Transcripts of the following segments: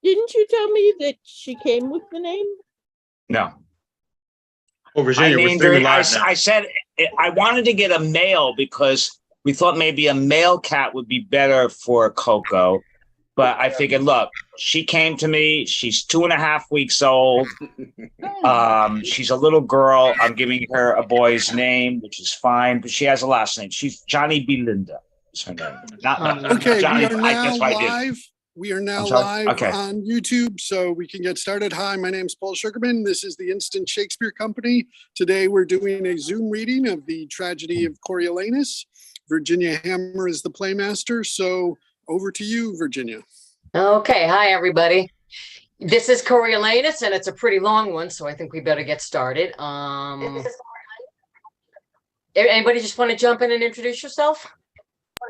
Didn't you tell me that she came with the name? No. Oh, Virginia, we're named her, streaming live now. I said I wanted to get a male because we thought maybe a male cat would be better for Coco. But I figured, look, she came to me. She's 2.5 weeks old. She's a little girl. I'm giving her a boy's name, which is fine. But she has a last name. She's Johnny B. Linda. Is her name? Okay, Johnny, we are now that's what I did. live. We are now I'm sorry? live Okay. on YouTube, so we can get started. Hi, my name is Paul Sugarman. This is the Instant Shakespeare Company. Today we're doing a Zoom reading of the tragedy of Coriolanus. Virginia Hammer is the playmaster, so over to you, Virginia. Okay, hi everybody. This is Coriolanus, and it's a pretty long one, so I think we better get started. Anybody just want to jump in and introduce yourself?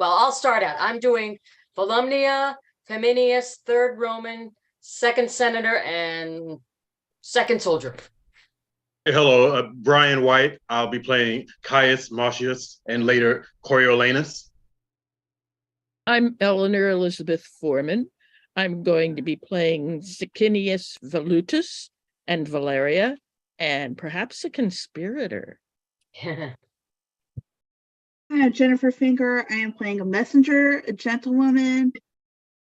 Well, I'll start out. I'm doing Volumnia, Feminius, Third Roman, Second Senator, and Second Soldier. Hey, hello, Brian White. I'll be playing Caius Marcius and later Coriolanus. I'm Eleanor Elizabeth Foreman. I'm going to be playing Sicinius Valutus and Valeria, and perhaps a conspirator. I'm Jennifer Finger. I am playing a messenger, a gentlewoman,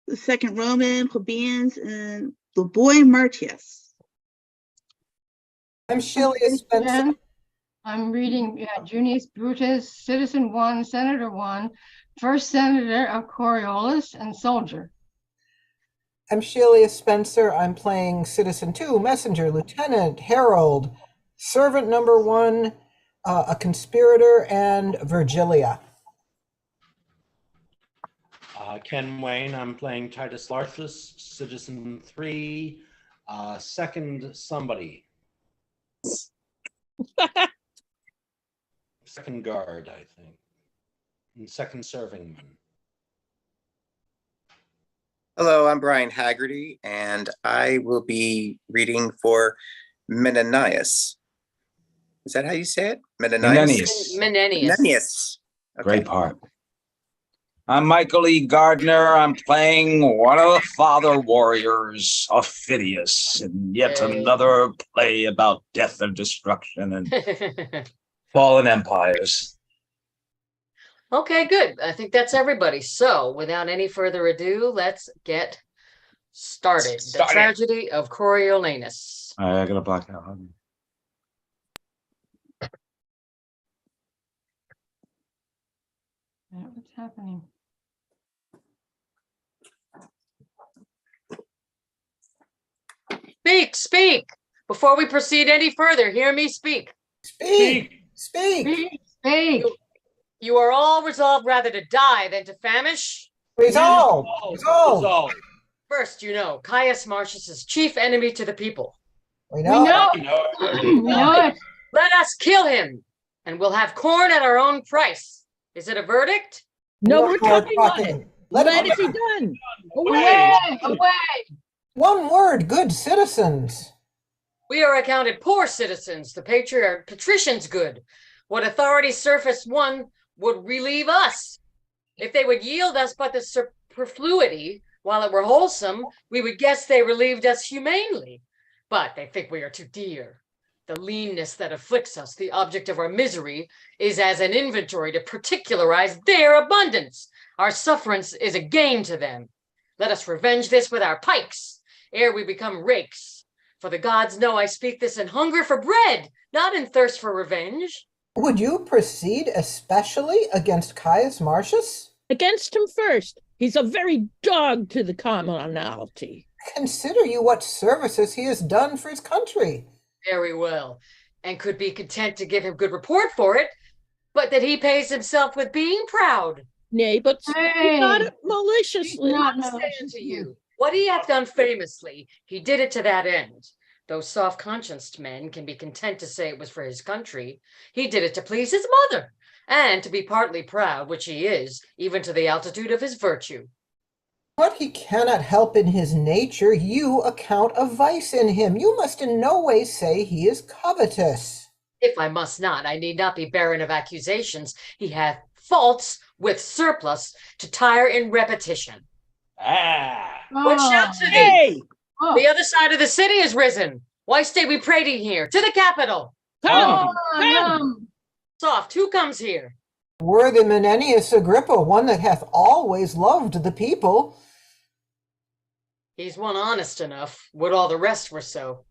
the Second Roman, plebeians, and the boy Martius. I'm Shelia Spencer. I'm reading Junius Brutus, Citizen 1, Senator 1, First Senator of Coriolanus and Soldier. I'm Shelia Spencer. I'm playing Citizen 2, Messenger, Lieutenant, Herald, Servant Number 1, a conspirator, and Virgilia. Ken Wayne, I'm playing Titus Larthus, Citizen 3, Second Somebody. Second Guard, I think. And Second Servingman. Hello, I'm Brian Haggerty, and I will be reading for Menenius. Is that how you say it? Menenius. Menenius. Okay. Great part. I'm Michael E. Gardner. I'm playing one of the father warriors, Ophidius, in yet another play about death and destruction and fallen empires. Okay, good. I think that's everybody. So without any further ado, let's get started. The tragedy of Coriolanus. All right, I gotta block out. What's happening? Speak. Before we proceed any further, hear me speak. Speak. You are all resolved rather to die than to famish. Resolve. First, Caius Marcius is chief enemy to the people. We know. We know it. Let us kill him, and we'll have corn at our own price. Is it a verdict? No, we're talking on it. Let it be done. Away. One word, good citizens. We are accounted poor citizens. The patricians good. What authority surface one would relieve us? If they would yield us but the superfluity, while it were wholesome, we would guess they relieved us humanely. But they think we are too dear. The leanness that afflicts us, the object of our misery, is as an inventory to particularize their abundance. Our sufferance is a gain to them. Let us revenge this with our pikes, ere we become rakes. For the gods know I speak this in hunger for bread, not in thirst for revenge. Would you proceed especially against Caius Marcius? Against him first. He's a very dog to the commonalty. Consider you what services he has done for his country. Very well, and could be content to give him good report for it, but that he pays himself with being proud. Nay, but not maliciously. Understand to you. What he hath done famously, he did it to that end. Though soft-conscienced men can be content to say it was for his country, he did it to please his mother, and to be partly proud, which he is, even to the altitude of his virtue. What he cannot help in his nature, you account a vice in him. You must in no way say he is covetous. If I must not, I need not be barren of accusations. He hath faults with surplus to tire in repetition. Ah. What shouts are Hey, Oh, The other side of the city is risen. Why stay we prating here? To the capital. Come, come. Soft, who comes here? Worthy Menenius Agrippa, one that hath always loved the people. He's one honest enough. Would all the rest were so.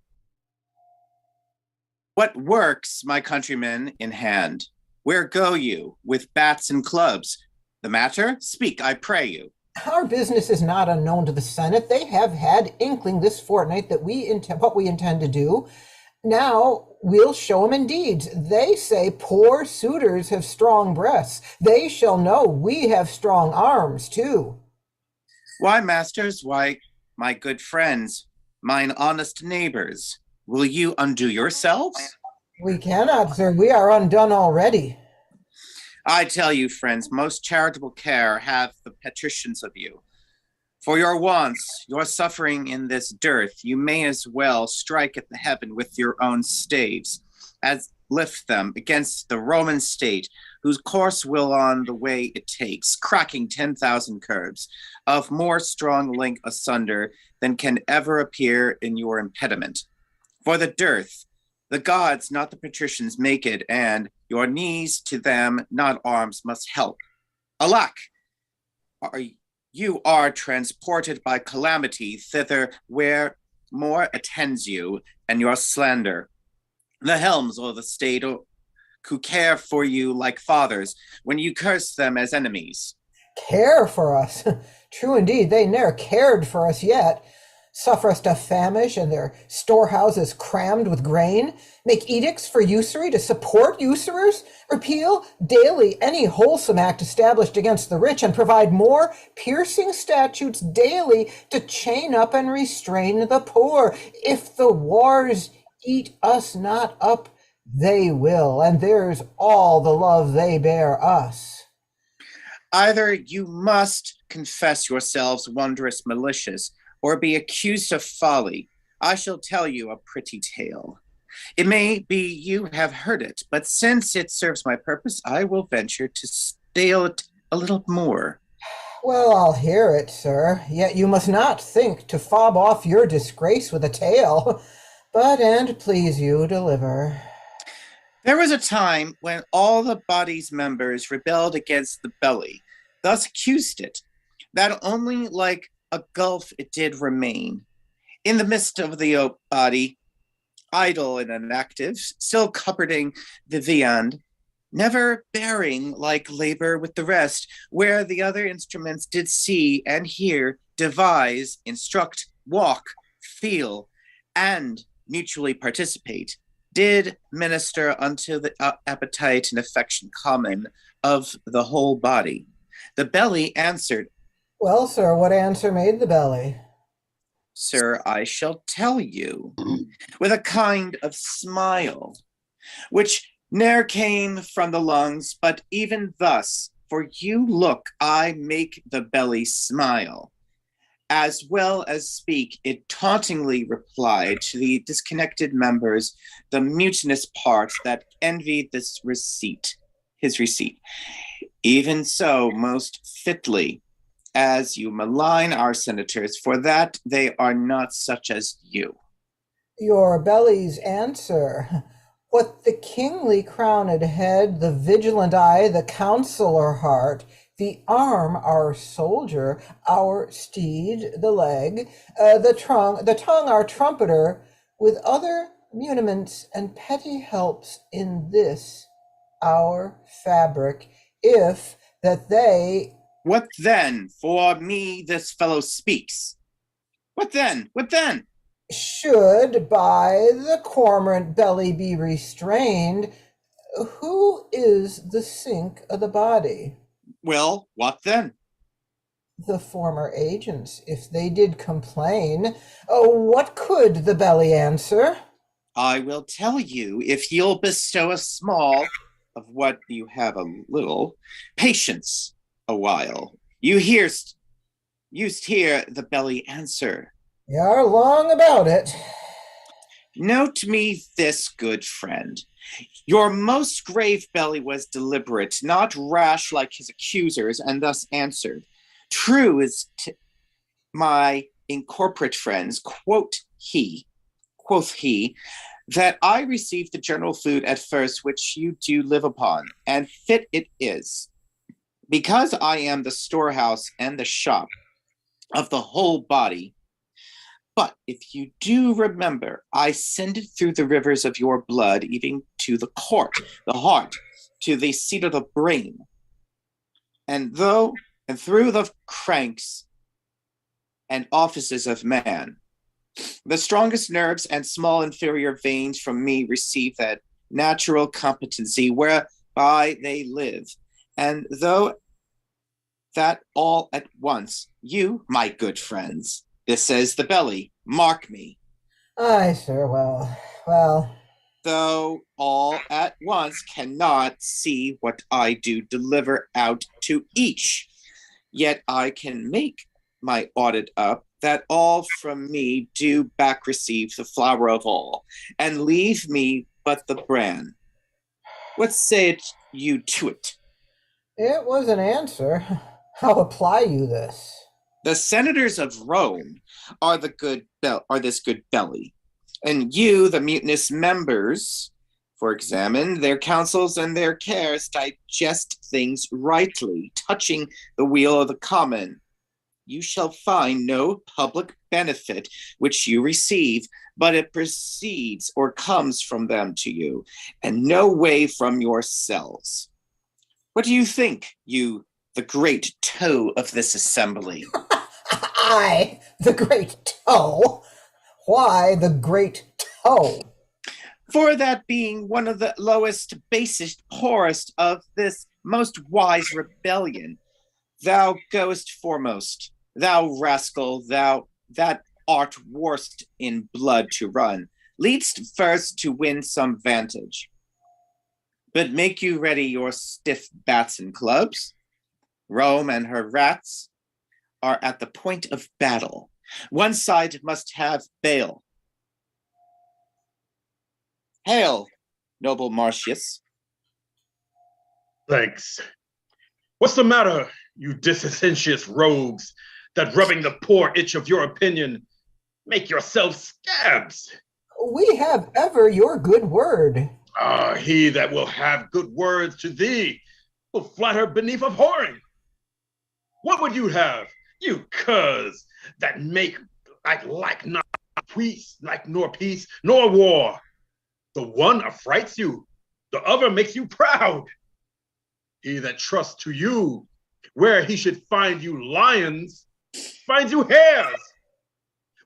What works, my countrymen, in hand? Where go you, with bats and clubs? The matter? Speak, I pray you. Our business is not unknown to the Senate. They have had inkling this fortnight that what we intend to do. Now we'll show them in deeds. They say poor suitors have strong breasts. They shall know we have strong arms too. Why, masters, why, my good friends, mine honest neighbors, will you undo yourselves? We cannot, sir. We are undone already. I tell you, friends, most charitable care have the patricians of you. For your wants, your suffering in this dearth, you may as well strike at the heaven with your own staves, as lift them against the Roman state, whose course will on the way it takes, cracking 10,000 curbs, of more strong link asunder than can ever appear in your impediment. For the dearth, the gods, not the patricians, make it, and your knees to them, not arms, must help. Alack! You are transported by calamity thither where more attends you and your slander. The helms or the state who care for you like fathers, when you curse them as enemies. Care for us? True indeed, they ne'er cared for us yet. Suffer us to famish and their storehouses crammed with grain, make edicts for usury to support usurers, repeal daily any wholesome act established against the rich, and provide more piercing statutes daily to chain up and restrain the poor. If the wars eat us not up, they will, and there's all the love they bear us. Either you must confess yourselves wondrous malicious, or be accused of folly. I shall tell you a pretty tale. It may be you have heard it, but since it serves my purpose, I will venture to stale it a little more. Well, I'll hear it, sir. Yet you must not think to fob off your disgrace with a tale, but and please you deliver. There was a time when all the body's members rebelled against the belly, thus accused it, that only like a gulf it did remain. In the midst of the body, idle and inactive, still cupboarding the viand, never bearing like labor with the rest, where the other instruments did see and hear, devise, instruct, walk, feel, and mutually participate, did minister unto the appetite and affection common of the whole body. The belly answered. Well, sir, what answer made the belly? Sir, I shall tell you, with a kind of smile, which ne'er came from the lungs, but even thus, for you look, I make the belly smile. As well as speak, it tauntingly replied to the disconnected members, the mutinous part that envied his receipt. Even so, most fitly, as you malign our senators, for that they are not such as you. Your belly's answer. What the kingly crowned head, the vigilant eye, the counselor heart, the arm our soldier, our steed the leg, the tongue our trumpeter, with other muniments and petty helps in this our fabric, if that they. What then? For me this fellow speaks. What then? What then? Should by the cormorant belly be restrained, who is the sink of the body? Well, what then? The former agents, if they did complain. What could the belly answer? I will tell you, if you'll bestow a small of what you have a little, patience a while. You used hear the belly answer. You are long about it. Note me this, good friend. Your most grave belly was deliberate, not rash like his accusers, and thus answered. True is my incorporate friends, quoth he, that I received the general food at first, which you do live upon, and fit it is. Because I am the storehouse and the shop of the whole body. But if you do remember, I send it through the rivers of your blood, even to the court, the heart, to the seat of the brain. And through the cranks and offices of man, the strongest nerves and small inferior veins from me receive that natural competency whereby they live. And though that all at once, you, my good friends, this says the belly, mark me. Aye, sir, well. Though all at once cannot see what I do deliver out to each, yet I can make my audit up that all from me do back receive the flower of all, and leave me but the bran. What say you to it? It was an answer. How apply you this? The senators of Rome are this good belly, and you, the mutinous members, for examine their counsels and their cares, digest things rightly, touching the weal of the common. You shall find no public benefit which you receive, but it proceeds or comes from them to you, and no way from yourselves. What do you think, you, the great toe of this assembly? I, the great toe? Why the great toe? For that being one of the lowest, basest, poorest of this most wise rebellion, thou goest foremost, thou rascal, thou that art worst in blood to run, leadst first to win some vantage. But make you ready your stiff bats and clubs. Rome and her rats are at the point of battle. One side must have bail. Hail, noble Marcius. Thanks. What's the matter, you dissententious rogues, that rubbing the poor itch of your opinion, make yourselves scabs? We have ever your good word. He that will have good words to thee will flatter beneath of whoring. What would you have, you curs, that make like not peace, like nor peace, nor war? The one affrights you, the other makes you proud. He that trusts to you, where he should find you lions, finds you hares.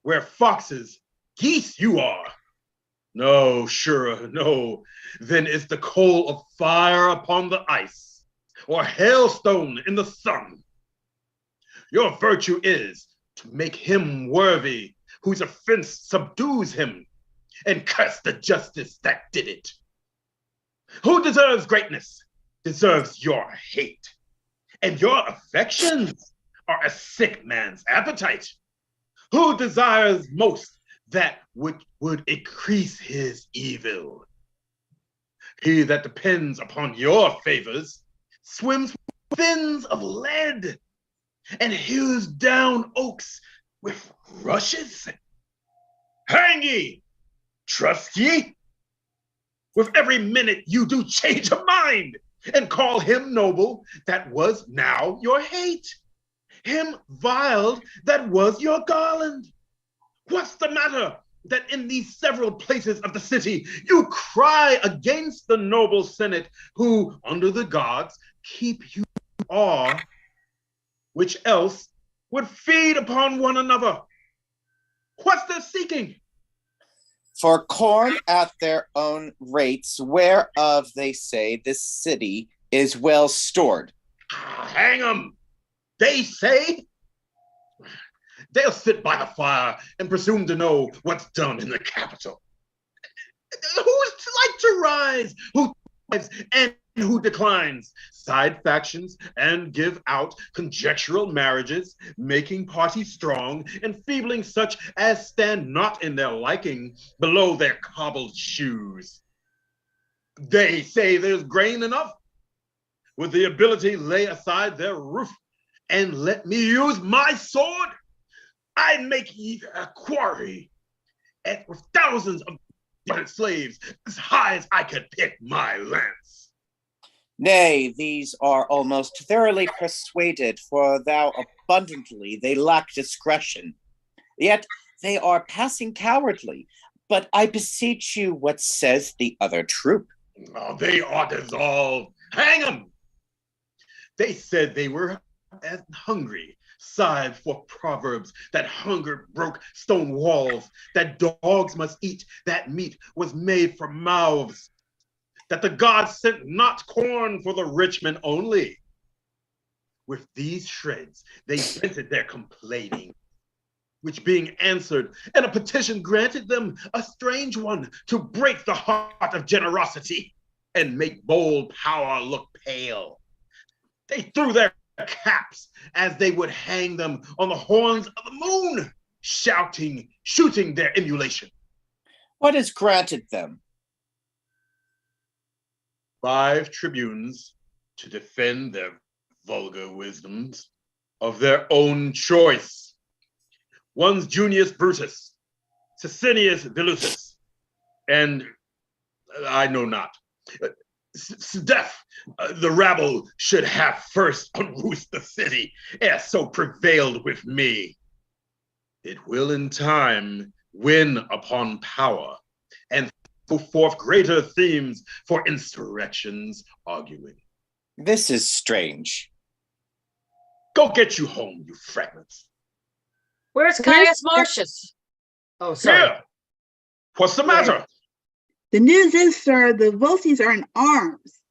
Where foxes, geese you are. No, sure, no. Then is the coal of fire upon the ice, or hailstone in the sun. Your virtue is to make him worthy, whose offense subdues him, and curse the justice that did it. Who deserves greatness deserves your hate, and your affections are a sick man's appetite. Who desires most that would increase his evil? He that depends upon your favors swims with fins of lead and hews down oaks with rushes. Hang ye! Trust ye? With every minute you do change a mind and call him noble that was now your hate, him vile that was your garland. What's the matter that in these several places of the city you cry against the noble senate who, under the gods, keep you in awe, which else would feed upon one another? What's their seeking? For corn at their own rates, whereof they say this city is well stored. Hang 'em! They say? They'll sit by the fire and presume to know what's done in the capital. Who's like to rise? Who thrives and who declines? Side factions and give out conjectural marriages, making parties strong, enfeebling such as stand not in their liking below their cobbled shoes. They say there's grain enough. With the ability lay aside their roof and let me use my sword. I'd make ye a quarry, and with thousands of different slaves, as high as I could pick my lance. Nay, these are almost thoroughly persuaded, for thou abundantly they lack discretion. Yet they are passing cowardly. But I beseech you, what says the other troop? Oh, they are dissolved. Hang 'em! They said they were hungry, sighed for proverbs that hunger broke stone walls, that dogs must eat, that meat was made for mouths, that the gods sent not corn for the rich men only. With these shreds, they vented their complaining, which being answered, and a petition granted them, a strange one, to break the heart of generosity and make bold power look pale. They threw their caps as they would hang them on the horns of the moon, shouting, shooting their emulation. What is granted them? 5 tribunes to defend their vulgar wisdoms of their own choice. One's Junius Brutus, Sicinius Velutus, and I know not. Death, the rabble should have first unroofed the city, ere so prevailed with me. It will in time win upon power, and go forth greater themes for insurrections arguing. This is strange. Go get you home, you fragments. Where's Caius Marcius? Oh, sorry. Here! What's the matter? The news is, sir, the Volsces are in arms.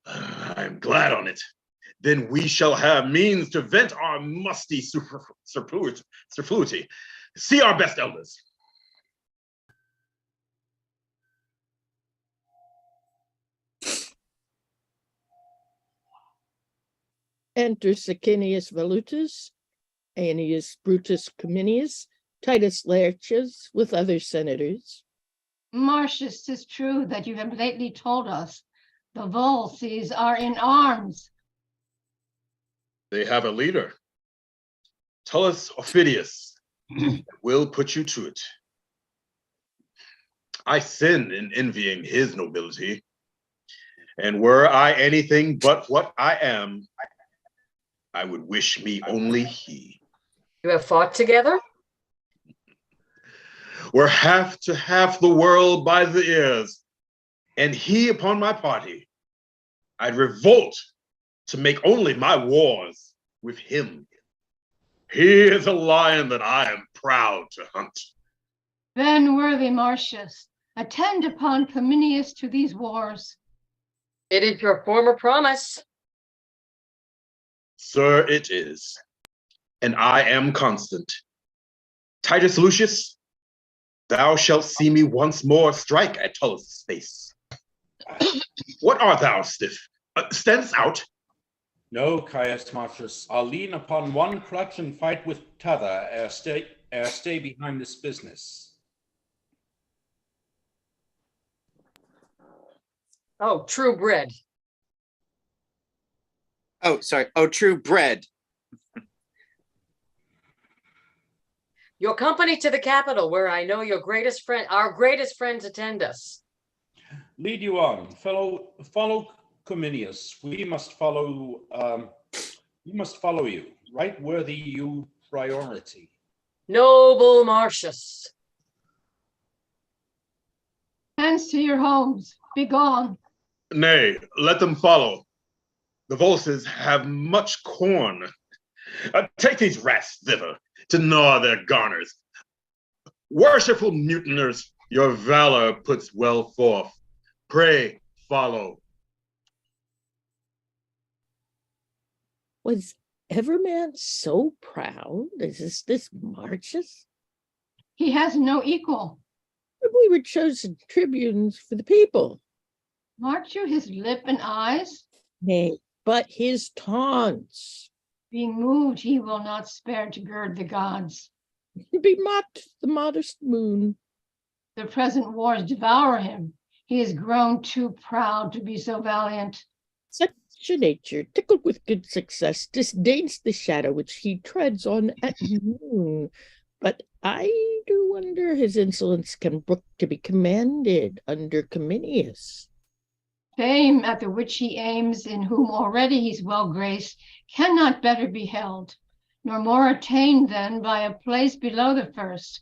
I'm glad on it. Then we shall have means to vent our musty superfluity. See our best elders. Enter Sicinius Velutus, Aeneas Brutus Cominius, Titus Laertius, with other senators. Marcius, 'tis true that you have lately told us the Volsces are in arms. They have a leader. Tullus Aufidius will put you to it. I sin in envying his nobility, and were I anything but what I am, I would wish me only he. You have fought together? Were half to half the world by the ears, and he upon my party, I'd revolt to make only my wars with him. He is a lion that I am proud to hunt. Then, worthy Marcius, attend upon Cominius to these wars. It is your former promise. Sir, it is, and I am constant. Titus Lucius, thou shalt see me once more strike at Tullus' face. What art thou, stiff? Standst out? No, Caius Marcius, I'll lean upon one crutch and fight with t'other, ere stay behind this business. Oh, true bred. Oh, sorry. Oh, true bread. Your company to the capital, where I know your greatest friend, our greatest friends attend us. Lead you on, follow Cominius. We must follow you, right worthy you priority. Noble Marcius. Hence to your homes, be gone. Nay, let them follow. The Volsces have much corn. Take these rats thither to gnaw their garners. Worshipful mutineers, your valor puts well forth. Pray, follow. Was ever man so proud as this Marcius? He has no equal. We were chosen tribunes for the people. Mark you his lip and eyes? Nay, but his taunts. Being moved, he will not spare to gird the gods. He be mocked the modest moon. The present wars devour him. He is grown too proud to be so valiant. Such nature, tickled with good success, disdains the shadow which he treads on at noon. But I do wonder his insolence can brook to be commanded under Cominius. Fame at the which he aims, in whom already he's well graced, cannot better be held, nor more attained than by a place below the first.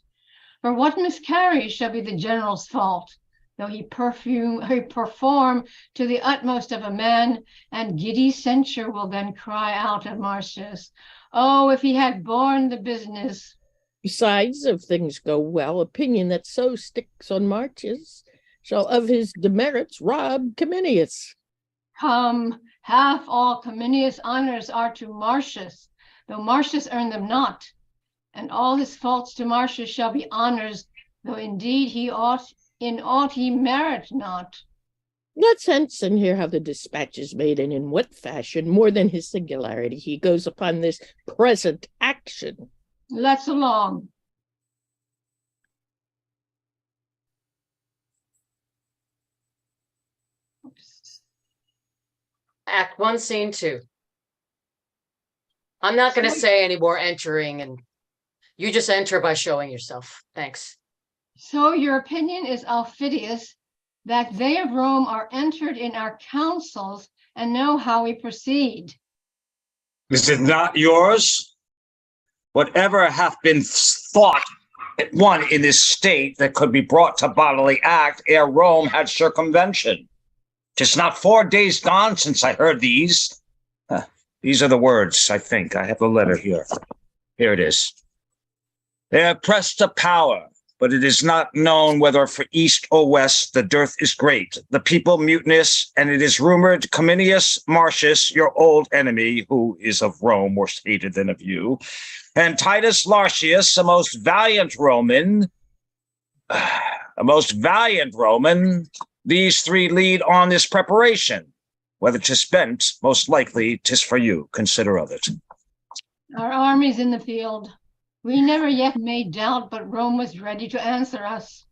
For what miscarries shall be the general's fault, though he perform to the utmost of a man, and giddy censure will then cry out at Marcius, oh, if he had borne the business. Besides, if things go well, opinion that so sticks on Marcius shall of his demerits rob Cominius. Come, half all Cominius' honors are to Marcius, though Marcius earn them not, and all his faults to Marcius shall be honors, though indeed he ought in aught he merit not. Let's hence and hear how the dispatch is made, and in what fashion, more than his singularity, he goes upon this present action. Let's along. Act 1, Scene 2. I'm not going to say any more entering, and you just enter by showing yourself. Thanks. So your opinion is, Aufidius, that they of Rome are entered in our councils and know how we proceed. Is it not yours? Whatever hath been thought at one in this state that could be brought to bodily act ere Rome had circumvention. 'Tis not 4 days gone since I heard these. These are the words, I think. I have the letter here. Here it is. They have pressed to power, but it is not known whether for east or west the dearth is great, the people mutinous, and it is rumored Cominius Marcius, your old enemy, who is of Rome worse hated than of you, and Titus Lartius, a most valiant Roman, these three lead on this preparation. Whether 'tis spent, most likely 'tis for you. Consider of it. Our armies in the field. We never yet made doubt, but Rome was ready to answer us.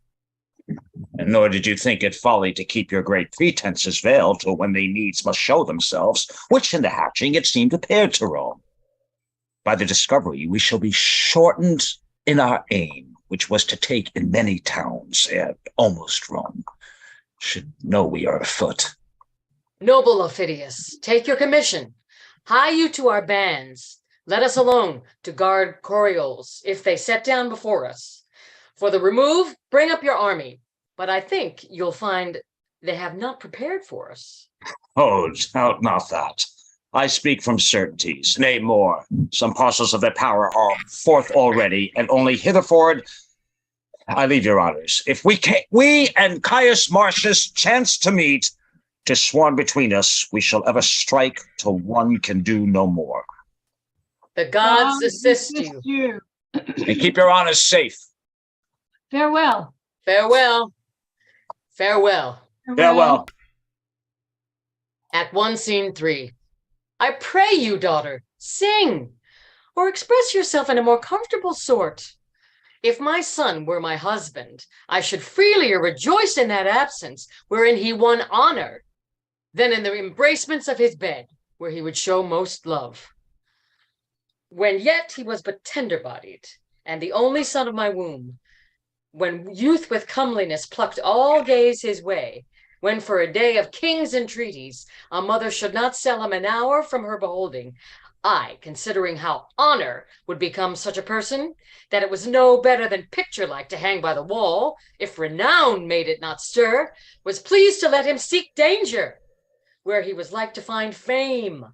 And nor did you think it folly to keep your great pretenses veiled till when they needs must show themselves, which in the hatching it seemed appeared to Rome. By the discovery we shall be shortened in our aim, which was to take in many towns, ere almost Rome should know we are afoot. Noble Aufidius, take your commission. Hie you to our bands. Let us alone to guard Coriolanus if they set down before us. For the remove, bring up your army. But I think you'll find they have not prepared for us. Oh, doubt not that. I speak from certainties, nay more. Some parcels of their power are forth already, and only hitherfore I leave your honors. If we and Caius Marcius chance to meet, 'tis sworn between us, we shall ever strike till one can do no more. The gods assist you. And keep your honors safe. Farewell. Farewell. Farewell. Farewell. Act 1, Scene 3. I pray you, daughter, sing, or express yourself in a more comfortable sort. If my son were my husband, I should freelier rejoice in that absence wherein he won honor, than in the embracements of his bed, where he would show most love. When yet he was but tender-bodied, and the only son of my womb, when youth with comeliness plucked all gaze his way, when for a day of king's entreaties a mother should not sell him an hour from her beholding, I, considering how honor would become such a person, that it was no better than picture-like to hang by the wall, if renown made it not stir, was pleased to let him seek danger, where he was like to find fame.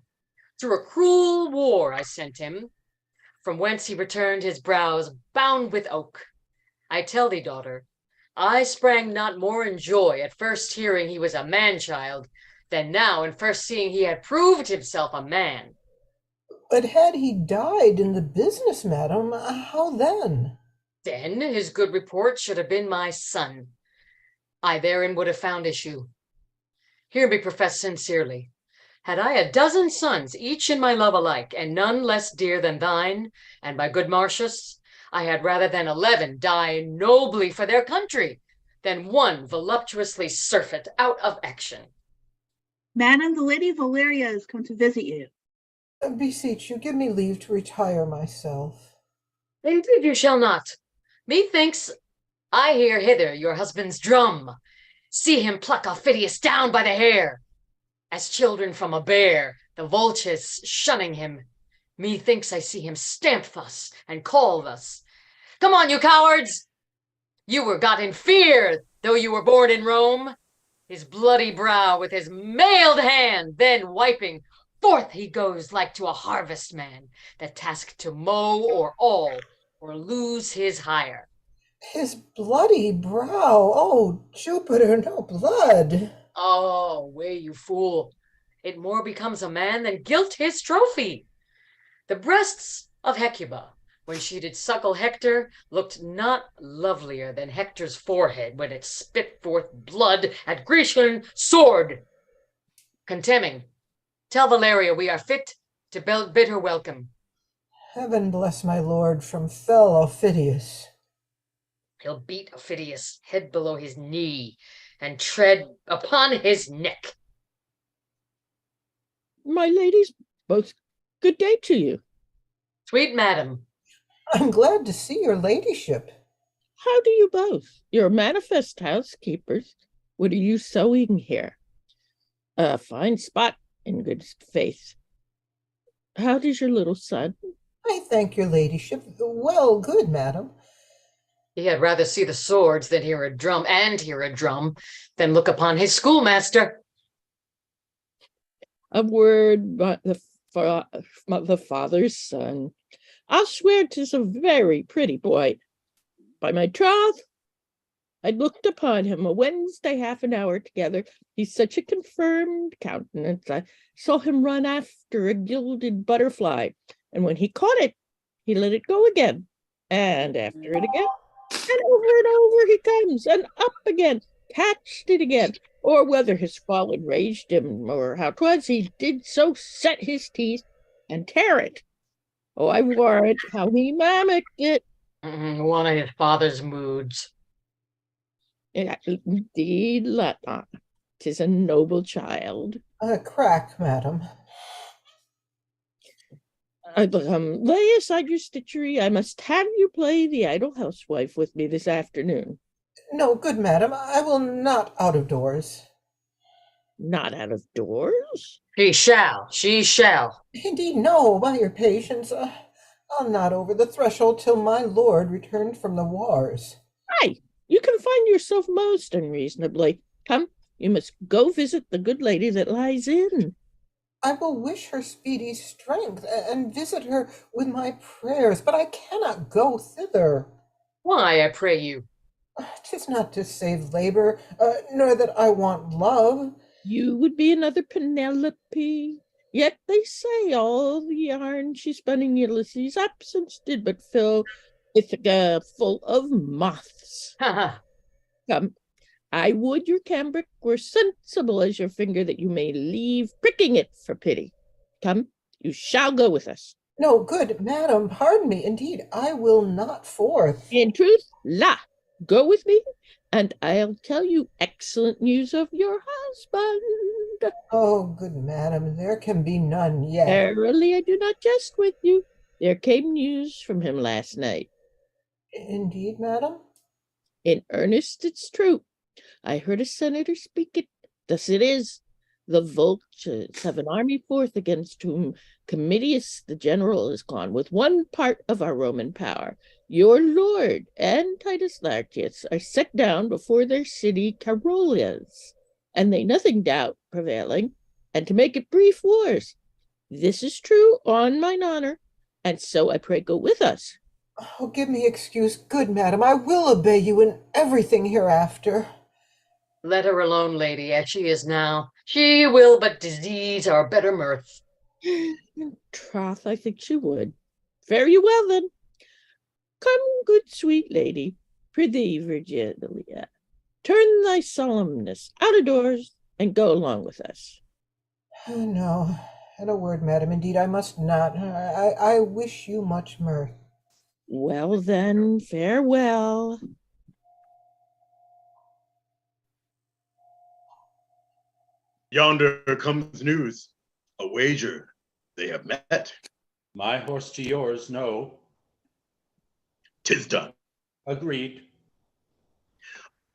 Through a cruel war I sent him, from whence he returned his brows bound with oak. I tell thee, daughter, I sprang not more in joy at first hearing he was a man-child, than now in first seeing he had proved himself a man. But had he died in the business, madam, how then? Then his good report should have been my son. I therein would have found issue. Hear me profess sincerely. Had I a dozen sons, each in my love alike, and none less dear than thine, and my good Marcius, I had rather than 11 die nobly for their country, than one voluptuously surfeit out of action. Madam, the Lady Valeria has come to visit you. Beseech you, give me leave to retire myself. Indeed you shall not. Methinks I hear hither your husband's drum. See him pluck Aufidius down by the hair. As children from a bear, the vultures shunning him. Methinks I see him stamp thus and call thus. Come on, you cowards! You were got in fear, though you were born in Rome. His bloody brow with his mailed hand, then wiping, forth he goes like to a harvestman, that tasked to mow or all, or lose his hire. His bloody brow! Oh, Jupiter, no blood! Oh, way you fool! It more becomes a man than gilt his trophy. The breasts of Hecuba, when she did suckle Hector, looked not lovelier than Hector's forehead when it spit forth blood at Grecian sword. Contemning, tell Valeria we are fit to bid her welcome. Heaven bless my lord from fell Aufidius. He'll beat Aufidius head below his knee and tread upon his neck. My ladies, both good day to you. Sweet madam. I'm glad to see your ladyship. How do you both? You're manifest housekeepers. What are you sewing here? A fine spot, in good faith. How does your little son? I thank your ladyship. Well, good, madam. He had rather see the swords than hear a drum, than look upon his schoolmaster. A word by the father's son. I'll swear 'tis a very pretty boy. By my troth, I looked upon him a Wednesday half an hour together. He's such a confirmed countenance. I saw him run after a gilded butterfly, and when he caught it, he let it go again, and after it again, and over he comes, and up again, catched it again, or whether his fall enraged him, or how 'twas, he did so set his teeth and tear it. Oh, I warrant how he mimicked it. One of his father's moods. Indeed, Lata, 'tis a noble child. A crack, madam. Lay aside your stitchery. I must have you play the idle housewife with me this afternoon. No, good madam, I will not out of doors. Not out of doors? She shall. Indeed, no, by your patience. I'll not over the threshold till my lord returned from the wars. Aye, you confine yourself most unreasonably. Come, you must go visit the good lady that lies in. I will wish her speedy strength, and visit her with my prayers, but I cannot go thither. Why, I pray you? 'Tis not to save labor, nor that I want love. You would be another Penelope. Yet they say all the yarn she spun in Ulysses' absence did but fill Ithaca full of moths. Come, I would your cambric were sensible as your finger, that you may leave pricking it for pity. Come, you shall go with us. No, good madam, pardon me. Indeed, I will not forth. In truth, go with me, and I'll tell you excellent news of your husband. Oh, good madam, there can be none yet. Verily, I do not jest with you. There came news from him last night. Indeed, madam? In earnest, it's true. I heard a senator speak it. Thus it is. The vultures have an army forth, against whom Comitius the general is gone, with one part of our Roman power. Your lord and Titus Lartius are set down before their city Carolias, and they nothing doubt prevailing, and to make it brief, wars. This is true on mine honor, and so I pray go with us. Oh, give me excuse, good madam. I will obey you in everything hereafter. Let her alone, lady, as she is now. She will but disease our better mirth. Troth, I think she would. Fare you well, then. Come, good sweet lady, prithee, Virgilia, turn thy solemnness out of doors, and go along with us. No, at a word, madam, indeed I must not. I wish you much mirth. Well, then, farewell. Yonder comes news. A wager. They have met. My horse to yours, no. 'Tis done. Agreed.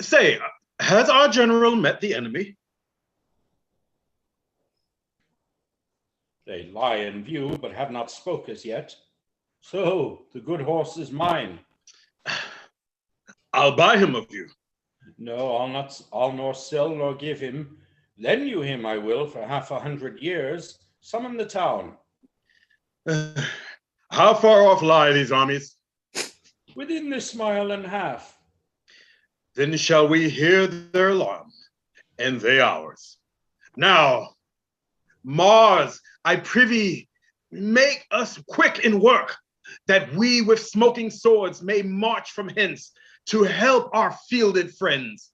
Say, has our general met the enemy? They lie in view, but have not spoke as yet. So, the good horse is mine. I'll buy him of you. No, I'll nor sell nor give him. Lend you him I will for 500 years. Summon the town. How far off lie these armies? Within this mile and half. Then shall we hear their alarm, and they ours. Now, Mars, I prithee, make us quick in work, that we with smoking swords may march from hence to help our fielded friends.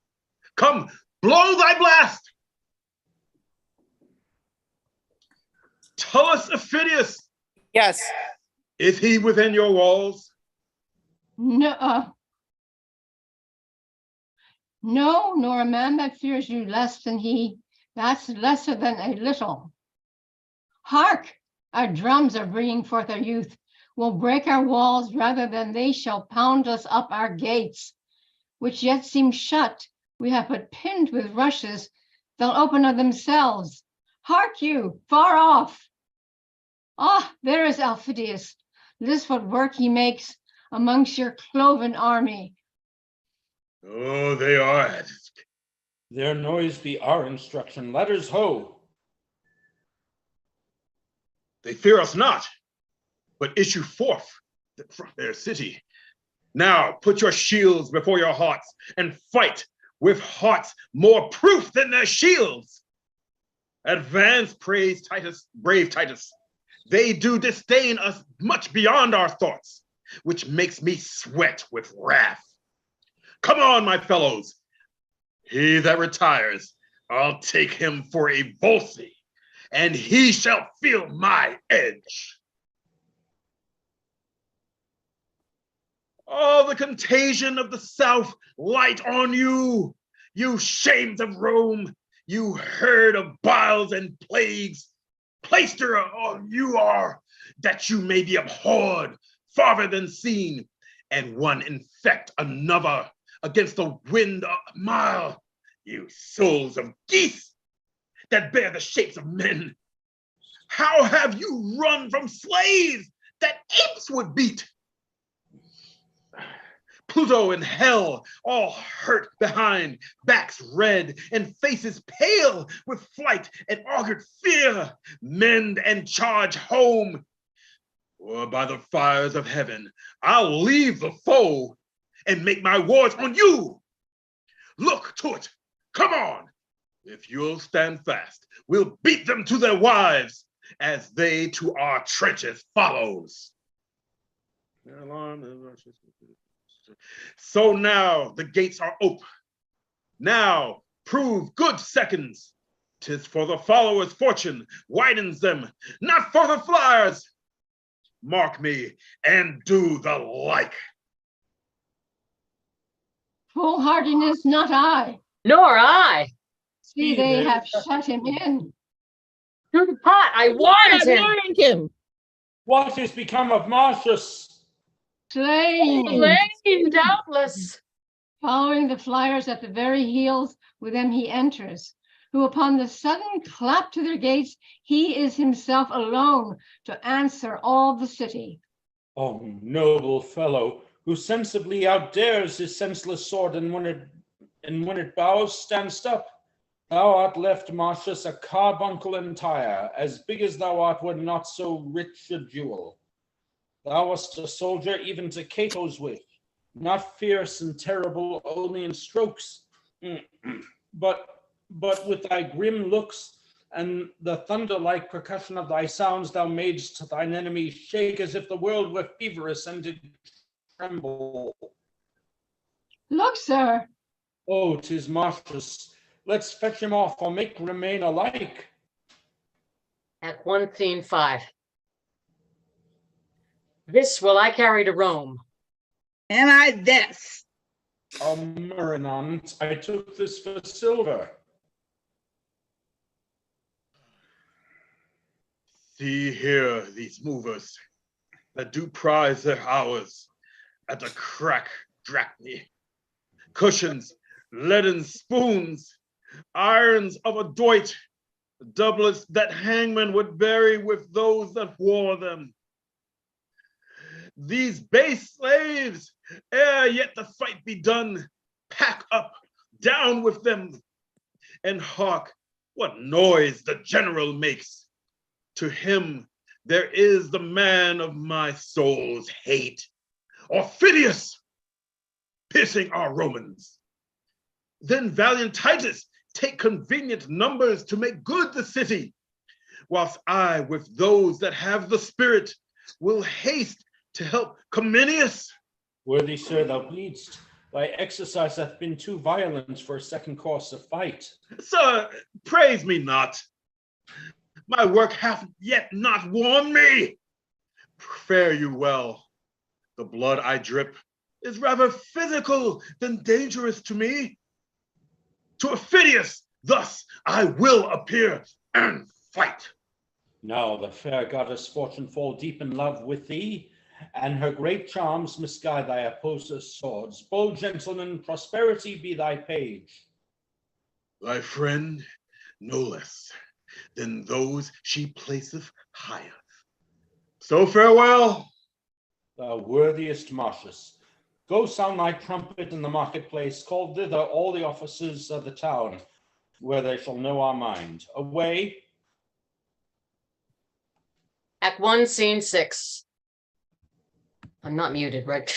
Come, blow thy blast! Tullus Aufidius, Yes. is he within your walls? No, no, nor a man that fears you less than he. That's lesser than a little. Hark, our drums are bringing forth our youth. We'll break our walls rather than they shall pound us up our gates, which yet seem shut. We have but pinned with rushes. They'll open of themselves. Hark you, far off. Ah, there is Aufidius. This what work he makes amongst your cloven army. Oh, they are at it. Their noise be our instruction. Ladders ho! They fear us not, but issue forth from their city. Now put your shields before your hearts and fight with hearts more proof than their shields. Advance, praise Titus, brave Titus. They do disdain us much beyond our thoughts, which makes me sweat with wrath. Come on, my fellows. He that retires, I'll take him for a Volsci, and he shall feel my edge. All the contagion of the South light on you, you shames of Rome, you herd of biles and plagues. Plaister on you are, that you may be abhorred, farther than seen, and one infect another against the wind a mile. You souls of geese that bear the shapes of men, how have you run from slaves that apes would beat? Pluto and hell all hurt behind, backs red and faces pale with flight and augured fear. Mend and charge home, or by the fires of heaven, I'll leave the foe and make my wars on you. Look to it, come on. If you'll stand fast, we'll beat them to their wives as they to our trenches follows. So now the gates are open. Now prove good seconds. 'Tis for the followers' fortune widens them, not for the flyers. Mark me and do the like. Foolhardiness, not I. Nor I. See, they have shut him in. Through the pot, I warned him. Warned him. What is become of Marcius? Slain. Slain, doubtless. Following the flyers at the very heels, with them he enters, who upon the sudden clap to their gates, he is himself alone to answer all the city. Oh, noble fellow, who sensibly outdares his senseless sword, and when it bows, stands up. Thou art left, Marcius, a carbuncle entire, as big as thou art were not so rich a jewel. Thou wast a soldier even to Cato's wit, not fierce and terrible only in strokes, but with thy grim looks and the thunder-like percussion of thy sounds, thou madest thine enemy shake as if the world were feverous and did tremble. Look, sir. Oh, 'tis Marcius. Let's fetch him off or make remain alike. Act 1, Scene 5. This will I carry to Rome. And I this. Marinant, I took this for silver. See here these movers that do prize their hours at the crack drachmy, cushions, leaden spoons, irons of a doit, doublets that hangmen would bury with those that wore them. These base slaves, ere yet the fight be done, pack up, down with them, and hark what noise the general makes. To him there is the man of my soul's hate, Aufidius, piercing our Romans. Then valiant Titus take convenient numbers to make good the city, whilst I with those that have the spirit will haste to help Cominius. Worthy sir, thou bleedst. Thy exercise hath been too violent for a second course of fight. Sir, praise me not. My work hath yet not warmed me. Fare you well. The blood I drip is rather physical than dangerous to me. To Aufidius, thus I will appear and fight. Now the fair goddess Fortune fall deep in love with thee, and her great charms misguide thy opposers' swords. Bold gentleman, prosperity be thy page. Thy friend, no less than those she placeth higher. So farewell. Thou worthiest Marcius, go sound thy trumpet in the marketplace, call thither all the officers of the town, where they shall know our mind. Away. Act 1, Scene 6. I'm not muted, right?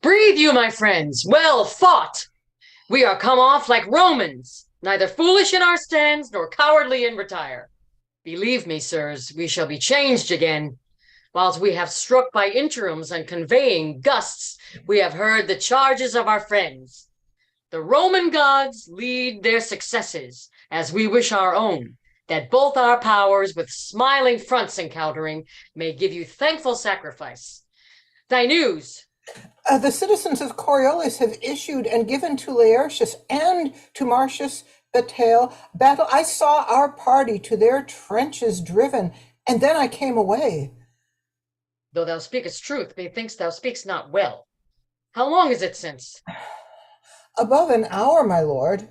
Breathe, you, my friends. Well fought. We are come off like Romans, neither foolish in our stands nor cowardly in retire. Believe me, sirs, we shall be changed again. Whilst we have struck by interims and conveying gusts, we have heard the charges of our friends. The Roman gods lead their successes, as we wish our own, that both our powers with smiling fronts encountering may give you thankful sacrifice. Thy news. The citizens of Coriolanus have issued and given to Laertius and to Marcius battle. I saw our party to their trenches driven, and then I came away. Though thou speakest truth, methinks thou speakst not well. How long is it since? Above an hour, my lord.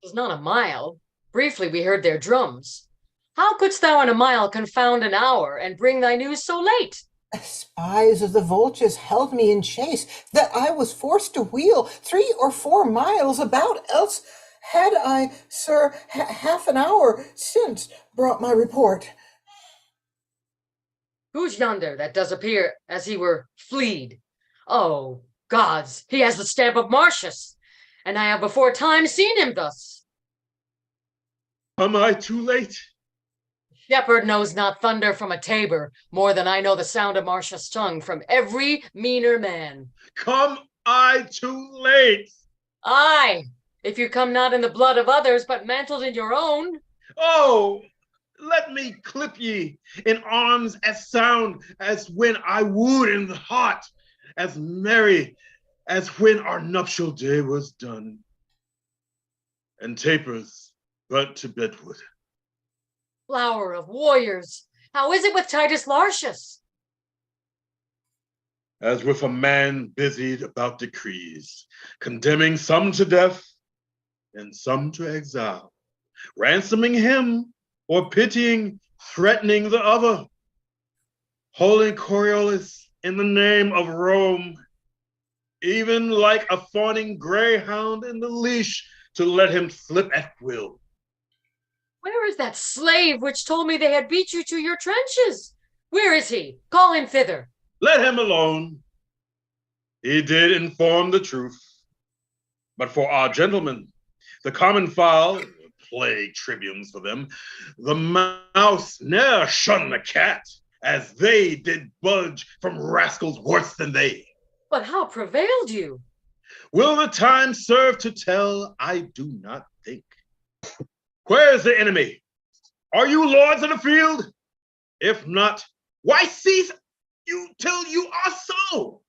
'Tis not a mile. Briefly we heard their drums. How couldst thou in a mile confound an hour and bring thy news so late? Spies of the vultures held me in chase, that I was forced to wheel 3 or 4 miles about, else had I, sir, half an hour since brought my report. Who's yonder that does appear as he were fleed? Oh, gods, he has the stamp of Marcius, and I have before time seen him thus. Am I too late? Shepherd knows not thunder from a tabor more than I know the sound of Marcius' tongue from every meaner man. Come I too late? Aye, if you come not in the blood of others, but mantled in your own. Oh, let me clip ye in arms as sound as when I wooed in the heart, as merry as when our nuptial day was done, and tapers burnt to bedwood. Flower of warriors, how is it with Titus Lartius? As with a man busied about decrees, condemning some to death and some to exile, ransoming him or pitying, threatening the other, holding Coriolanus in the name of Rome, even like a fawning greyhound in the leash to let him slip at will. Where is that slave which told me they had beat you to your trenches? Where is he? Call him thither. Let him alone. He did inform the truth. But for our gentlemen, the common fowl, plague tribunes for them, the mouse ne'er shun the cat, as they did budge from rascals worse than they. But how prevailed you? Will the time serve to tell? I do not think. Where is the enemy? Are you lords of the field? If not, why cease you till you are so?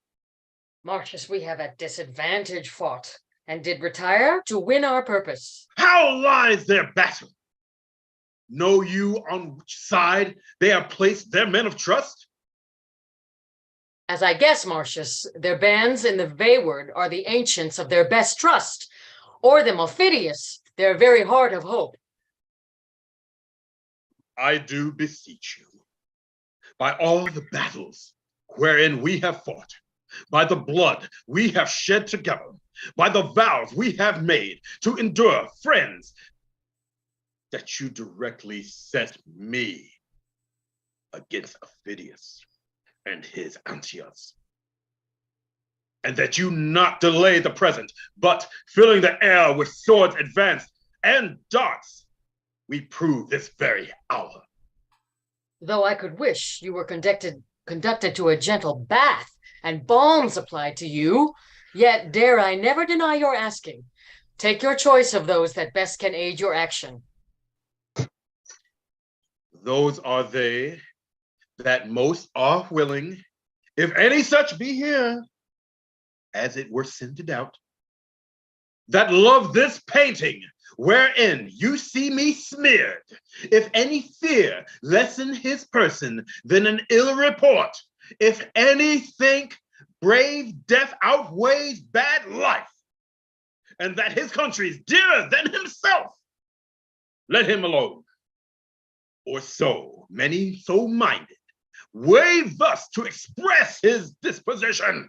Marcius, we have at disadvantage fought, and did retire to win our purpose. How lies their battle? Know you on which side they have placed their men of trust? As I guess, Marcius, their bands in the Wayward are the ancients of their best trust, or the Mophidius, their very heart of hope. I do beseech you, by all the battles wherein we have fought, by the blood we have shed together, by the vows we have made to endure, friends, that you directly set me against Ophidius and his Antias. And that you not delay the present, but filling the air with swords advanced and darts, we prove this very hour. Though I could wish you were conducted to a gentle bath and balms applied to you, yet dare I never deny your asking. Take your choice of those that best can aid your action. Those are they that most are willing, if any such be here, as it were scented out, that love this painting wherein you see me smeared, if any fear lessen his person than an ill report, if any think brave death outweighs bad life, and that his country's dearer than himself, let him alone. Or so many so minded wave thus to express his disposition.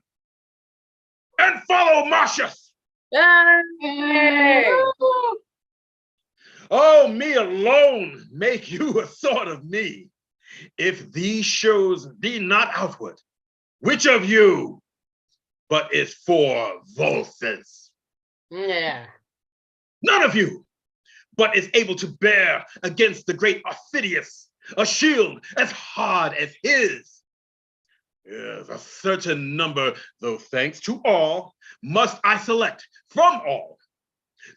And follow Marcius. Hey! Oh, me alone make you a sort of me. If these shows be not outward, which of you but is for Volsces? Yeah. None of you but is able to bear against the great Ophidius a shield as hard as his. Yes, a certain number, though thanks to all, must I select from all.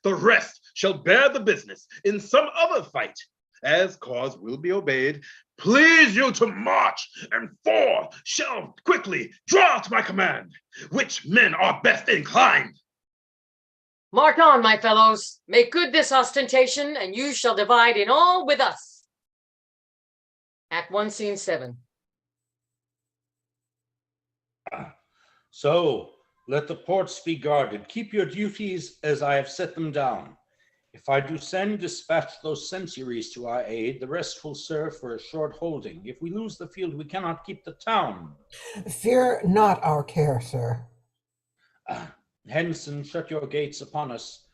The rest shall bear the business in some other fight, as cause will be obeyed. Please you to march, and 4 shall quickly draw to my command, which men are best inclined. Mark on, my fellows. Make good this ostentation, and you shall divide in all with us. Act 1, Scene 7. So, let the ports be guarded. Keep your duties as I have set them down. If I do send, dispatch those centuries to our aid. The rest will serve for a short holding. If we lose the field, we cannot keep the town. Fear not our care, sir. Hence, and shut your gates upon us.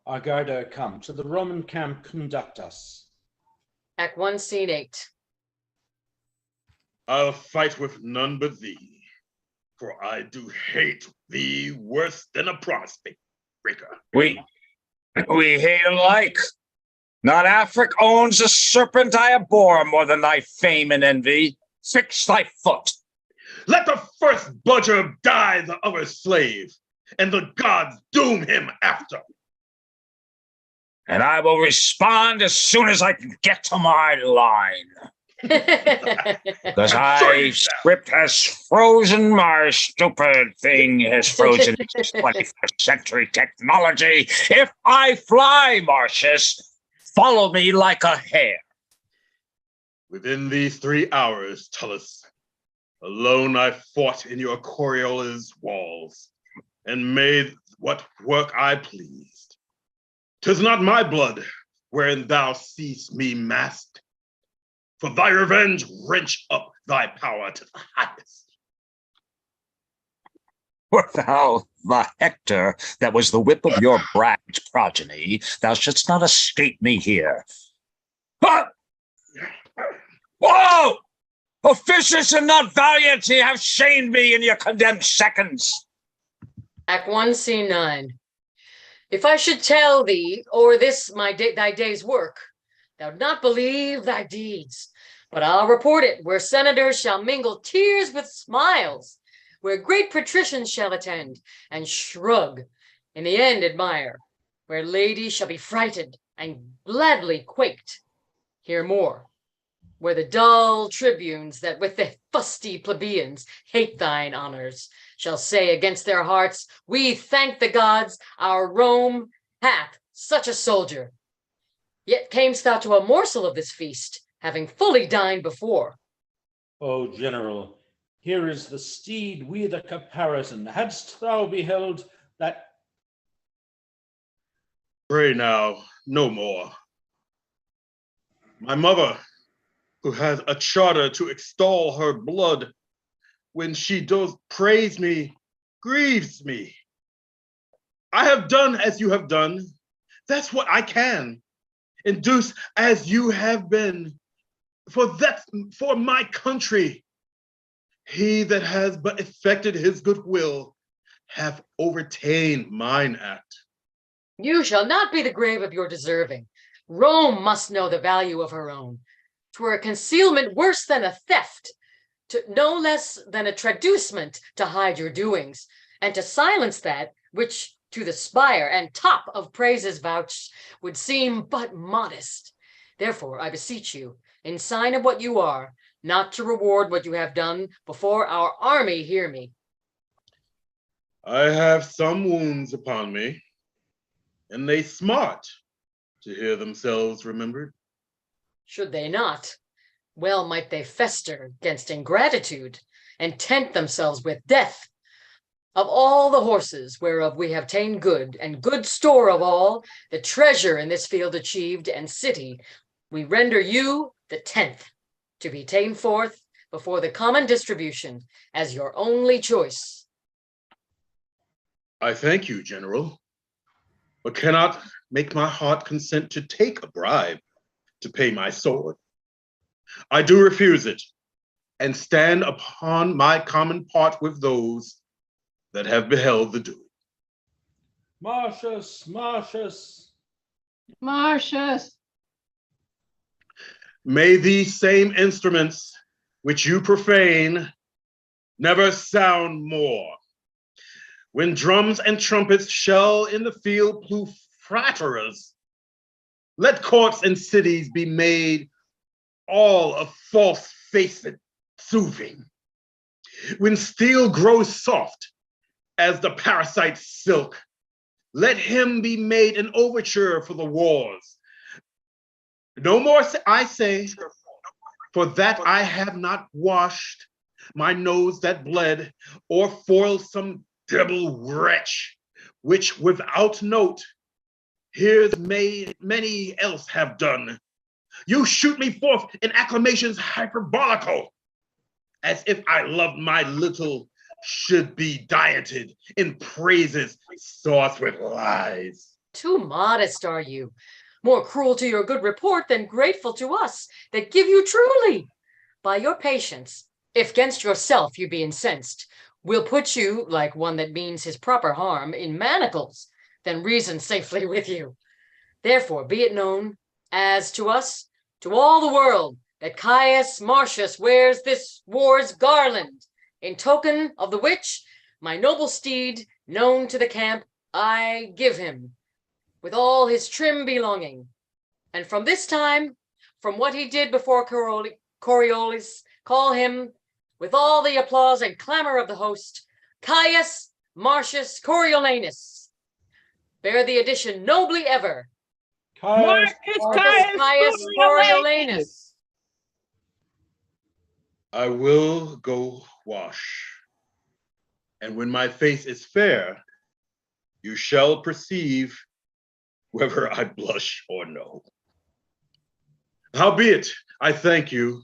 Our guard are come. To the Roman camp conduct us. Act 1, Scene 8. I'll fight with none but thee, for I do hate thee worse than a promise breaker. We hate alike. Not Afric owns a serpent I abhor more than thy fame and envy. Fix thy foot. Let the first bludger die the other's slave, and the gods doom him after. And I will respond as soon as I can get to my line. Because my script has frozen, my stupid thing has frozen its 21st century technology. If I fly, Marcius, follow me like a hare. Within these 3 hours, Tullus, alone I fought in your Coriolanus walls, and made what work I pleased. 'Tis not my blood wherein thou seest me masked. For thy revenge, wrench up thy power to the highest. Wert thou the Hector that was the whip of your bragged progeny, thou shouldst not escape me here. Ah! Whoa! Officious and not valiant, ye have shamed me in your condemned seconds. Act 1, Scene 9. If I should tell thee, or this thy day's work, thou'd not believe thy deeds. But I'll report it, where senators shall mingle tears with smiles, where great patricians shall attend, and shrug, in the end admire, where ladies shall be frighted, and gladly quaked. Hear more, where the dull tribunes that with the fusty plebeians hate thine honors, shall say against their hearts, we thank the gods, our Rome hath such a soldier. Yet camest thou to a morsel of this feast, having fully dined before. O general, here is the steed we the caparison. Hadst thou beheld that? Pray now, no more. My mother, who has a charter to extol her blood, when she does praise me, grieves me. I have done as you have done. That's what I can. Induce as you have been. For my country, he that has but effected his goodwill hath overta'en mine act. You shall not be the grave of your deserving. Rome must know the value of her own. 'Twere a concealment worse than a theft, no less than a traducement to hide your doings, and to silence that which to the spire and top of praises vouched would seem but modest. Therefore, I beseech you, in sign of what you are, not to reward what you have done before our army hear me. I have some wounds upon me, and they smart to hear themselves remembered. Should they not, well might they fester against ingratitude, and tent themselves with death. Of all the horses whereof we have ta'en good, and good store of all, the treasure in this field achieved and city, we render you the 10th, to be ta'en forth before the common distribution, as your only choice. I thank you, General, but cannot make my heart consent to take a bribe to pay my sword. I do refuse it, and stand upon my common part with those that have beheld the doing. Marcius, Marcius. Marcius. May these same instruments which you profane never sound more. When drums and trumpets shall in the field prove flatterers, let courts and cities be made all of false-faced soothing. When steel grows soft as the parasite silk, let him be made an overture for the wars. No more, I say, for that I have not washed my nose that bled, or foiled some devil wretch, which without note, here's many else have done. You shoot me forth in acclamations hyperbolical, as if I loved my little should be dieted in praises sauced with lies. Too modest are you, more cruel to your good report than grateful to us that give you truly. By your patience, if gainst yourself you be incensed, we'll put you, like one that means his proper harm, in manacles, then reason safely with you. Therefore be it known, as to us, to all the world, that Caius Marcius wears this war's garland, in token of the which my noble steed, known to the camp, I give him, with all his trim belonging. And from this time, from what he did before Coriolanus, call him, with all the applause and clamor of the host, Caius Marcius Coriolanus. Bear the addition nobly ever. Caius, Caius Coriolanus. I will go wash, and when my face is fair, you shall perceive whether I blush or no. Howbeit, I thank you.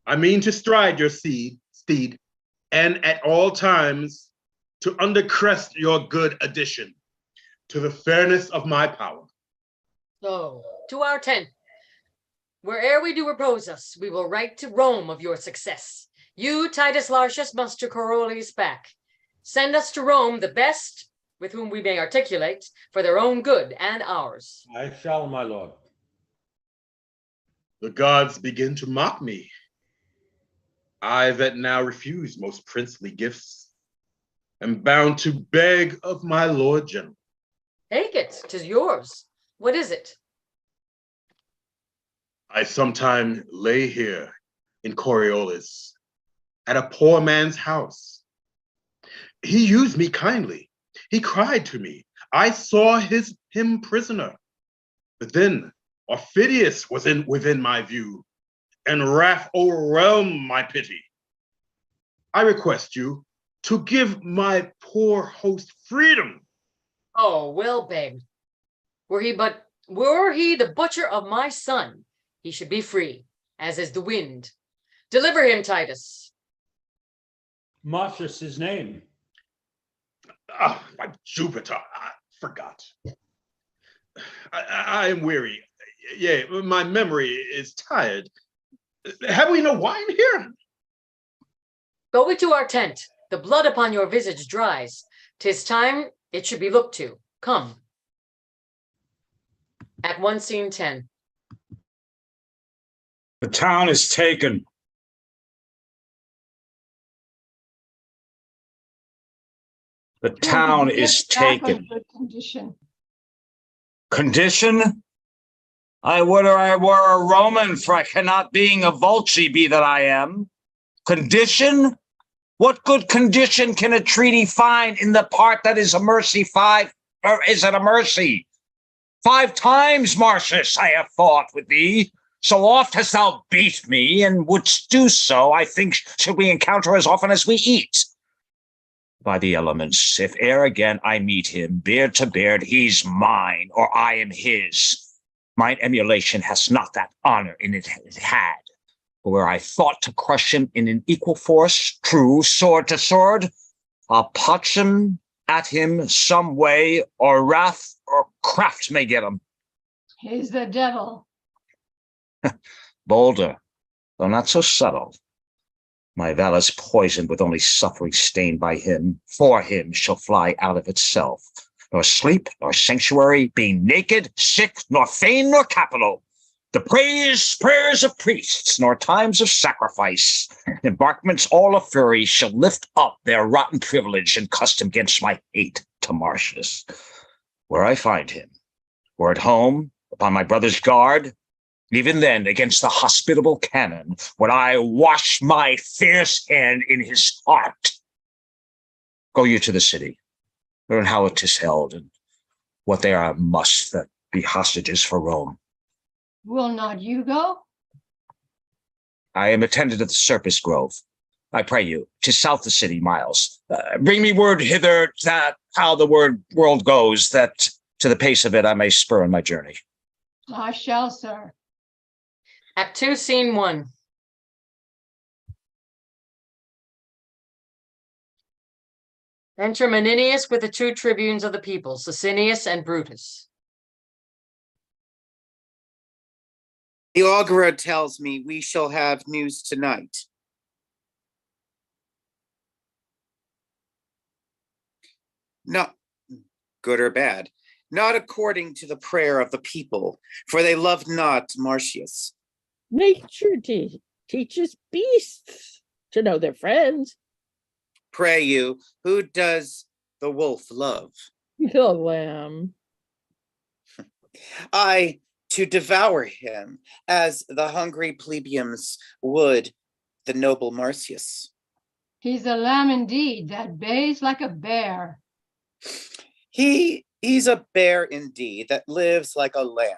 I mean to stride your steed, and at all times to undercrest your good addition to the fairness of my power. So, to our tent. Where'er we do repose us, we will write to Rome of your success. You, Titus Lartius, must to Coriolanus back. Send us to Rome the best with whom we may articulate for their own good and ours. I shall, my lord. The gods begin to mock me. I that now refuse most princely gifts am bound to beg of my lord general. Take it, 'tis yours. What is it? I sometime lay here in Coriolanus at a poor man's house. He used me kindly. He cried to me. I saw him prisoner. But then Aufidius was within my view, and wrath overwhelmed my pity. I request you to give my poor host freedom. Oh, well begged. Were he the butcher of my son, he should be free, as is the wind. Deliver him, Titus. Marcius' his name. Ah, by Jupiter, I forgot. I am weary. Yeah, my memory is tired. Have we no wine here? Go into our tent. The blood upon your visage dries. 'Tis time it should be looked to. Come. Act 1, Scene 10. The town is taken. The town is taken. Good condition. Condition? I would I were a Roman, for I cannot, being a Volci, be that I am. Condition? What good condition can a treaty find in the part that is a mercy or is it a mercy? 5 times, Marcius, I have fought with thee. So oft hast thou beat me, and wouldst do so, I think, should we encounter as often as we eat. By the elements, if e'er again I meet him, beard to beard, he's mine, or I am his. Mine emulation has not that honor in it had. But where I thought to crush him in an equal force, true, sword to sword, I'll potch him at him some way, or wrath or craft may get him. He's the devil. Bolder, though not so subtle. My valor's poisoned with only suffering stained by him. For him shall fly out of itself. Nor sleep, nor sanctuary, being naked, sick, nor fane, nor capital. The prayers of priests, nor times of sacrifice. Embarkments all of fury shall lift up their rotten privilege and custom against my hate to Marcius. Where I find him, or at home, upon my brother's guard, even then, against the hospitable cannon, would I wash my fierce hand in his heart. Go you to the city, learn how it is held, and what they are must that be hostages for Rome. Will not you go? I am attendant of the Circus Grove. I pray you, 'tis south the city, miles. Bring me word hither that how the world goes, that to the pace of it I may spur on my journey. I shall, sir. Act 2, Scene 1. Enter Menenius with the 2 tribunes of the people, Sicinius and Brutus. The augurer tells me we shall have news tonight. Not good or bad, not according to the prayer of the people, for they love not Marcius. Nature teaches beasts to know their friends. Pray you, who does the wolf love? The lamb. I to devour him, as the hungry plebeians would the noble Marcius. He's a lamb indeed, that bays like a bear. He's a bear indeed, that lives like a lamb.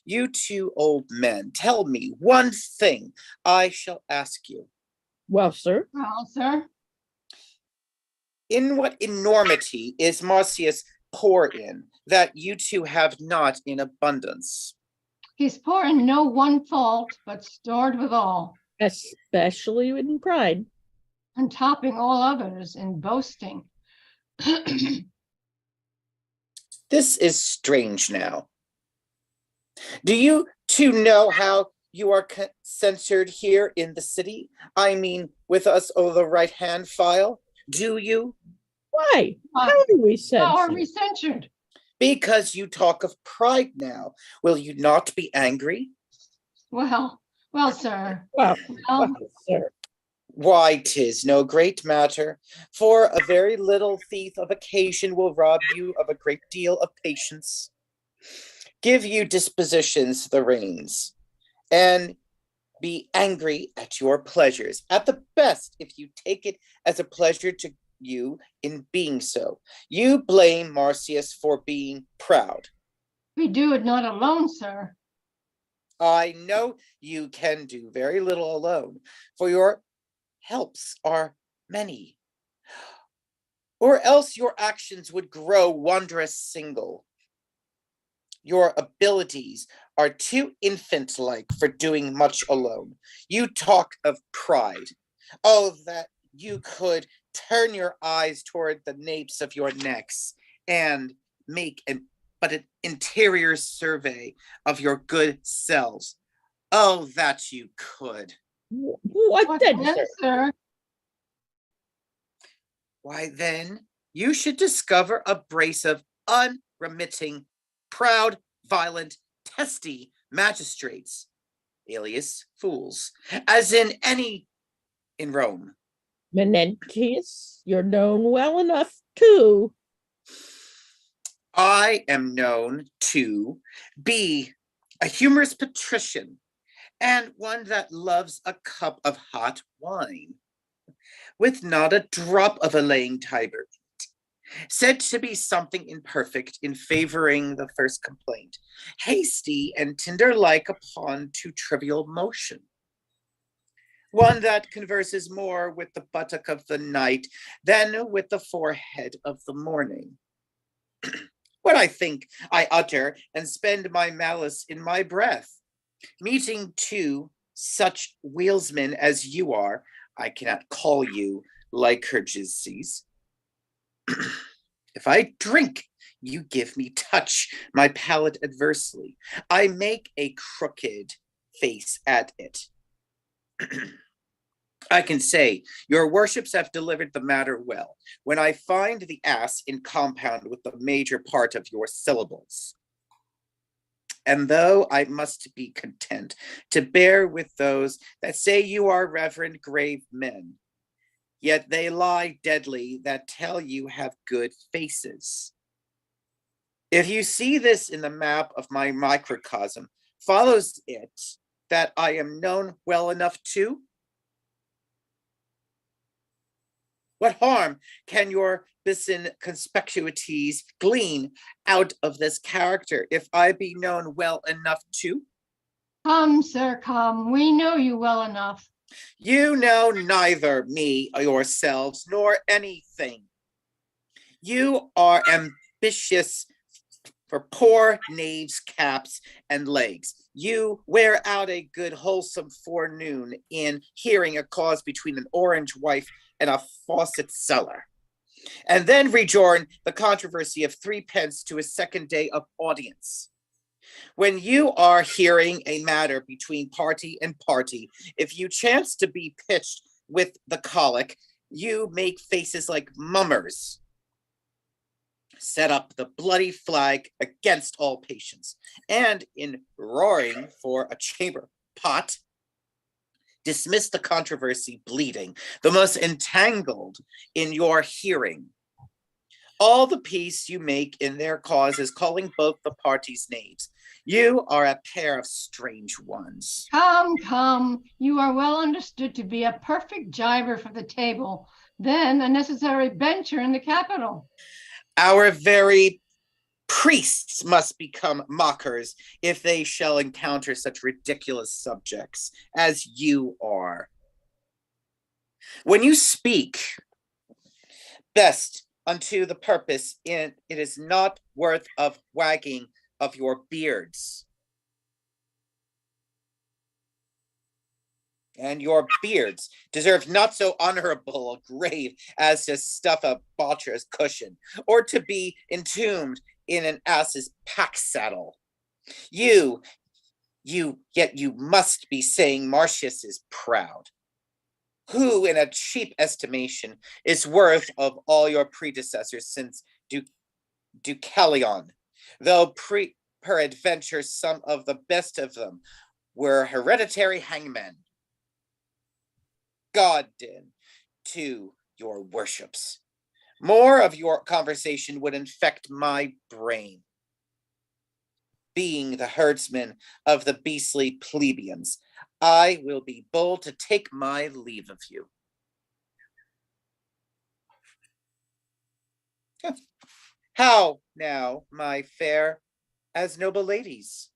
You 2 old men, tell me one thing I shall ask you. Well, sir. Well, sir. In what enormity is Marcius poor in, that you 2 have not in abundance? He's poor in no one fault, but stored with all. Especially in pride. And topping all others in boasting. This is strange now. Do you 2 know how you are censored here in the city? I mean, with us over the right-hand file? Do you? Why? How are we censored? How are we censored? Because you talk of pride now. Will you not be angry? Well, sir. Well, sir. Why, 'tis no great matter, for a very little thief of occasion will rob you of a great deal of patience. Give you dispositions the reins, and be angry at your pleasures. At the best, if you take it as a pleasure to you in being so. You blame Marcius for being proud. We do it not alone, sir. I know you can do very little alone, for your helps are many. Or else your actions would grow wondrous single. Your abilities are too infant-like for doing much alone. You talk of pride. Oh, that you could turn your eyes toward the napes of your necks and make an interior survey of your good selves. Oh, that you could. What then, then, sir? sir? Why then, you should discover a brace of unremitting, proud, violent, testy magistrates, alias fools, as in Rome. Menentius, you're known well enough too. I am known to be a humorous patrician and one that loves a cup of hot wine, with not a drop of allaying Tiber, said to be something imperfect in favoring the first complaint, hasty and tinder-like upon too trivial motion. One that converses more with the buttock of the night than with the forehead of the morning. What I think I utter and spend my malice in my breath. Meeting two such wheelsmen as you are, I cannot call you Lycurguses. If I drink, you give me touch my palate adversely. I make a crooked face at it. I can say, your worships have delivered the matter well, when I find the ass in compound with the major part of your syllables. And though I must be content to bear with those that say you are reverend grave men, yet they lie deadly that tell you have good faces. If you see this in the map of my microcosm, follows it that I am known well enough to? What harm can your Bison conspicuities glean out of this character if I be known well enough to? Come, sir, come. We know you well enough. You know neither me or yourselves nor anything. You are ambitious for poor knaves' caps and legs. You wear out a good wholesome forenoon in hearing a cause between an orange wife and a faucet seller, and then rejoin the controversy of 3d to a second day of audience. When you are hearing a matter between party and party, if you chance to be pitched with the colic, you make faces like mummers, set up the bloody flag against all patience, and in roaring for a chamber pot, dismiss the controversy bleeding, the most entangled in your hearing. All the peace you make in their cause is calling both the parties knaves. You are a pair of strange ones. Come, come. You are well understood to be a perfect jiver for the table, then a necessary bencher in the capital. Our very priests must become mockers if they shall encounter such ridiculous subjects as you are. When you speak best unto the purpose, it is not worth of wagging of your beards. And your beards deserve not so honorable a grave as to stuff a botcher's cushion, or to be entombed in an ass's pack saddle. Yet you must be saying Marcius is proud, who in a cheap estimation is worth of all your predecessors since Deucalion, though peradventure some of the best of them were hereditary hangmen. God den to your worships. More of your conversation would infect my brain. Being the herdsman of the beastly plebeians, I will be bold to take my leave of you. How now, my fair as noble ladies?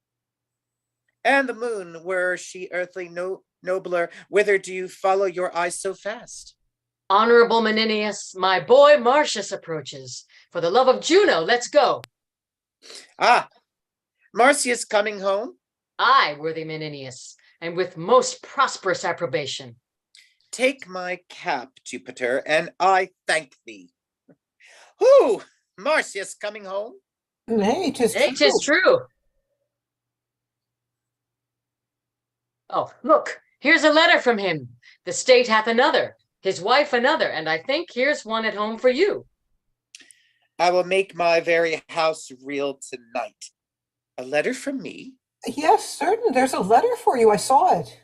And the moon, were she earthly nobler, whither do you follow your eyes so fast? Honorable Menenius, my boy Marcius approaches. For the love of Juno, let's go. Ah, Marcius coming home? Aye, worthy Menenius, and with most prosperous approbation. Take my cap, Jupiter, and I thank thee. Who? Marcius coming home? Nay, 'tis Hey, 'tis true. Oh, look, here's a letter from him. The state hath another, his wife another, and I think here's one at home for you. I will make my very house reel tonight. A letter from me? Yes, certain. There's a letter for you. I saw it.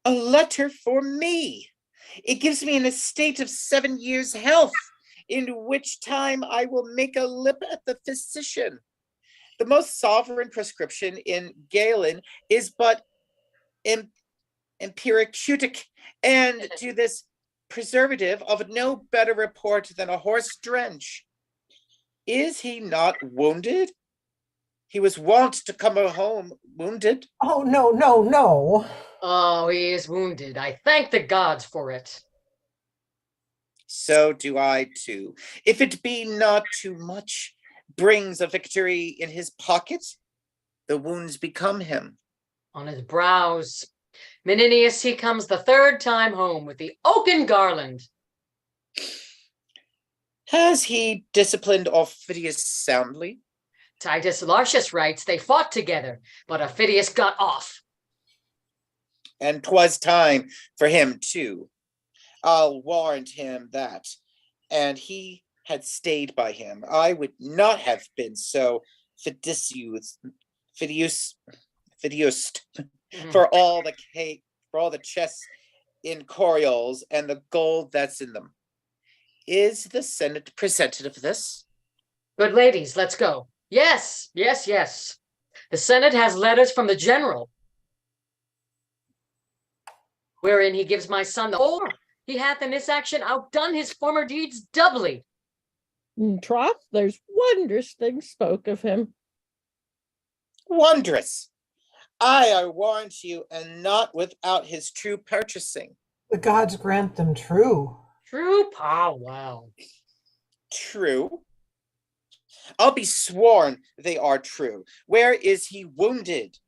A letter for me. It gives me an estate of 7 years' health, in which time I will make a lip at the physician. The most sovereign prescription in Galen is but empiriceutic, and to this preservative of no better report than a horse drench. Is he not wounded? He was wont to come home wounded. Oh, no, no, no. Oh, he is wounded. I thank the gods for it. So do I too. If it be not too much, brings a victory in his pocket, the wounds become him. On his brows. Menenius, he comes the third time home with the oaken garland. Has he disciplined Aufidius soundly? Titus Lartius writes they fought together, but Aufidius got off. And 'twas time for him too. I'll warrant him that. And he had stayed by him. I would not have been so fidiused for all the cake, for all the chests in Coriols and the gold that's in them. Is the Senate presented of this? Good ladies, let's go. Yes, yes, yes. The Senate has letters from the general, wherein he gives my son the whole. He hath in this action outdone his former deeds doubly. In troth, there's wondrous things spoke of him. Wondrous. I warrant you, and not without his true purchasing. The gods grant them true. True powwow. True. I'll be sworn they are true. Where is he wounded?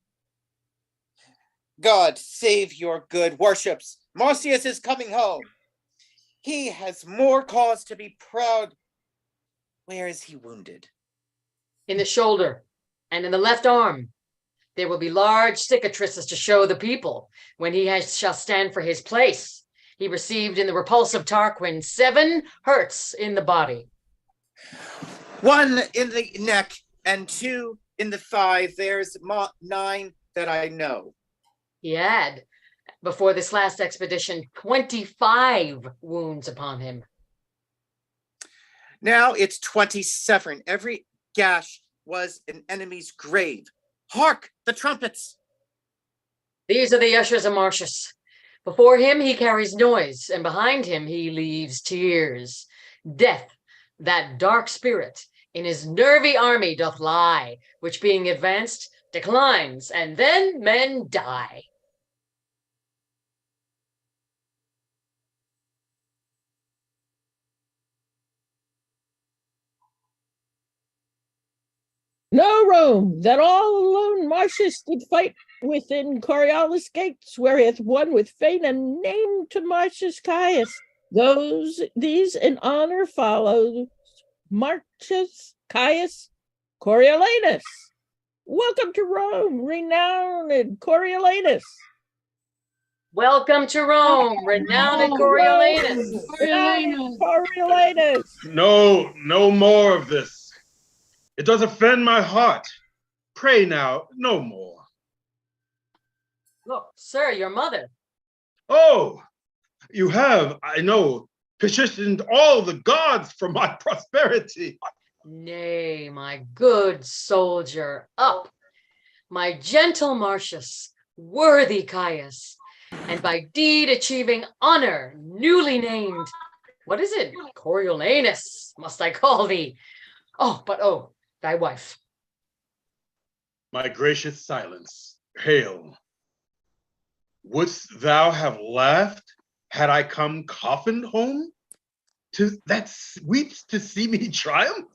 God save your good worships. Marcius is coming home. He has more cause to be proud. Where is he wounded? In the shoulder and in the left arm. There will be large cicatrices to show the people when shall stand for his place. He received in the repulsive Tarquin 7 hurts in the body. 1 in the neck and 2 in the thigh. There's 9 that I know. He had, before this last expedition, 25 wounds upon him. Now it's 27. Every gash was an enemy's grave. Hark, the trumpets! These are the ushers of Marcius. Before him he carries noise, and behind him he leaves tears. Death, that dark spirit, in his nervy army doth lie, which being advanced, declines, and then men die. Know, Rome, that all alone Marcius did fight within Coriolanus gates, where he hath won with fame and name to Marcius Caius. These in honor followed Marcius Caius Coriolanus. Welcome to Rome, renowned Coriolanus. Welcome to Rome, renowned Coriolanus. Coriolanus. No more of this. It does offend my heart. Pray now, no more. Look, sir, your mother. Oh, you have, I know, petitioned all the gods for my prosperity. Nay, my good soldier, up. My gentle Marcius, worthy Caius, and by deed achieving honor, newly named. What is it? Coriolanus, must I call thee? Oh, but thy wife. My gracious silence, hail. Wouldst thou have laughed had I come coffined home? That weeps to see me triumph?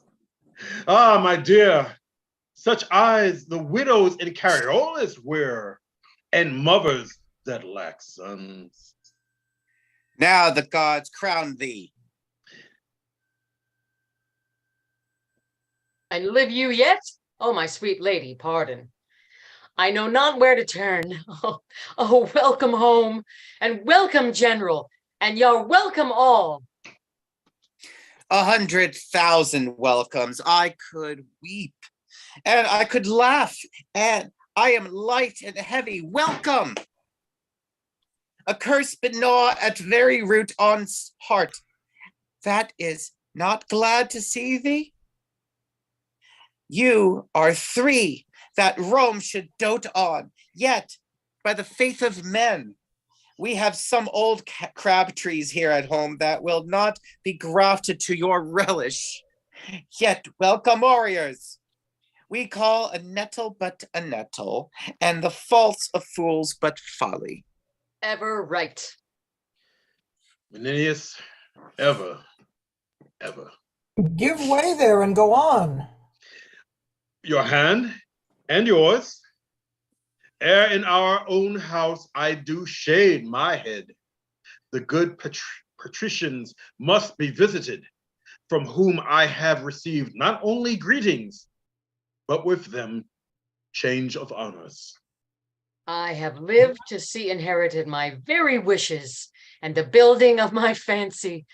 Ah, my dear, such eyes the widows in Coriolanus wear, and mothers that lack sons. Now the gods crown thee. And live you yet? Oh, my sweet lady, pardon. I know not where to turn. Oh, welcome home, and welcome, General, and you're welcome all. 100,000 welcomes. I could weep, and I could laugh, and I am light and heavy. Welcome. A curse but gnaw at very root on's heart. That is not glad to see thee. You are three that Rome should dote on, yet by the faith of men, we have some old crab trees here at home that will not be grafted to your relish. Yet welcome warriors. We call a nettle but a nettle, and the faults of fools but folly. Ever right. Menenius, ever. Give way there and go on. Your hand and yours. Ere in our own house I do shade my head, the good patricians must be visited, from whom I have received not only greetings, but with them change of honors. I have lived to see inherited my very wishes and the building of my fancy.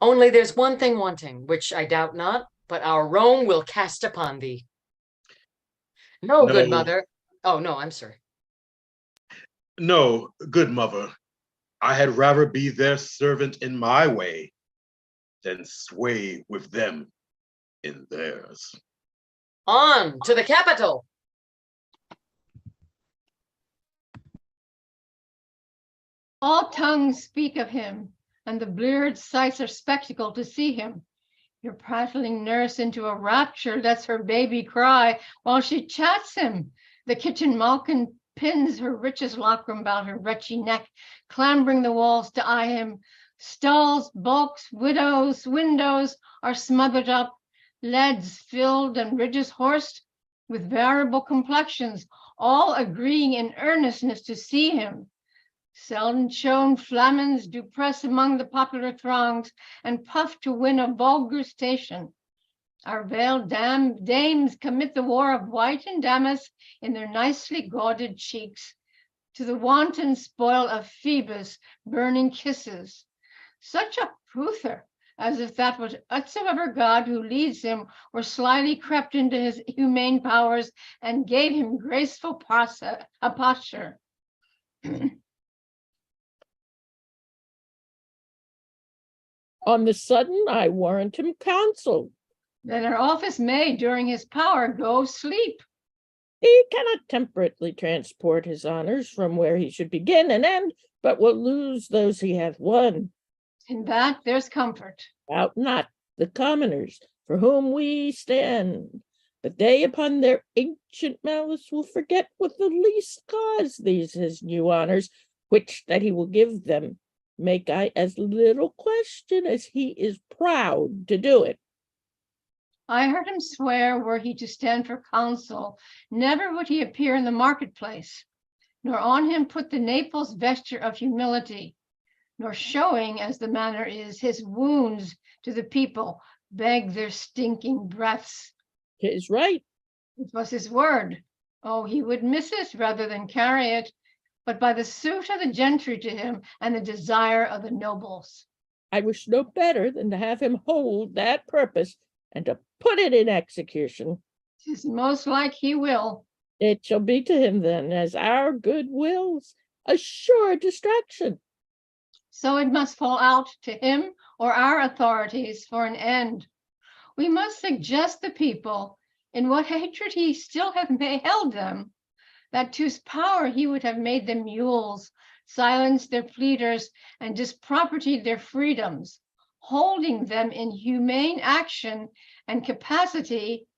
Only there's one thing wanting, which I doubt not, but our Rome will cast upon thee. No, good mother. Oh, no, I'm sorry. No, good mother. I had rather be their servant in my way than sway with them in theirs. On to the capital. All tongues speak of him, and the bleared sights are spectacle to see him. Your prattling nurse into a rapture lets her baby cry while she chats him. The kitchen malkin pins her richest locrum about her wretchy neck, clambering the walls to eye him. Stalls, bulks, widows, windows are smothered up, leads filled and ridges horsed, with variable complexions, all agreeing in earnestness to see him. Seldom shown flamens do press among the popular throngs and puff to win a vulgar station. Our veiled dames commit the war of white and damask in their nicely gauded cheeks, to the wanton spoil of Phoebus' burning kisses. Such a pruther, as if that whatsoever god who leads him were slyly crept into his humane powers and gave him graceful posture. On the sudden, I warrant him counsel. Then our office may, during his power, go sleep. He cannot temperately transport his honors from where he should begin and end, but will lose those he hath won. In that there's comfort. Doubt not the commoners for whom we stand, but they upon their ancient malice will forget with the least cause these his new honors, which that he will give them. Make I as little question as he is proud to do it. I heard him swear, were he to stand for counsel, never would he appear in the marketplace, nor on him put the Naples vesture of humility, nor showing, as the manner is, his wounds to the people, beg their stinking breaths. 'Tis right. It was his word. Oh, he would miss it rather than carry it, but by the suit of the gentry to him and the desire of the nobles. I wish no better than to have him hold that purpose and to put it in execution. 'Tis most like he will. It shall be to him then, as our good wills, a sure distraction. So it must fall out to him or our authorities for an end. We must suggest the people in what hatred he still hath held them, that to's power he would have made them mules, silenced their pleaders, and dispropertied their freedoms, holding them in humane action and capacity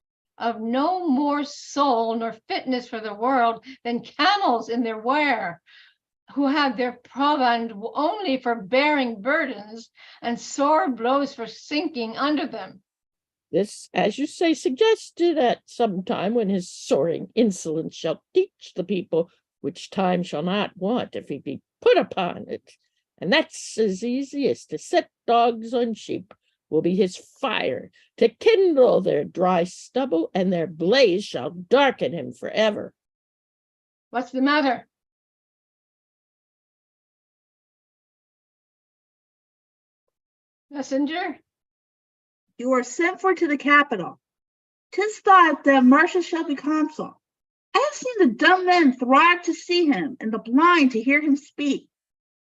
of no more soul nor fitness for the world than camels in their wear, who have their provand only for bearing burdens and sore blows for sinking under them. This, as you say, suggested at some time when his soaring insolence shall teach the people, which time shall not want if he be put upon it. And that's as easy as to set dogs on sheep, will be his fire, to kindle their dry stubble, and their blaze shall darken him forever. What's the matter? Messenger? You are sent for to the capital. 'Tis thought that Marcius shall be consul. I have seen the dumb men thrive to see him, and the blind to hear him speak.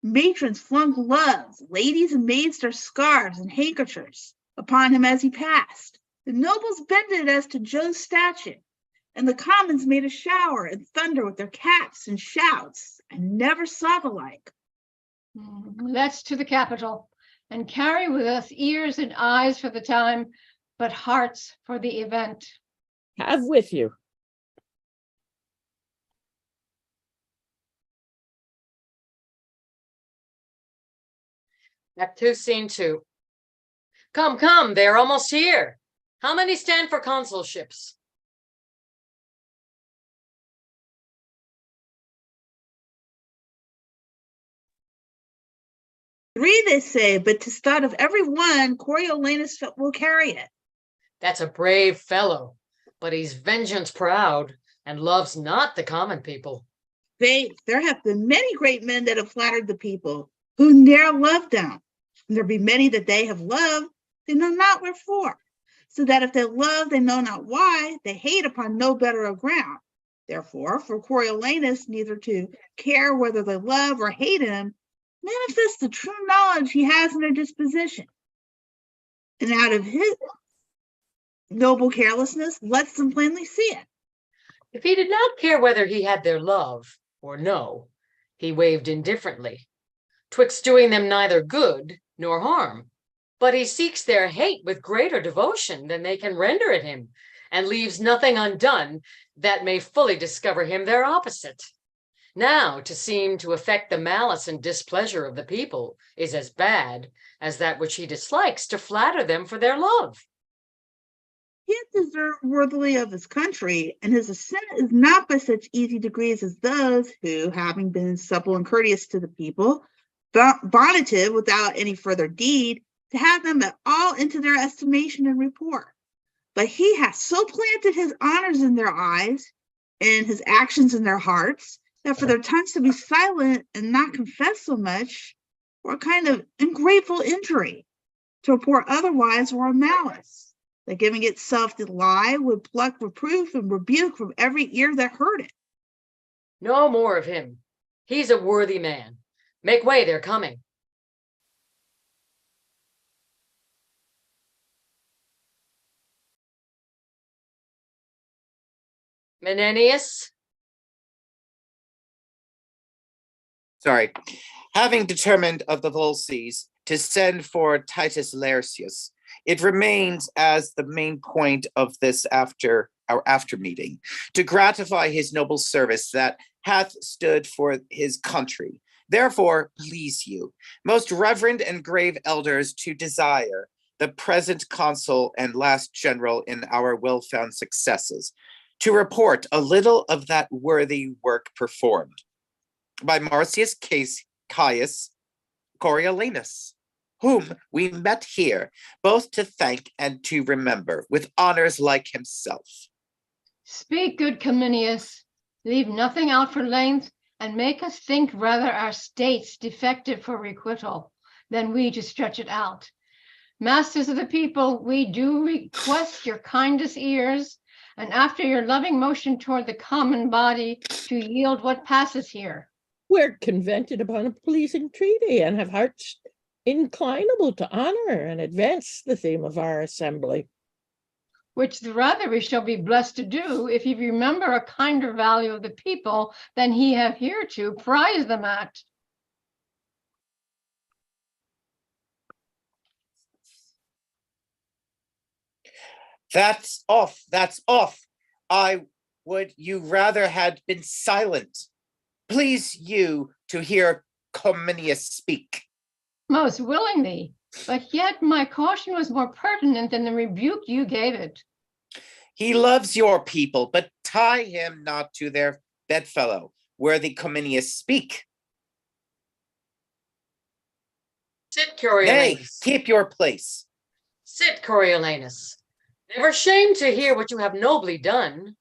Matrons flung gloves, ladies and maids their scarves and handkerchiefs upon him as he passed. The nobles bended as to Jove's statue, and the commons made a shower and thunder with their caps and shouts. I never saw the like. Let's to the capital, and carry with us ears and eyes for the time, but hearts for the event. Have with you. Act 2, Scene 2. Come, come, they are almost here. How many stand for consulships? Three, they say, but 'tis thought of every one, Coriolanus will carry it. That's a brave fellow, but he's vengeance proud and loves not the common people. Faith, there have been many great men that have flattered the people, who ne'er loved them. And there be many that they have loved, they know not wherefore. So that if they love, they know not why, they hate upon no better of ground. Therefore, for Coriolanus neither to care whether they love or hate him, manifests the true knowledge he has in their disposition. And out of his noble carelessness, lets them plainly see it. If he did not care whether he had their love or no, he waved indifferently, twixt doing them neither good nor harm. But he seeks their hate with greater devotion than they can render it him, and leaves nothing undone that may fully discover him their opposite. Now, to seem to affect the malice and displeasure of the people is as bad as that which he dislikes to flatter them for their love. He hath deserved worthily of his country, and his ascent is not by such easy degrees as those who, having been supple and courteous to the people, bonneted without any further deed, to have them at all into their estimation and report. But he hath so planted his honors in their eyes, and his actions in their hearts, that for their tongues to be silent and not confess so much were a kind of ungrateful injury. To report otherwise were a malice, that giving itself to lie would pluck reproof and rebuke from every ear that heard it. No more of him. He's a worthy man. Make way, they're coming. Menenius? Sorry. Having determined of the Volsces to send for Titus Laertius, it remains as the main point of this our after meeting, to gratify his noble service that hath stood for his country. Therefore, please you, most reverend and grave elders, to desire the present consul and last general in our well-found successes, to report a little of that worthy work performed by Marcius Caius Coriolanus, whom we met here, both to thank and to remember, with honors like himself. Speak, good Cominius. Leave nothing out for length, and make us think rather our states defective for requital than we to stretch it out. Masters of the people, we do request your kindest ears, and after your loving motion toward the common body, to yield what passes here. We're convented upon a pleasing treaty, and have hearts inclinable to honor and advance the theme of our assembly. Which the rather we shall be blessed to do, if you remember a kinder value of the people than he have hereto prized them at. That's off. That's off. I would you rather had been silent. Please you to hear Cominius speak. Most willingly, but yet my caution was more pertinent than the rebuke you gave it. He loves your people, but tie him not to their bedfellow, where the Cominius speak. Sit, Nay, Coriolanus. keep your place. Sit, Coriolanus. Never shame to hear what you have nobly done.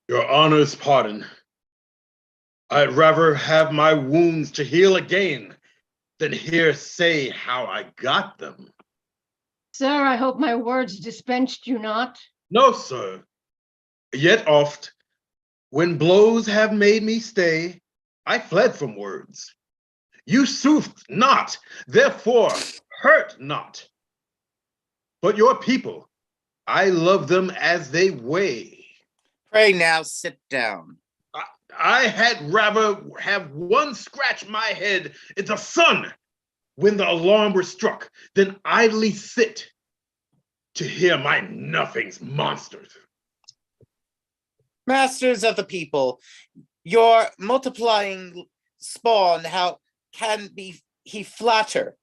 Your honor's pardon. I'd rather have my wounds to heal again than hear say how I got them. Sir, I hope my words dispensed you not. No, sir. Yet oft, when blows have made me stay, I fled from words. You soothed not, therefore hurt not. But your people, I love them as they weigh. Pray now sit down. I had rather have one scratch my head in the sun when the alarm were struck than idly sit to hear my nothings monsters. Masters of the people, your multiplying spawn, how can be he flatter?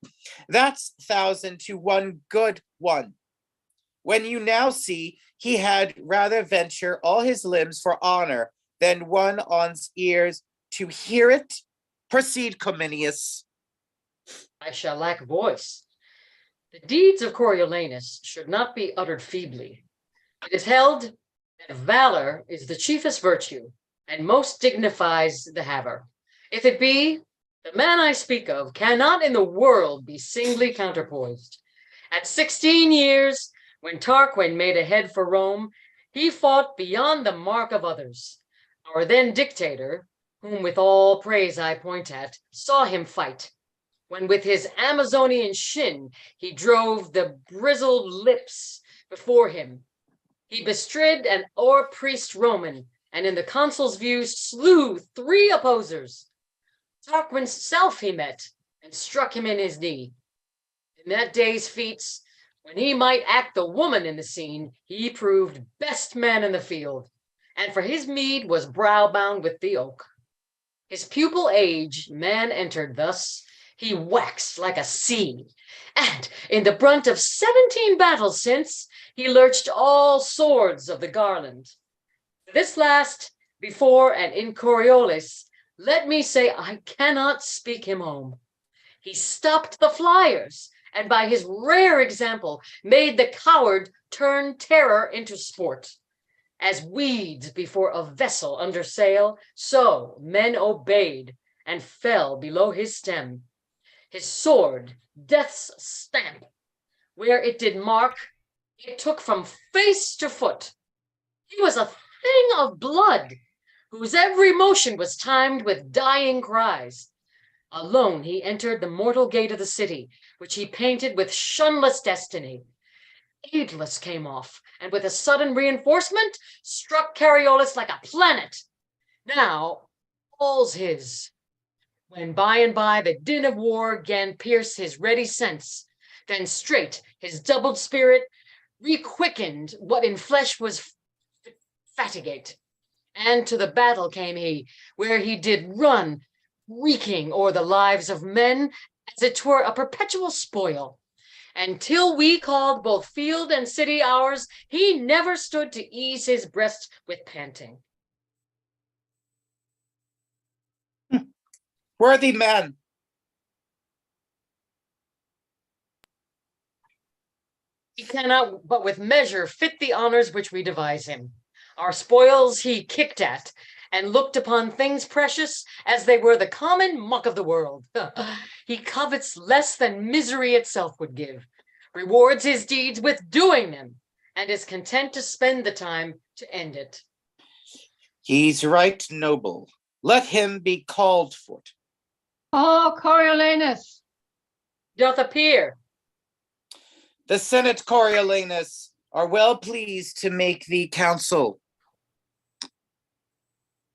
That's 1,000 to 1 good one. When you now see he had rather venture all his limbs for honor than one on's ears to hear it. Proceed, Cominius. I shall lack voice. The deeds of Coriolanus should not be uttered feebly. It is held that valor is the chiefest virtue and most dignifies the haver. If it be, the man I speak of cannot in the world be singly counterpoised. At 16 years, when Tarquin made a head for Rome, he fought beyond the mark of others. Our then dictator, whom with all praise I point at, saw him fight, when with his Amazonian shin he drove the brizzled lips before him. He bestrid an o'er-priest Roman, and in the consul's view slew 3 opposers. Tarquin's self he met, and struck him in his knee. In that day's feats, when he might act the woman in the scene, he proved best man in the field, and for his meed was brow-bound with the oak. His pupil age man entered thus, he waxed like a sea, and in the brunt of 17 battles since, he lurched all swords of the garland. This last, before and in Coriolis, let me say I cannot speak him home. He stopped the flyers, and by his rare example made the coward turn terror into sport. As weeds before a vessel under sail, so men obeyed and fell below his stem. His sword, death's stamp, where it did mark, it took from face to foot. He was a thing of blood, whose every motion was timed with dying cries. Alone he entered the mortal gate of the city, which he painted with shunless destiny. Aedlus came off, and with a sudden reinforcement, struck Coriolis like a planet. Now all's his. When by and by the din of war gan pierce his ready sense, then straight his doubled spirit requickened what in flesh was fatigate. And to the battle came he, where he did run, wreaking o'er the lives of men, as it were a perpetual spoil. And till we called both field and city ours, he never stood to ease his breast with panting. Worthy man. He cannot but with measure fit the honors which we devise him. Our spoils he kicked at, and looked upon things precious as they were the common muck of the world. He covets less than misery itself would give, rewards his deeds with doing them, and is content to spend the time to end it. He's right noble. Let him be called for't. Oh, Coriolanus. Doth appear. The Senate, Coriolanus, are well pleased to make thee counsel.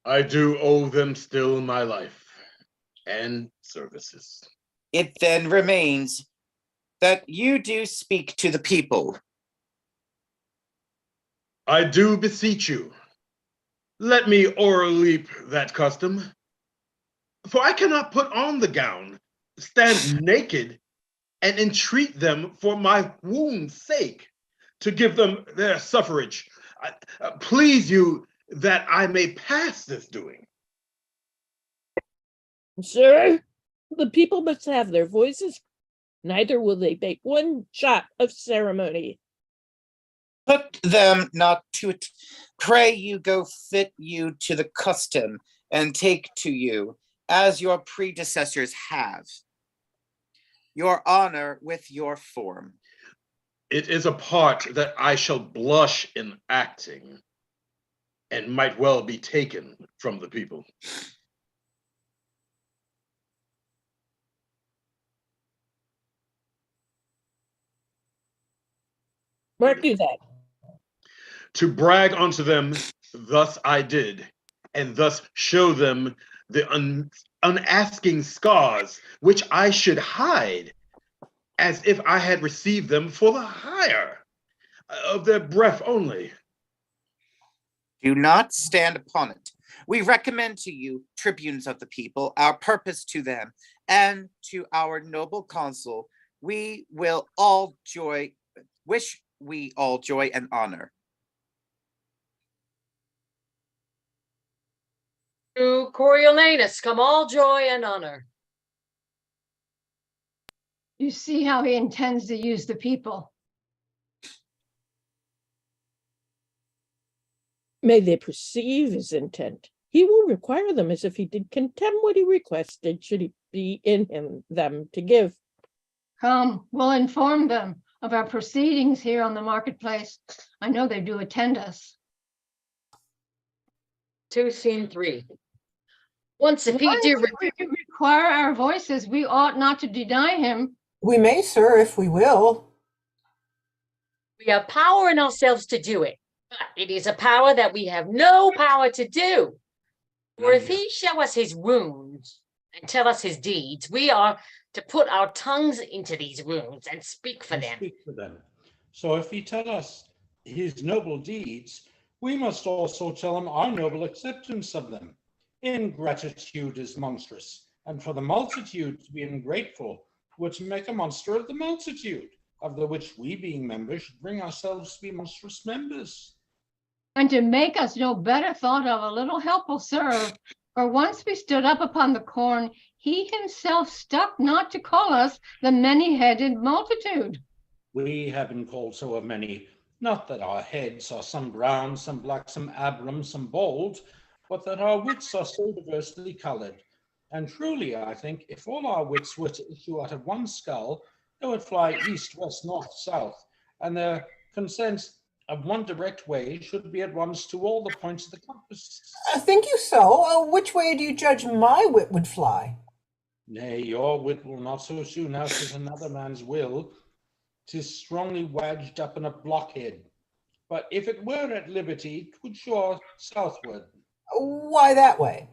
I do owe them still my life and services. It then remains that you do speak to the people. I do beseech you, let me o'erleap that custom, for I cannot put on the gown, stand naked, and entreat them for my wound's sake to give them their suffrage. Please you that I may pass this doing. Sir, the people must have their voices, neither will they make one jot of ceremony. Put them not to it. Pray you go fit you to the custom, and take to you, as your predecessors have, your honor with your form. It is a part that I shall blush in acting, and might well be taken from the people. Mark you that. To brag unto them, thus I did, and thus show them the unasking scars which I should hide, as if I had received them for the hire of their breath only. Do not stand upon it. We recommend to you, tribunes of the people, our purpose to them, and to our noble consul, we will all joy, wish we all joy and honor. To Coriolanus come all joy and honor. You see how he intends to use the people. May they perceive his intent. He will require them as if he did contemn what he requested, should it be in him them to give. Come, we'll inform them of our proceedings here on the marketplace. I know they do attend us. 2 Scene 3. Once if he do Require our voices, we ought not to deny him. We may, sir, if we will. we have power in ourselves to do it, but it is a power that we have no power to do. For if he show us his wounds and tell us his deeds, we are to put our tongues into these wounds and speak for them. Speak for them. So if he tell us his noble deeds, we must also tell him our noble acceptance of them. Ingratitude is monstrous, and for the multitude to be ungrateful would make a monster of the multitude, of the which we, being members, should bring ourselves to be monstrous members. And to make us no better thought of, a little help will serve. For once we stood up upon the corn, he himself stuck not to call us the many-headed multitude. We have been called so of many, not that our heads are some brown, some black, some abram, some bold, but that our wits are so diversely colored. And truly, I think, if all our wits were to issue out of one skull, they would fly east, west, north, south, and their consent of one direct way should be at once to all the points of the compass. Think you so? Which way do you judge my wit would fly? Nay, your wit will not so soon out as another man's will. 'Tis strongly wedged up in a blockhead. But if it were at liberty, 'twould soar southward. Why that way?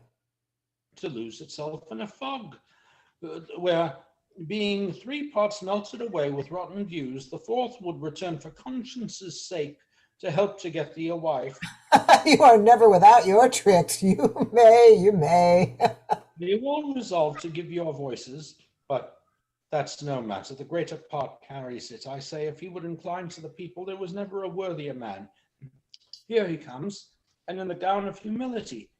To lose itself in a fog, where, being 3 parts melted away with rotten views, the 4th would return for conscience's sake to help to get thee a wife. You are never without your tricks. You may. We all resolve to give your voices, but that's no matter. The greater part carries it. I say, if he would incline to the people, there was never a worthier man. Here he comes, and in the gown of humility.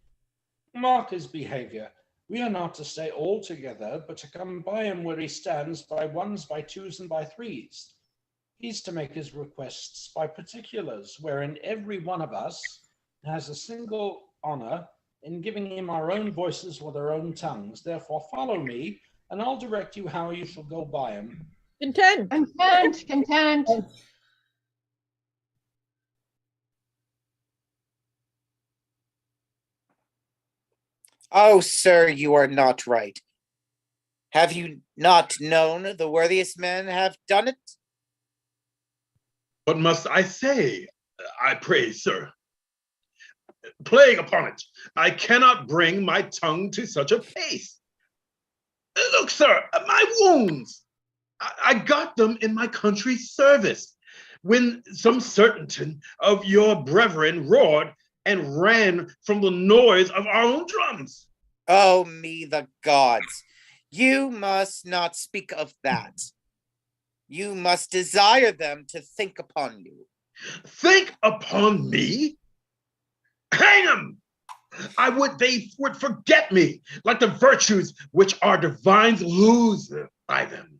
Mark his behavior. We are not to stay all together, but to come by him where he stands, by ones, by twos, and by threes. He's to make his requests by particulars, wherein every one of us has a single honor in giving him our own voices with our own tongues. Therefore follow me, and I'll direct you how you shall go by him. Content. Content. Oh, sir, you are not right. Have you not known the worthiest men have done it? What must I say, I pray, sir? Plague upon it, I cannot bring my tongue to such a pace. Look, sir, my wounds, I got them in my country's service. when some certainty of your brethren roared and ran from the noise of our own drums. Oh, me the gods! You must not speak of that. You must desire them to think upon you. Think upon me? Hang 'em! They would forget me, like the virtues which our divines lose by them.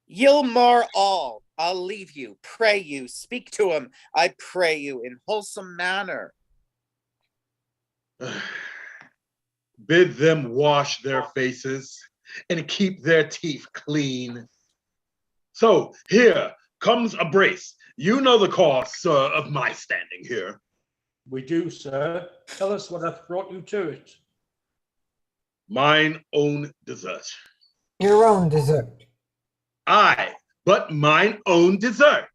You'll mar all. I'll leave you, pray you, speak to him, I pray you, in wholesome manner. Bid them wash their faces and keep their teeth clean. So here comes a brace. You know the cause, sir, of my standing here. We do, sir. Tell us what hath brought you to it. Mine own desert. Your own desert. Aye, but mine own desire.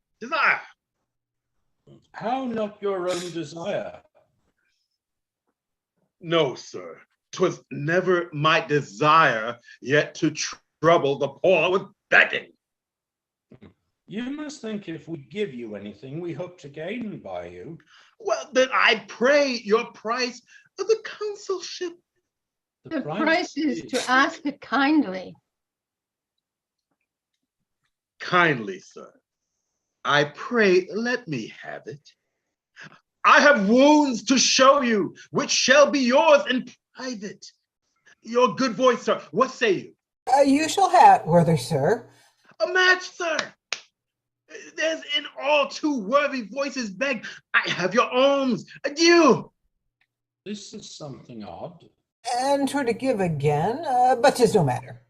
How not your own desire? No, sir. 'Twas never my desire yet to trouble the poor with begging. You must think if we give you anything, we hope to gain by you. Well, then I pray your price of the consulship. The price is to ask it kindly. Kindly, sir. I pray let me have it. I have wounds to show you, which shall be yours in private. Your good voice, sir. What say you? You shall have, worthy sir. A match, sir. There's in all two worthy voices beg. I have your alms. Adieu. This is something odd. And to give again, but 'tis no matter.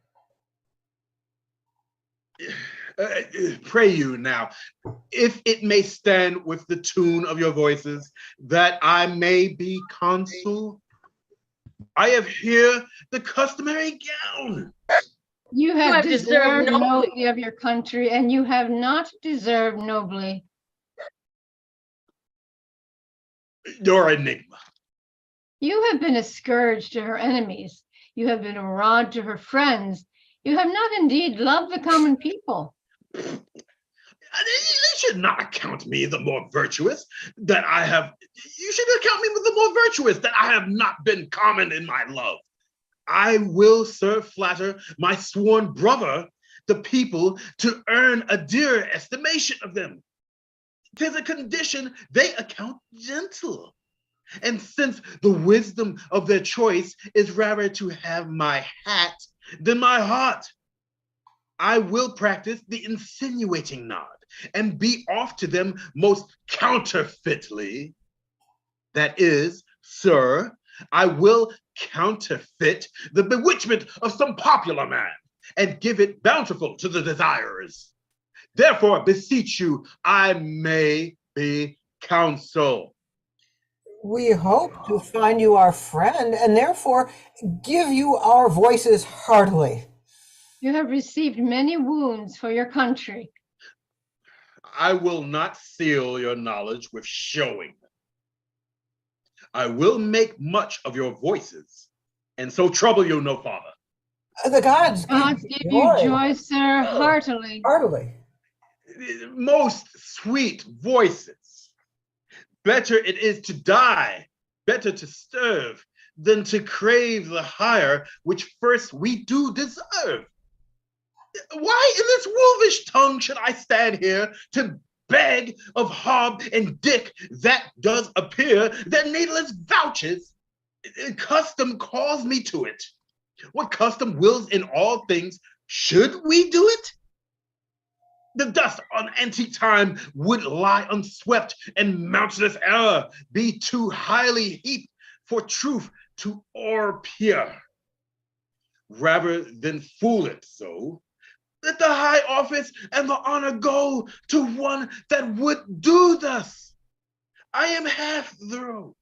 Pray you now, if it may stand with the tune of your voices, that I may be consul. I have here the customary gown. You have deserved deserved nobly. nobly of your country, and you have not deserved nobly. Your enigma. You have been a scourge to her enemies. You have been a rod to her friends. You have not indeed loved the common people. You should not account me the more virtuous that I have. You should account me the more virtuous that I have not been common in my love. I will, sir, flatter my sworn brother, the people, to earn a dearer estimation of them. 'Tis a condition they account gentle. And since the wisdom of their choice is rather to have my hat than my heart, I will practice the insinuating nod and be off to them most counterfeitly. That is, sir, I will counterfeit the bewitchment of some popular man and give it bountiful to the desirers. Therefore, beseech you, I may be counsel. We hope to find you our friend, and therefore give you our voices heartily. You have received many wounds for your country. I will not seal your knowledge with showing. I will make much of your voices, and so trouble you no farther. The gods give you joy, sir, heartily. Heartily. Most sweet voices. Better it is to die, better to serve, than to crave the hire which first we do deserve. Why in this wolvish tongue should I stand here to beg of Hob and Dick that does appear that needless vouches? Custom calls me to it. What custom wills in all things, should we do it? The dust on antique time would lie unswept, and mountainous error be too highly heaped for truth to o'erpeer. Rather than fool it so, let the high office and the honor go to one that would do thus. I am half through.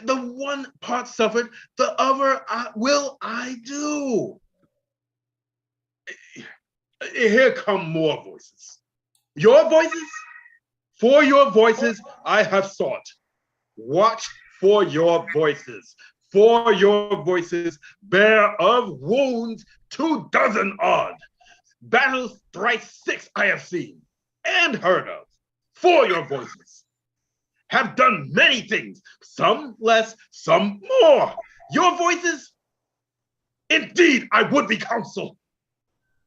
The one part suffered, the other will I do. Here come more voices. Your voices? For your voices I have sought. Watch for your voices. For your voices bear of wounds 24 odd. Battles thrice 6 I have seen and heard of. for your voices, have done many things, some less, some more. Your voices, indeed, I would be counsel.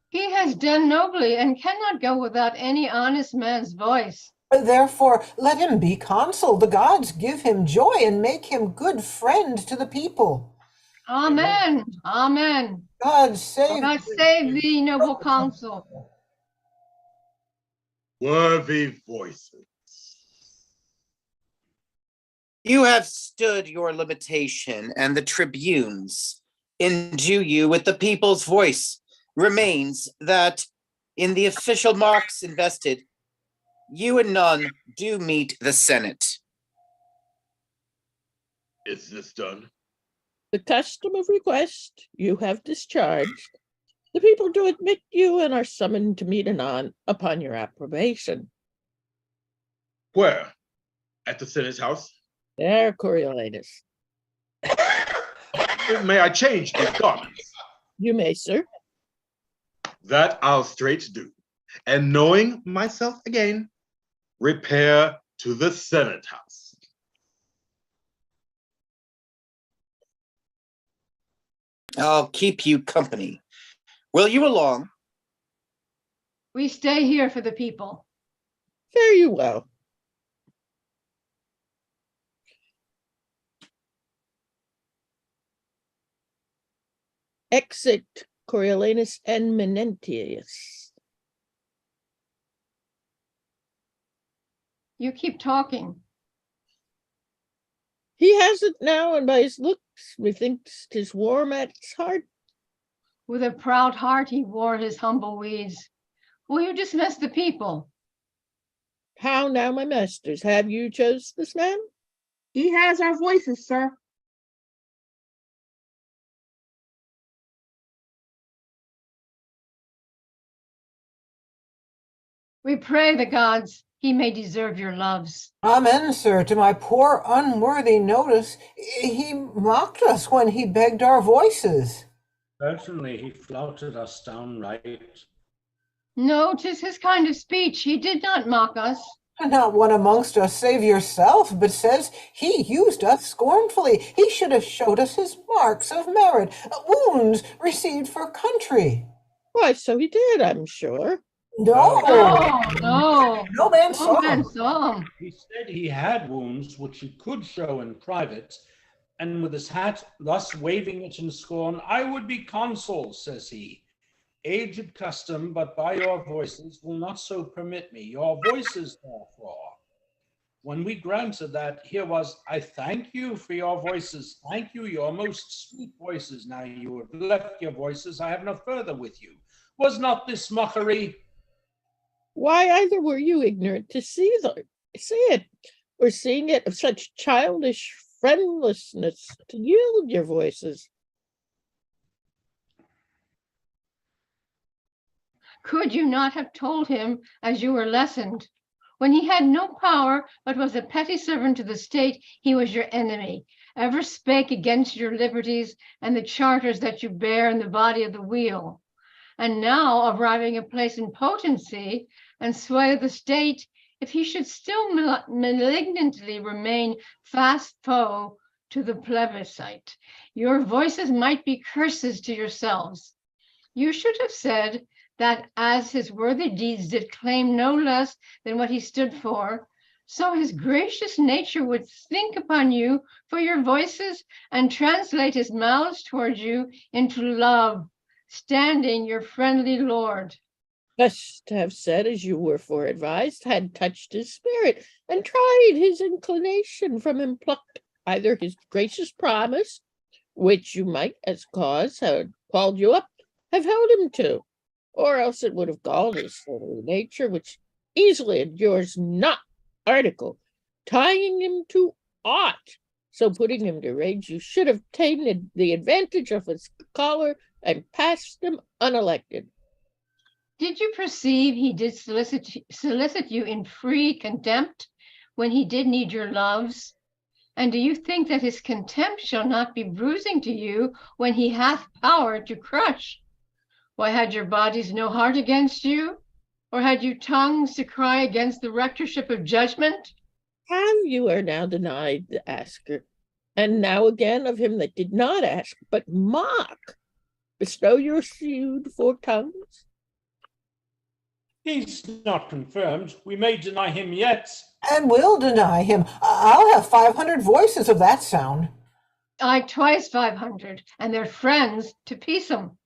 He has done nobly and cannot go without any honest man's voice. Therefore, let him be consul. The gods give him joy and make him good friend to the people. Amen. Amen. God save God save thee, noble consul. Worthy voices. You have stood your limitation, and the tribunes endue you with the people's voice. Remains that in the official marks invested, you and none do meet the Senate. Is this done? The custom of request you have discharged. The people do admit you and are summoned to meet anon upon your approbation. Where? At the Senate's house? There, Coriolanus. May I change these garments? You may, sir. That I'll straight do. And knowing myself again, repair to the Senate house. I'll keep you company. Will you along? We stay here for the people. Fare you well. Exit Coriolanus and Menentius. You keep talking. He has it now, and by his looks, methinks 'tis warm at his heart. With a proud heart he wore his humble weeds. Will you dismiss the people? How now, my masters, have you chose this man? He has our voices, sir. We pray the gods he may deserve your loves. Amen, sir. To my poor unworthy notice, he mocked us when he begged our voices. Certainly he flouted us downright. No, 'tis his kind of speech. He did not mock us. Not one amongst us save yourself, but says he used us scornfully. He should have showed us his marks of merit, wounds received for country. Why, so he did, I'm sure. No, No man saw man him. saw him. He said he had wounds which he could show in private, and with his hat thus waving it in scorn, I would be consul, says he. Aged custom, but by your voices will not so permit me. Your voices, therefore. When we granted that, here was, I thank you for your voices. Thank you, your most sweet voices. Now you have left your voices. I have no further with you. Was not this mockery? Why, either were you ignorant to see it, or seeing it of such childish friendlessness to yield your voices. Could you not have told him as you were lessoned? When he had no power, but was a petty servant to the state, he was your enemy, ever spake against your liberties and the charters that you bear in the body of the wheel. And now, arriving a place in potency and sway of the state, if he should still malignantly remain fast foe to the plebiscite, your voices might be curses to yourselves. You should have said that as his worthy deeds did claim no less than what he stood for, so his gracious nature would think upon you for your voices and translate his malice towards you into love, standing your friendly lord. Best have said as you were foreadvised, had touched his spirit, and tried his inclination from him, plucked either his gracious promise, which you might as cause had called you up, have held him to, or else it would have galled his silly nature, which easily endures not article, tying him to aught. So putting him to rage, you should have taken the advantage of his collar and passed him unelected. Did you perceive he did solicit you in free contempt when he did need your loves? And do you think that his contempt shall not be bruising to you when he hath power to crush? Why, had your bodies no heart against you? Or had you tongues to cry against the rectorship of judgment? Have you are now denied the asker, and now again of him that did not ask, but mock, bestow your shield for tongues? He's not confirmed. We may deny him yet. And we'll deny him. I'll have 500 voices of that sound. I twice 500, and their friends to piece 'em.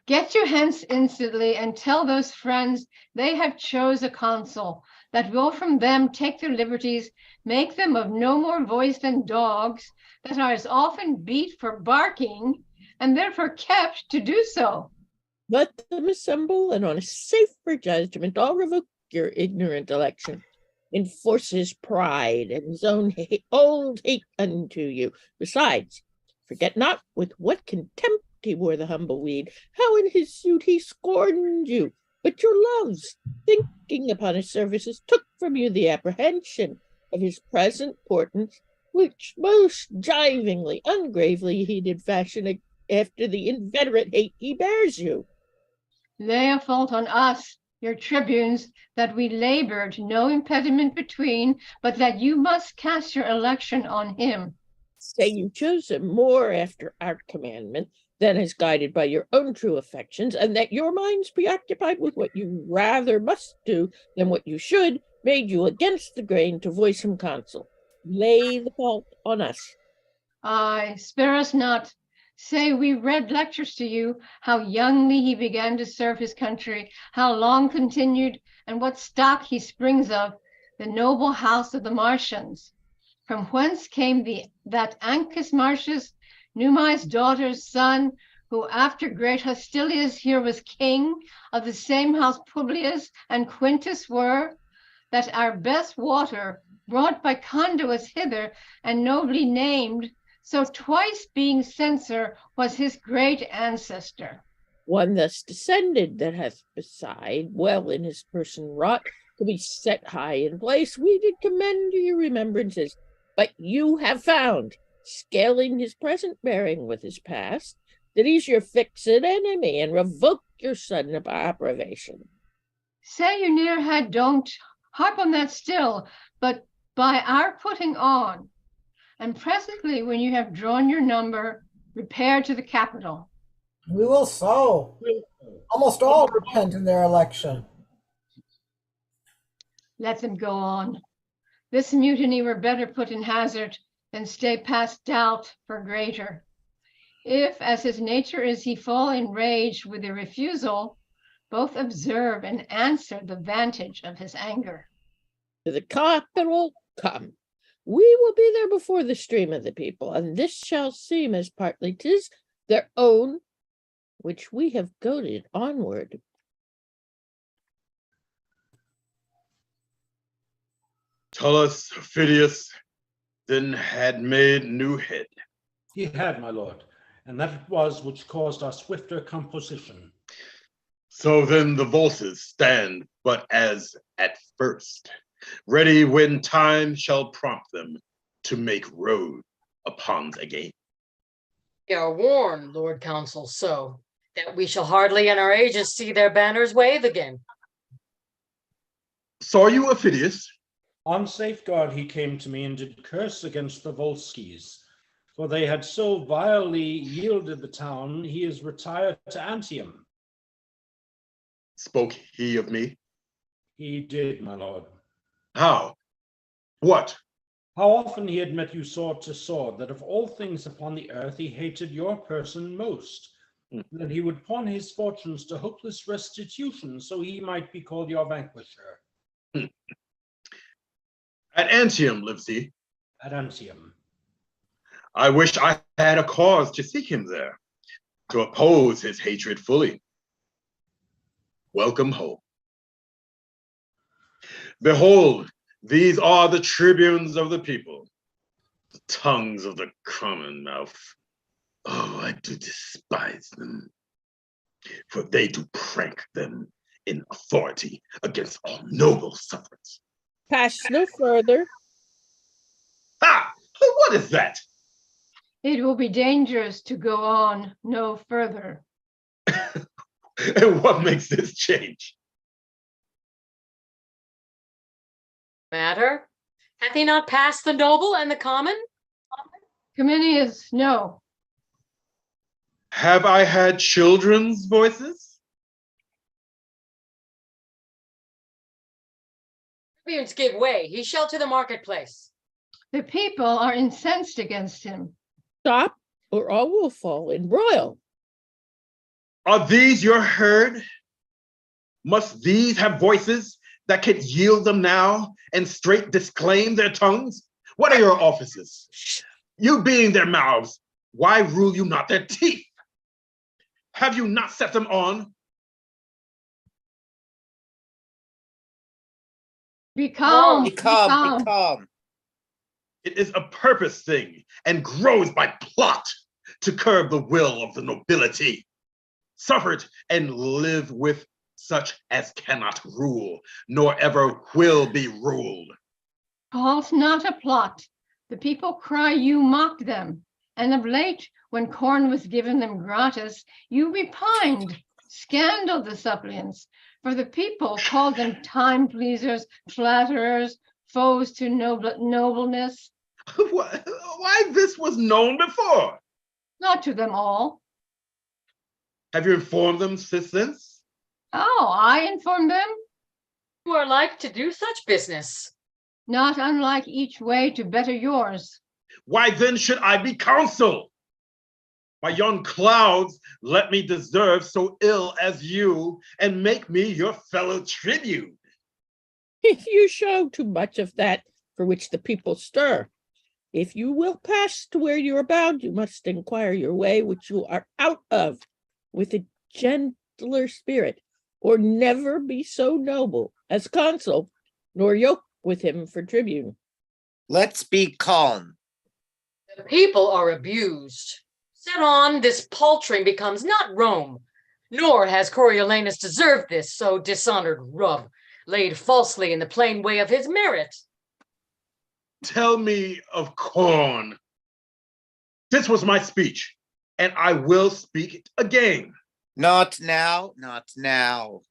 Get you hence instantly, and tell those friends they have chose a consul, that will from them take their liberties, make them of no more voice than dogs, that are as often beat for barking, and therefore kept to do so. Let them assemble, and on a safer judgment, I'll revoke your ignorant election, enforce his pride and his own old hate unto you. Besides, forget not with what contempt he wore the humble weed, how in his suit he scorned you, but your loves, thinking upon his services, took from you the apprehension of his present portents, which most jivingly, ungravely he did fashion after the inveterate hate he bears you. Lay a fault on us, your tribunes, that we labored no impediment between, but that you must cast your election on him. Say you chose him more after our commandment than is guided by your own true affections, and that your minds preoccupied with what you rather must do than what you should, made you against the grain to voice him consul. Lay the fault on us. Aye, spare us not. Say we read lectures to you, how youngly he began to serve his country, how long continued, and what stock he springs of, the noble house of the Martians. From whence came that Ancus Marcius, Numai's daughter's son, who after great Hostilius here was king, of the same house Publius and Quintus were, that our best water, brought by conduits hither, and nobly named, so twice being censor, was his great ancestor. One thus descended, that hath beside well in his person wrought, to be set high in place, we did commend to your remembrances. But you have found, scaling his present bearing with his past, that he's your fixed enemy, and revoke your sudden approbation. Say you ne'er had, don't harp on that still, but by our putting on, and presently when you have drawn your number, repair to the capital. We will so. Almost all repent in their election. Let them go on. This mutiny were better put in hazard than stay past doubt for greater. If, as his nature is, he fall enraged with a refusal, both observe and answer the vantage of his anger. To the capital come. We will be there before the stream of the people, and this shall seem as partly 'tis their own, which we have goaded onward. Tullus Phidias then had made new head. He had, my lord, and that it was which caused our swifter composition. So then the Volses stand but as at first, ready when time shall prompt them to make road upon again. We are warned, Lord Consul, so that we shall hardly in our ages see their banners wave again. Saw you Phidias? On safeguard he came to me and did curse against the Volskis, for they had so vilely yielded the town, he is retired to Antium. Spoke he of me? He did, my lord. How? What? How often he had met you sword to sword, that of all things upon the earth he hated your person most, that he would pawn his fortunes to hopeless restitution, so he might be called your vanquisher. At Antium lives he? At Antium. I wish I had a cause to seek him there, to oppose his hatred fully. Welcome home. Behold, these are the tribunes of the people, the tongues of the commonwealth. Oh, I do despise them, for they do prank them in authority against all noble sufferers. Pass no further. Ah, what is that? It will be dangerous to go on no further. And what makes this change? Matter? Hath he not passed the noble and the common? Cominius, no. Have I had children's voices? Tribunes give way. He shall to the marketplace. The people are incensed against him. Stop, or all will fall in broil. Are these your herd? Must these have voices that could yield them now and straight disclaim their tongues? What are your offices? You being their mouths, why rule you not their teeth? Have you not set them on? Be calm. Be calm, be calm. It is a purpose thing and grows by plot to curb the will of the nobility. Suffer it and live with such as cannot rule, nor ever will be ruled. Call's not a plot. The people cry you mocked them, and of late, when corn was given them gratis, you repined, scandaled the suppliants, for the people called them time pleasers, flatterers, foes to nobleness. Why this was known before? Not to them all. Have you informed them since? Oh, I informed them? You are like to do such business. Not unlike each way to better yours. Why then should I be counsel? By yon clouds, let me deserve so ill as you, and make me your fellow tribute. You show too much of that for which the people stir. If you will pass to where you are bound, you must inquire your way, which you are out of, with a gentler spirit, or never be so noble as consul, nor yoke with him for tribune. Let's be calm. The people are abused. Set on, this paltry becomes not Rome, nor has Coriolanus deserved this so dishonored rub, laid falsely in the plain way of his merit. Tell me of corn. This was my speech, and I will speak it again. Not now, not now.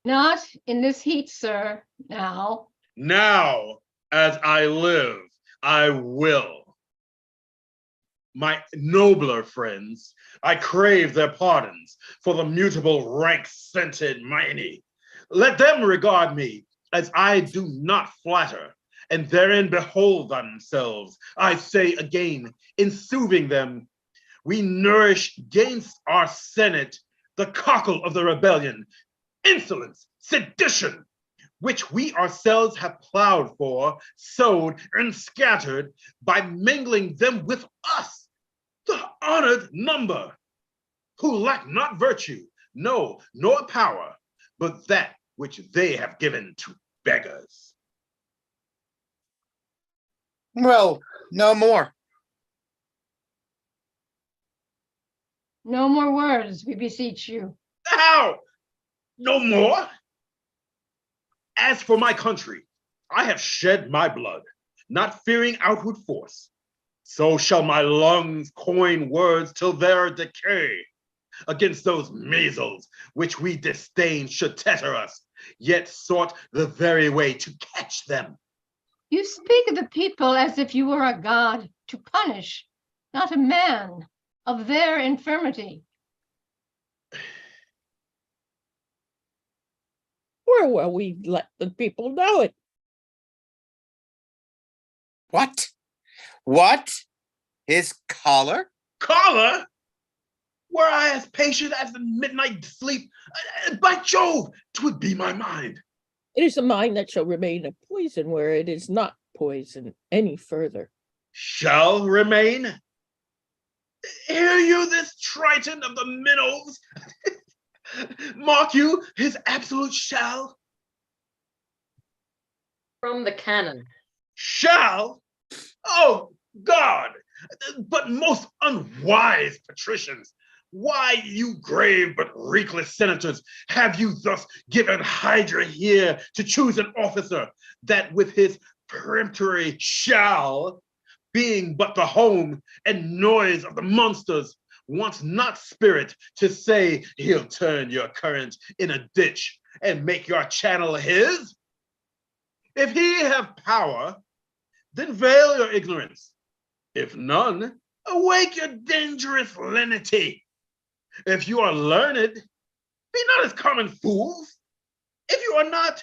Not in this heat, sir, now. Now, as I live, I will. My nobler friends, I crave their pardons for the mutable rank-scented miney. Let them regard me as I do not flatter, and therein behold themselves. I say again, in soothing them, we nourish gainst our senate the cockle of the rebellion, insolence, sedition, which we ourselves have plowed for, sowed, and scattered by mingling them with us, the honored number, who lack not virtue, no, nor power, but that which they have given to beggars. Well, no more. No more words, we beseech you. How? No more? As for my country, I have shed my blood, not fearing outward force. So shall my lungs coin words till their decay against those measles which we disdain should tetter us, yet sought the very way to catch them. You speak of the people as if you were a god to punish, not a man, of their infirmity. Where will we let the people know it? What? What? His collar? Collar? Were I as patient as the midnight sleep, by Jove, 'twould be my mind. It is a mind that shall remain a poison where it is not poison any further. Shall remain? Hear you this Triton of the minnows? Mark you his absolute shall? From the canon. Shall? Oh God! But most unwise patricians, why, you grave but reckless senators, have you thus given Hydra here to choose an officer that with his peremptory shall, being but the home and noise of the monsters, wants not spirit to say he'll turn your current in a ditch and make your channel his? If he have power, then veil your ignorance. If none, awake your dangerous lenity. If you are learned, be not as common fools. If you are not,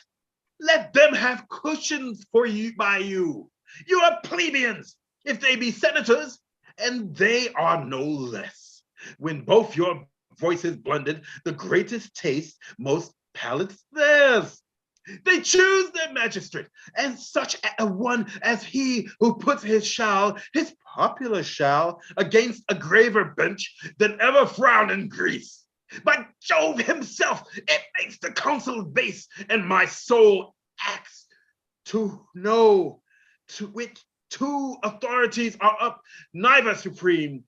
let them have cushions for you by you. You are plebeians, if they be senators, and they are no less. When both your voices blended, the greatest taste, most palates theirs. They choose their magistrate, and such a one as he who puts his popular shall, against a graver bench than ever frowned in Greece. By Jove himself, it makes the council base, and my soul acts to know to which two authorities are up, neither supreme.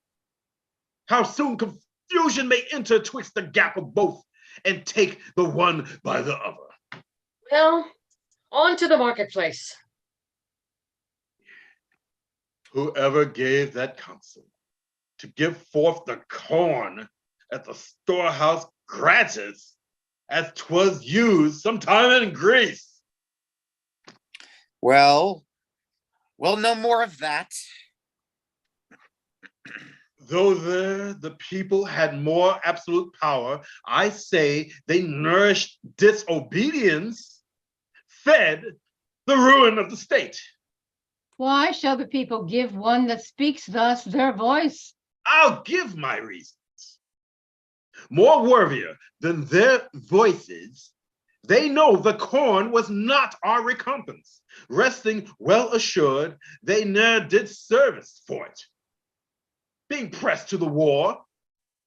How soon confusion may enter twixt the gap of both, and take the one by the other. Well, on to the marketplace. Whoever gave that counsel to give forth the corn at the storehouse gratis, as 'twas used sometime in Greece. Well, we'll know more of that. Though there the people had more absolute power, I say they nourished disobedience, fed the ruin of the state. Why shall the people give one that speaks thus their voice? I'll give my reasons. More worthier than their voices, they know the corn was not our recompense. Resting well assured, they ne'er did service for it. Being pressed to the war,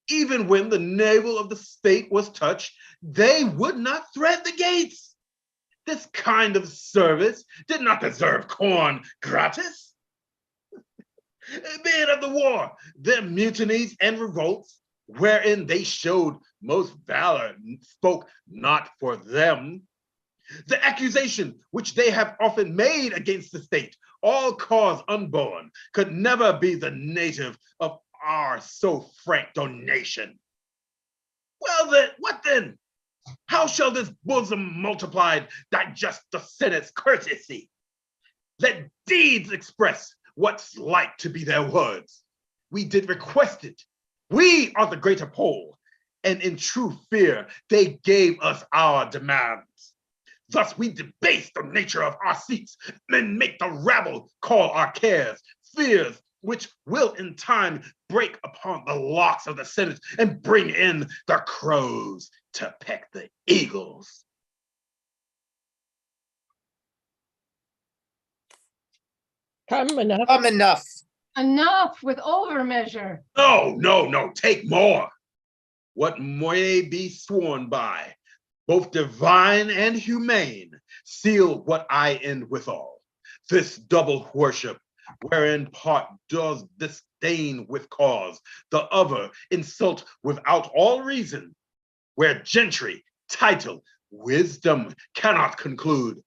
even when the navel of the state was touched, they would not thread the gates. This kind of service did not deserve corn gratis. Be it of the war, their mutinies and revolts, wherein they showed most valor, spoke not for them. The accusation which they have often made against the state, all cause unborn, could never be the native of our so frank donation. Well then, what then? How shall this bosom multiplied digest the Senate's courtesy? Let deeds express what's like to be their words. We did request it. We are the greater poll, and in true fear, they gave us our demands. Thus we debase the nature of our seats and make the rabble call our cares, fears, which will in time break upon the locks of the Senate and bring in the crows to peck the eagles. Come enough. Enough. Enough with overmeasure. No, take more. What may be sworn by, both divine and humane, seal what I end withal. This double worship, wherein part does disdain with cause, the other insult without all reason, where gentry, title, wisdom cannot conclude,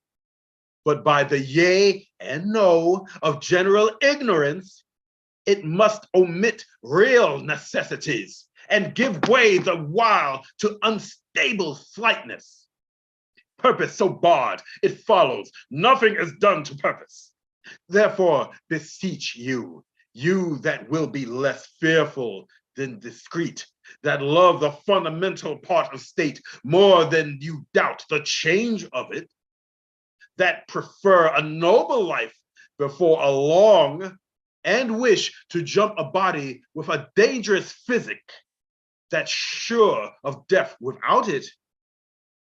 but by the yea and no of general ignorance, it must omit real necessities and give way the while to unstable slightness. Purpose so barred, it follows nothing is done to purpose. Therefore beseech you, you that will be less fearful than discreet, that love the fundamental part of state more than you doubt the change of it, that prefer a noble life before a long, and wish to jump a body with a dangerous physic, that's sure of death without it,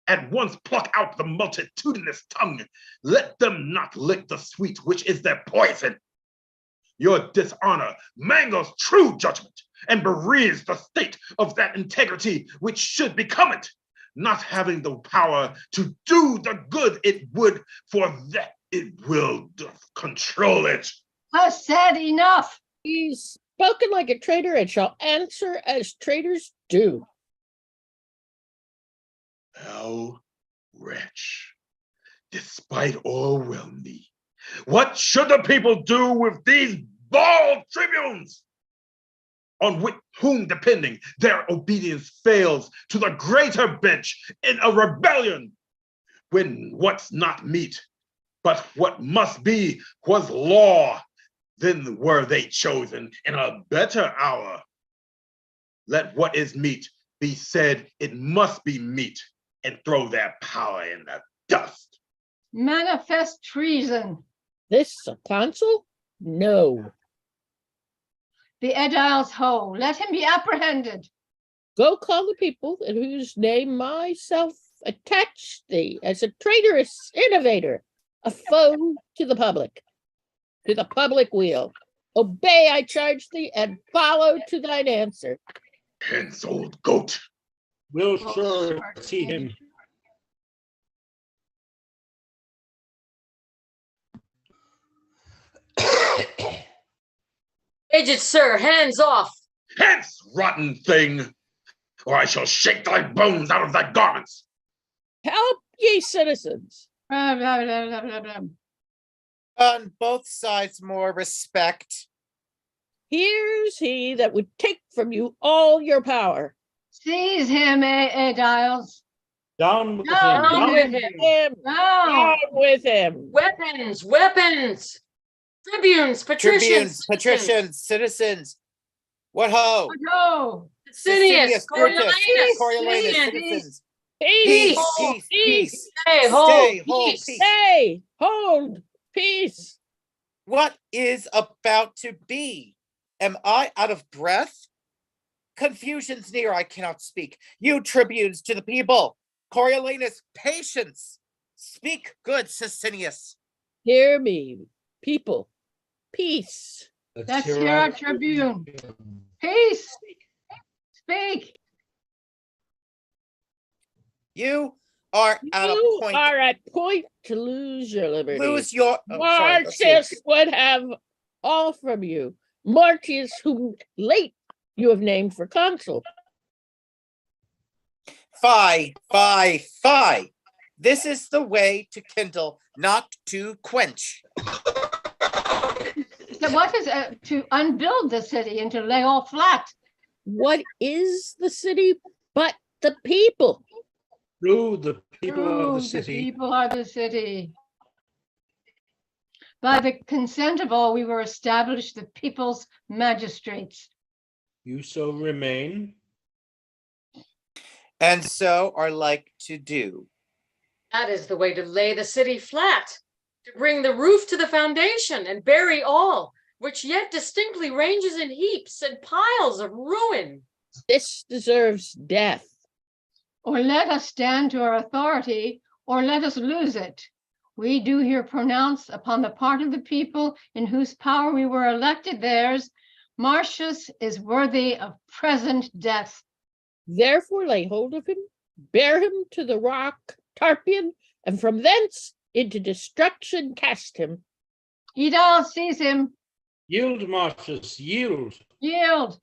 at once pluck out the multitudinous tongue. Let them not lick the sweet, which is their poison. Your dishonor mangles true judgment and bereaves the state of that integrity which should become it, not having the power to do the good it would, for that it will control it. Has said enough. He's spoken like a traitor and shall answer as traitors do. Thou wretch, despite o'erwhelm thee, what should the people do with these bald tribunes, on whom depending their obedience fails to the greater bench in a rebellion when what's not meat, but what must be was law, then were they chosen in a better hour. Let what is meat be said it must be meat, and throw their power in the dust. Manifest treason. This a consul? No. The ediles ho. Let him be apprehended. Go call the people in whose name myself attach thee as a traitorous innovator, a foe to the public weal. Obey, I charge thee, and follow to thine answer. Hence, old goat. We'll sure see him. Aged sir, hands off. Hence, rotten thing, or I shall shake thy bones out of thy garments. Help ye citizens. Blah, blah, blah, blah, blah, blah. On both sides, more respect. Here's he that would take from you all your power. Seize him, ediles. Down with him. Down with him. Him. Down. Down with him. Weapons, weapons. Tribunes, patricians, Patricians, citizens. What ho? Go. Sicinius, Coriolanus, Coriolanus, citizens. Peace. Peace, Peace. Stay, hold, Stay, hold, peace. peace. Stay. Hold. Peace. What is about to be? Am I out of breath? Confusion's near, I cannot speak. You tribunes to the people. Coriolanus, patience. Speak good, Sicinius. Hear me, people. Peace. Let's hear our tribune. Peace. Speak. You are at a You point. are at point to lose your liberty. Lose your. Oh, sorry, let's see. Marcius would have all from you. Marcius, whom late you have named for consul. Fie, fie, fie. This is the way to kindle, not to quench. So what is to unbuild the city and to lay all flat? What is the city but the people? Through the people of True, the city. people are the city. By the consent of all, we were established the people's magistrates. You so remain. And so are like to do. That is the way to lay the city flat, to bring the roof to the foundation and bury all, which yet distinctly ranges in heaps and piles of ruin. This deserves death. Or let us stand to our authority, or let us lose it. We do here pronounce upon the part of the people in whose power we were elected theirs, Marcius is worthy of present death. Therefore lay hold of him, bear him to the rock Tarpeian, and from thence into destruction cast him. Edal, seize him. Yield, Marcius, yield. Yield.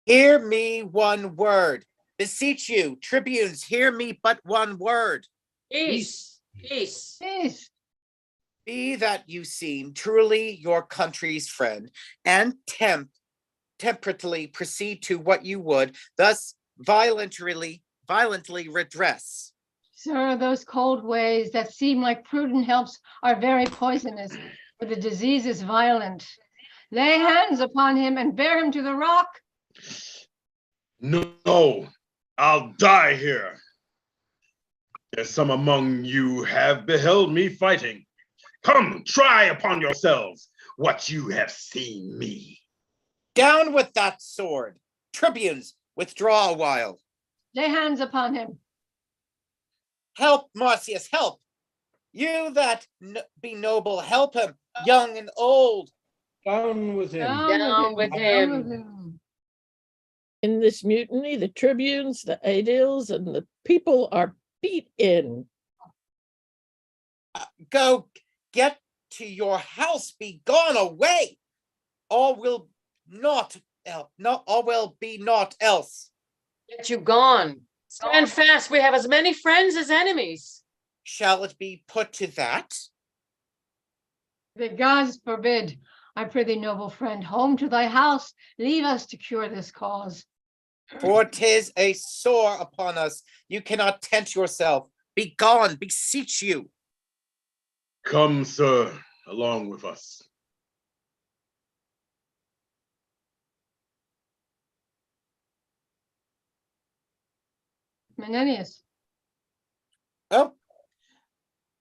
Hear me one word. Beseech you, tribunes, hear me but one word. Peace, peace. Peace. Be that you seem truly your country's friend, and temperately proceed to what you would, thus violently redress. Sir, those cold ways that seem like prudent helps are very poisonous, for the disease is violent. Lay hands upon him and bear him to the rock. No, I'll die here. There's some among you have beheld me fighting. Come, try upon yourselves what you have seen me. Down with that sword. Tribunes, withdraw a while. Lay hands upon him. Help, Marcius, help. You that be noble, help him, young and old. Down with him. Down with Down him. with him. In this mutiny, the tribunes, the aediles, and the people are beat in. Go get to your house, be gone away. All will be naught else. Get you gone. Stand fast, we have as many friends as enemies. Shall it be put to that? The gods forbid. I prithee, noble friend, home to thy house, leave us to cure this cause. For 'tis a sore upon us. You cannot tent yourself. Be gone, beseech you. Come, sir, along with us. Menenius. Oh,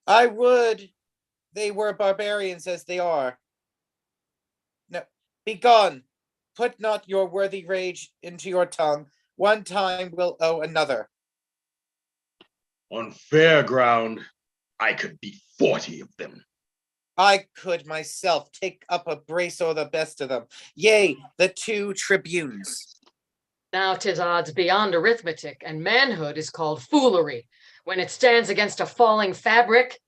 I would they were barbarians as they are. No, be gone. Put not your worthy rage into your tongue. One time will owe another. On fair ground, I could beat 40 of them. I could myself take up a brace or the best of them. Yea, the 2 tribunes. Now 'tis odds beyond arithmetic, and manhood is called foolery when it stands against a falling fabric.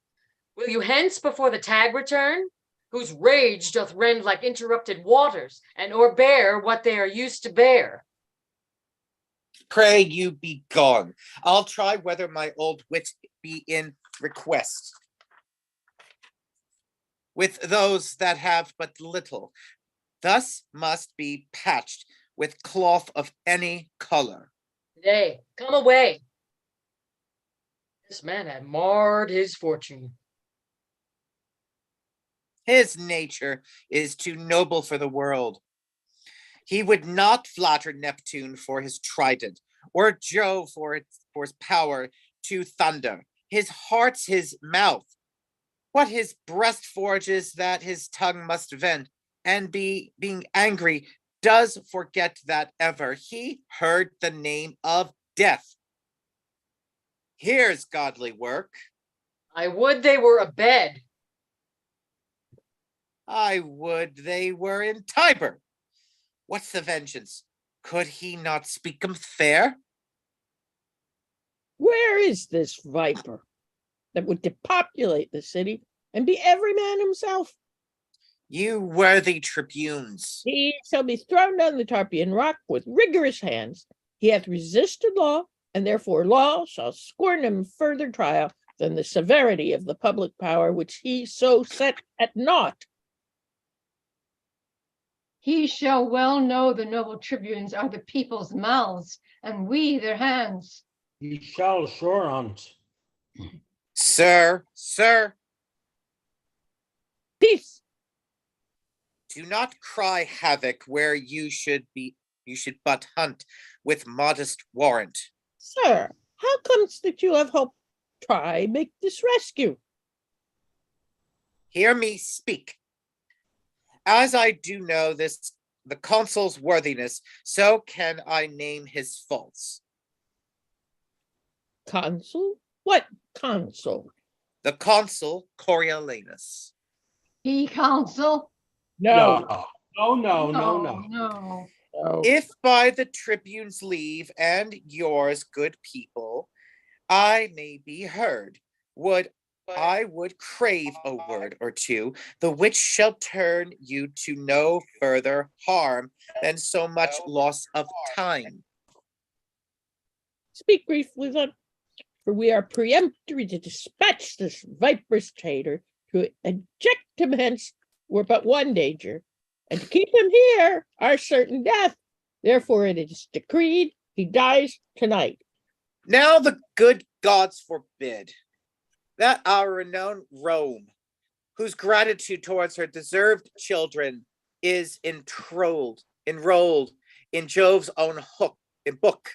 Will you hence before the tag return, whose rage doth rend like interrupted waters, and o'erbear what they are used to bear? Pray you be gone. I'll try whether my old wit be in request. With those that have but little, thus must be patched with cloth of any color. Nay, come away. This man had marred his fortune. His nature is too noble for the world. He would not flatter Neptune for his trident, or Jove for his power to thunder. His heart's his mouth. What his breast forges that his tongue must vent, and being angry, does forget that ever he heard the name of death. Here's godly work. I would they were abed. I would they were in Tiber. What's the vengeance? Could he not speak 'em fair? Where is this viper that would depopulate the city and be every man himself? You worthy tribunes. He shall be thrown down the Tarpeian rock with rigorous hands. He hath resisted law, and therefore law shall scorn him further trial than the severity of the public power which he so set at naught. He shall well know the noble tribunes are the people's mouths, and we their hands. He shall sure on't. Sir, Peace. do not cry havoc where you should but hunt with modest warrant. Sir, how comes that you have hope? Try make this rescue. Hear me speak. As I do know the consul's worthiness, so can I name his faults. Consul? What consul? The consul Coriolanus. He counsel? No. No. If by the tribune's leave and yours, good people, I may be heard, I would crave a word or two, the which shall turn you to no further harm than so much loss of time. Speak briefly then, for we are peremptory to dispatch this viper's traitor, to eject him hence were but one danger, and to keep him here our certain death. Therefore it is decreed he dies tonight. Now the good gods forbid that our renowned Rome, whose gratitude towards her deserved children is enrolled in Jove's own book,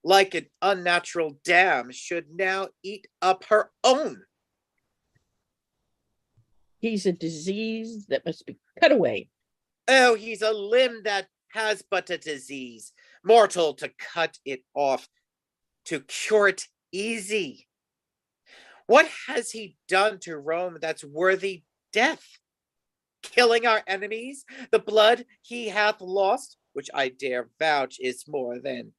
like an unnatural dam, should now eat up her own. He's a disease that must be cut away. Oh, he's a limb that has but a disease, mortal to cut it off, to cure it easy. What has he done to Rome that's worthy death? Killing our enemies, the blood he hath lost, which I dare vouch is more than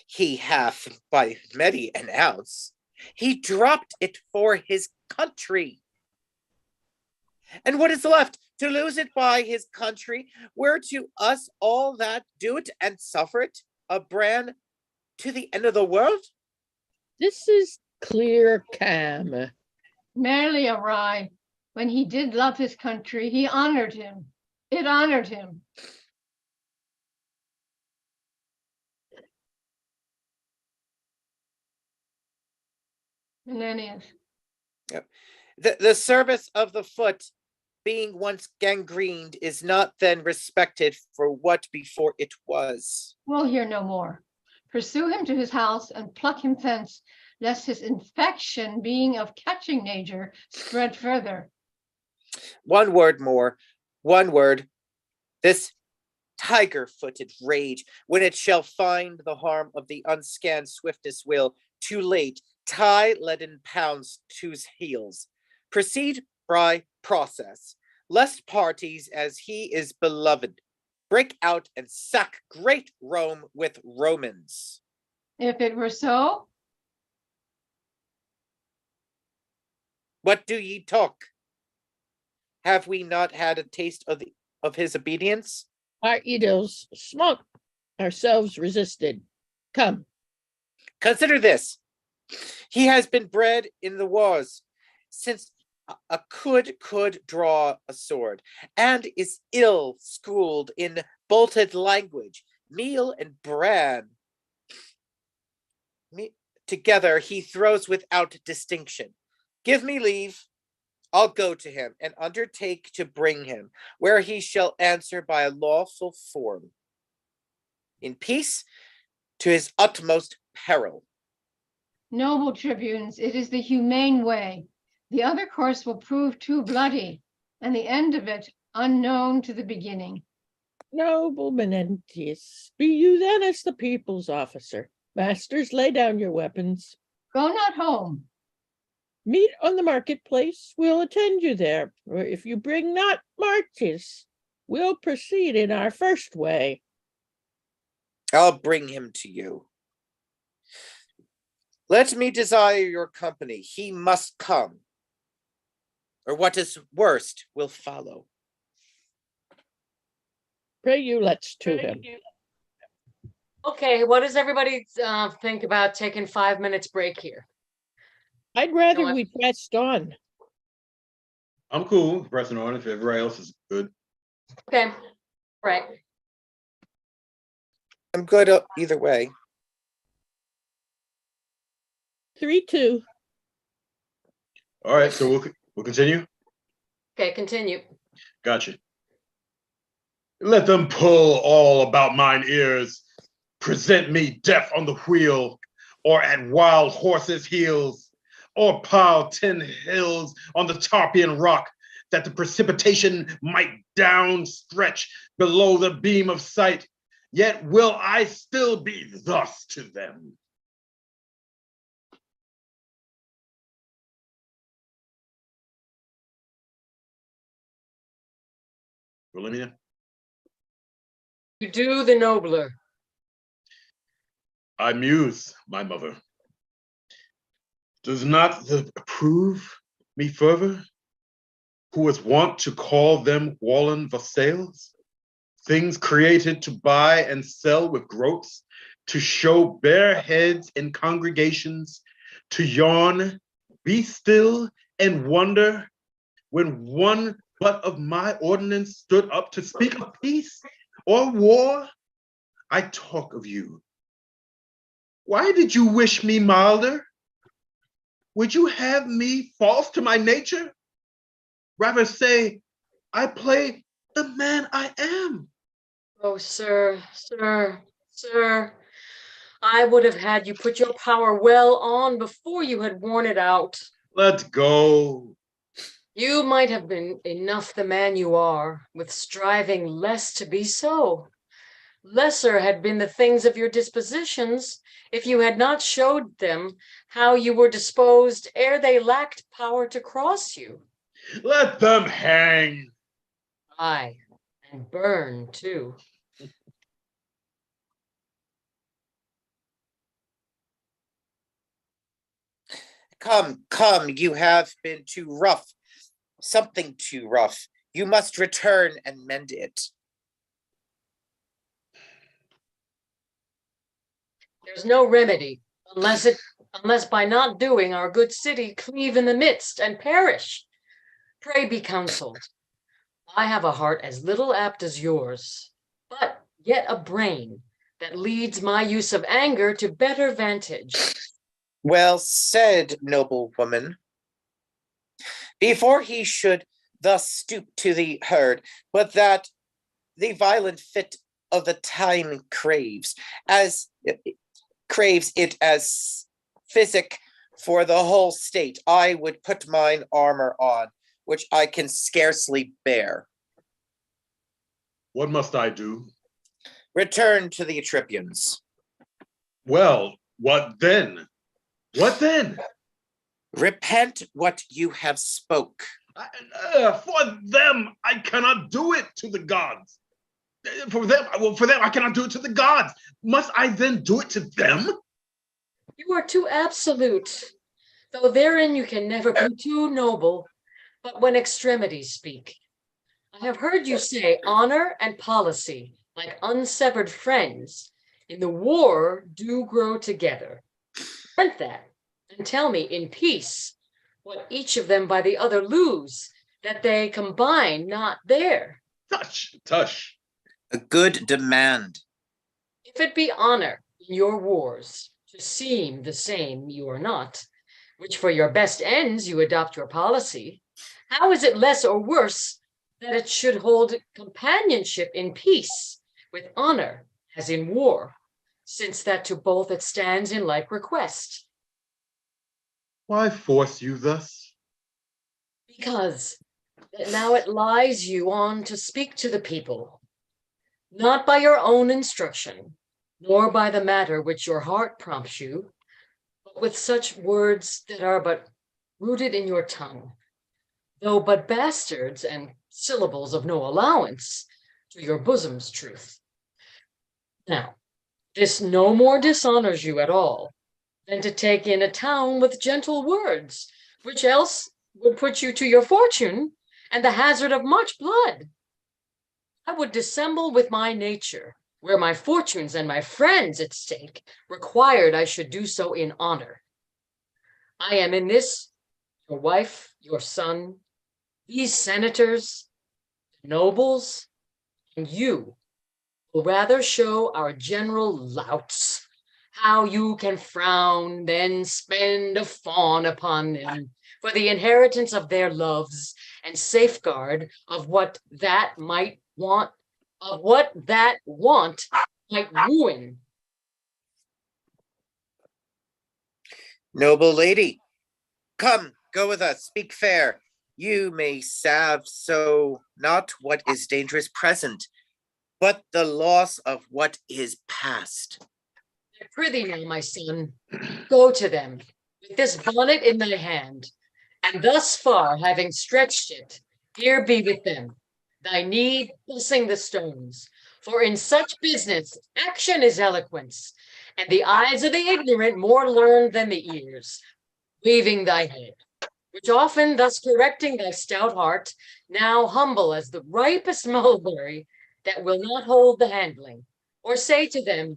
he hath by many an ounce. He dropped it for his country. And what is left? To lose it by his country, were to us all that do it and suffer it, a brand to the end of the world? This is clear cam. Merely awry. When he did love his country, he honored him. It honored him. Menenius. The service of the foot, being once gangrened, is not then respected for what before it was. We'll hear no more. Pursue him to his house and pluck him thence, lest his infection, being of catching nature, spread further. One word more, one word. This tiger-footed rage, when it shall find the harm of the unscanned swiftest will, too late, tie leaden pounds to's heels. Proceed by process, lest parties, as he is beloved, break out and sack great Rome with Romans. If it were so, What do ye talk? Have we not had a taste of his obedience? Our idols smoke, ourselves resisted. Come. Consider this. He has been bred in the wars, since a could draw a sword, and is ill schooled in bolted language, meal and bran. Together he throws without distinction. Give me leave, I'll go to him and undertake to bring him, where he shall answer by a lawful form. In peace, to his utmost peril. noble tribunes, it is the humane way. The other course will prove too bloody, and the end of it unknown to the beginning. Noble Menentius, be you then as the people's officer. Masters, lay down your weapons. Go not home. Meet on the marketplace, we'll attend you there. Or if you bring not Martis, we'll proceed in our first way. I'll bring him to you. Let me desire your company. He must come, or what is worst will follow. Pray you, let's to him. Okay, what does everybody think about taking 5 minutes break here? I'd rather No, I- we pressed on. I'm cool pressing on if everybody else is good. Okay, right. I'm good either way. 3-2. All right, so we'll continue. Okay, continue. Gotcha. Let them pull all about mine ears, present me deaf on the wheel, or at wild horses' heels, or pile 10 hills on the Tarpeian rock, that the precipitation might down stretch below the beam of sight, yet will I still be thus to them. Volumnia? You do the nobler. I muse, my mother. Does not the approve me further, who is wont to call them wallen vassals, things created to buy and sell with groats, to show bare heads in congregations, to yawn, be still, and wonder, when one but of my ordinance stood up to speak of peace or war? I talk of you. Why did you wish me milder? Would you have me false to my nature? Rather say, I play the man I am. Oh, sir, I would have had you put your power well on before you had worn it out. Let go. You might have been enough the man you are, with striving less to be so. Lesser had been the things of your dispositions, if you had not showed them how you were disposed ere they lacked power to cross you. Let them hang. Aye, and burn too. Come, you have been too rough, something too rough. You must return and mend it. There's no remedy, unless by not doing our good city cleave in the midst and perish. Pray be counseled. I have a heart as little apt as yours, but yet a brain that leads my use of anger to better vantage. Well said, noble woman. Before he should thus stoop to the herd, but that the violent fit of the time craves it as physic for the whole state, I would put mine armor on, which I can scarcely bear. What must I do? Return to the Atripians. Well, what then? What then? Repent what you have spoke. For them, I cannot do it to the gods. For them, I cannot do it to the gods. Must I then do it to them? You are too absolute, though therein you can never be too noble, but when extremities speak. I have heard you say honor and policy, like unsevered friends, in the war do grow together. Print that, and tell me in peace what each of them by the other lose, that they combine not there. Tush. A good demand. If it be honor in your wars, to seem the same you are not, which for your best ends you adopt your policy, how is it less or worse that it should hold companionship in peace with honor as in war, since that to both it stands in like request? Why force you thus? Because that now it lies you on to speak to the people, not by your own instruction, nor by the matter which your heart prompts you, but with such words that are but rooted in your tongue, though but bastards and syllables of no allowance to your bosom's truth. Now, this no more dishonors you at all than to take in a town with gentle words, which else would put you to your fortune and the hazard of much blood. I would dissemble with my nature, where my fortunes and my friends at stake required I should do so in honor. I am in this, your wife, your son, these senators, nobles, and you will rather show our general louts how you can frown, then spend a fawn upon them for the inheritance of their loves and safeguard of what that want might ruin. Noble lady, come, go with us, speak fair. You may salve so not what is dangerous present, but the loss of what is past. I prithee now, my son, go to them with this bonnet in thy hand, and thus far having stretched it, here be with them, thy need pressing the stones. For in such business, action is eloquence, and the eyes of the ignorant more learned than the ears. Waving thy head, which often thus correcting thy stout heart, now humble as the ripest mulberry that will not hold the handling, or say to them,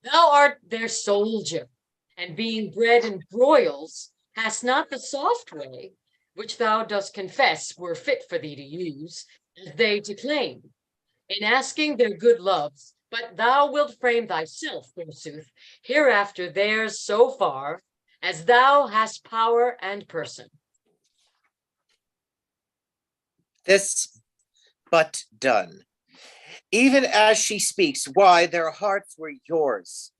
thou art their soldier, and being bred in broils, hast not the soft way, which thou dost confess were fit for thee to use, as they to claim, in asking their good loves, but thou wilt frame thyself, forsooth, hereafter theirs so far, as thou hast power and person. This but done. Even as she speaks, why their hearts were yours.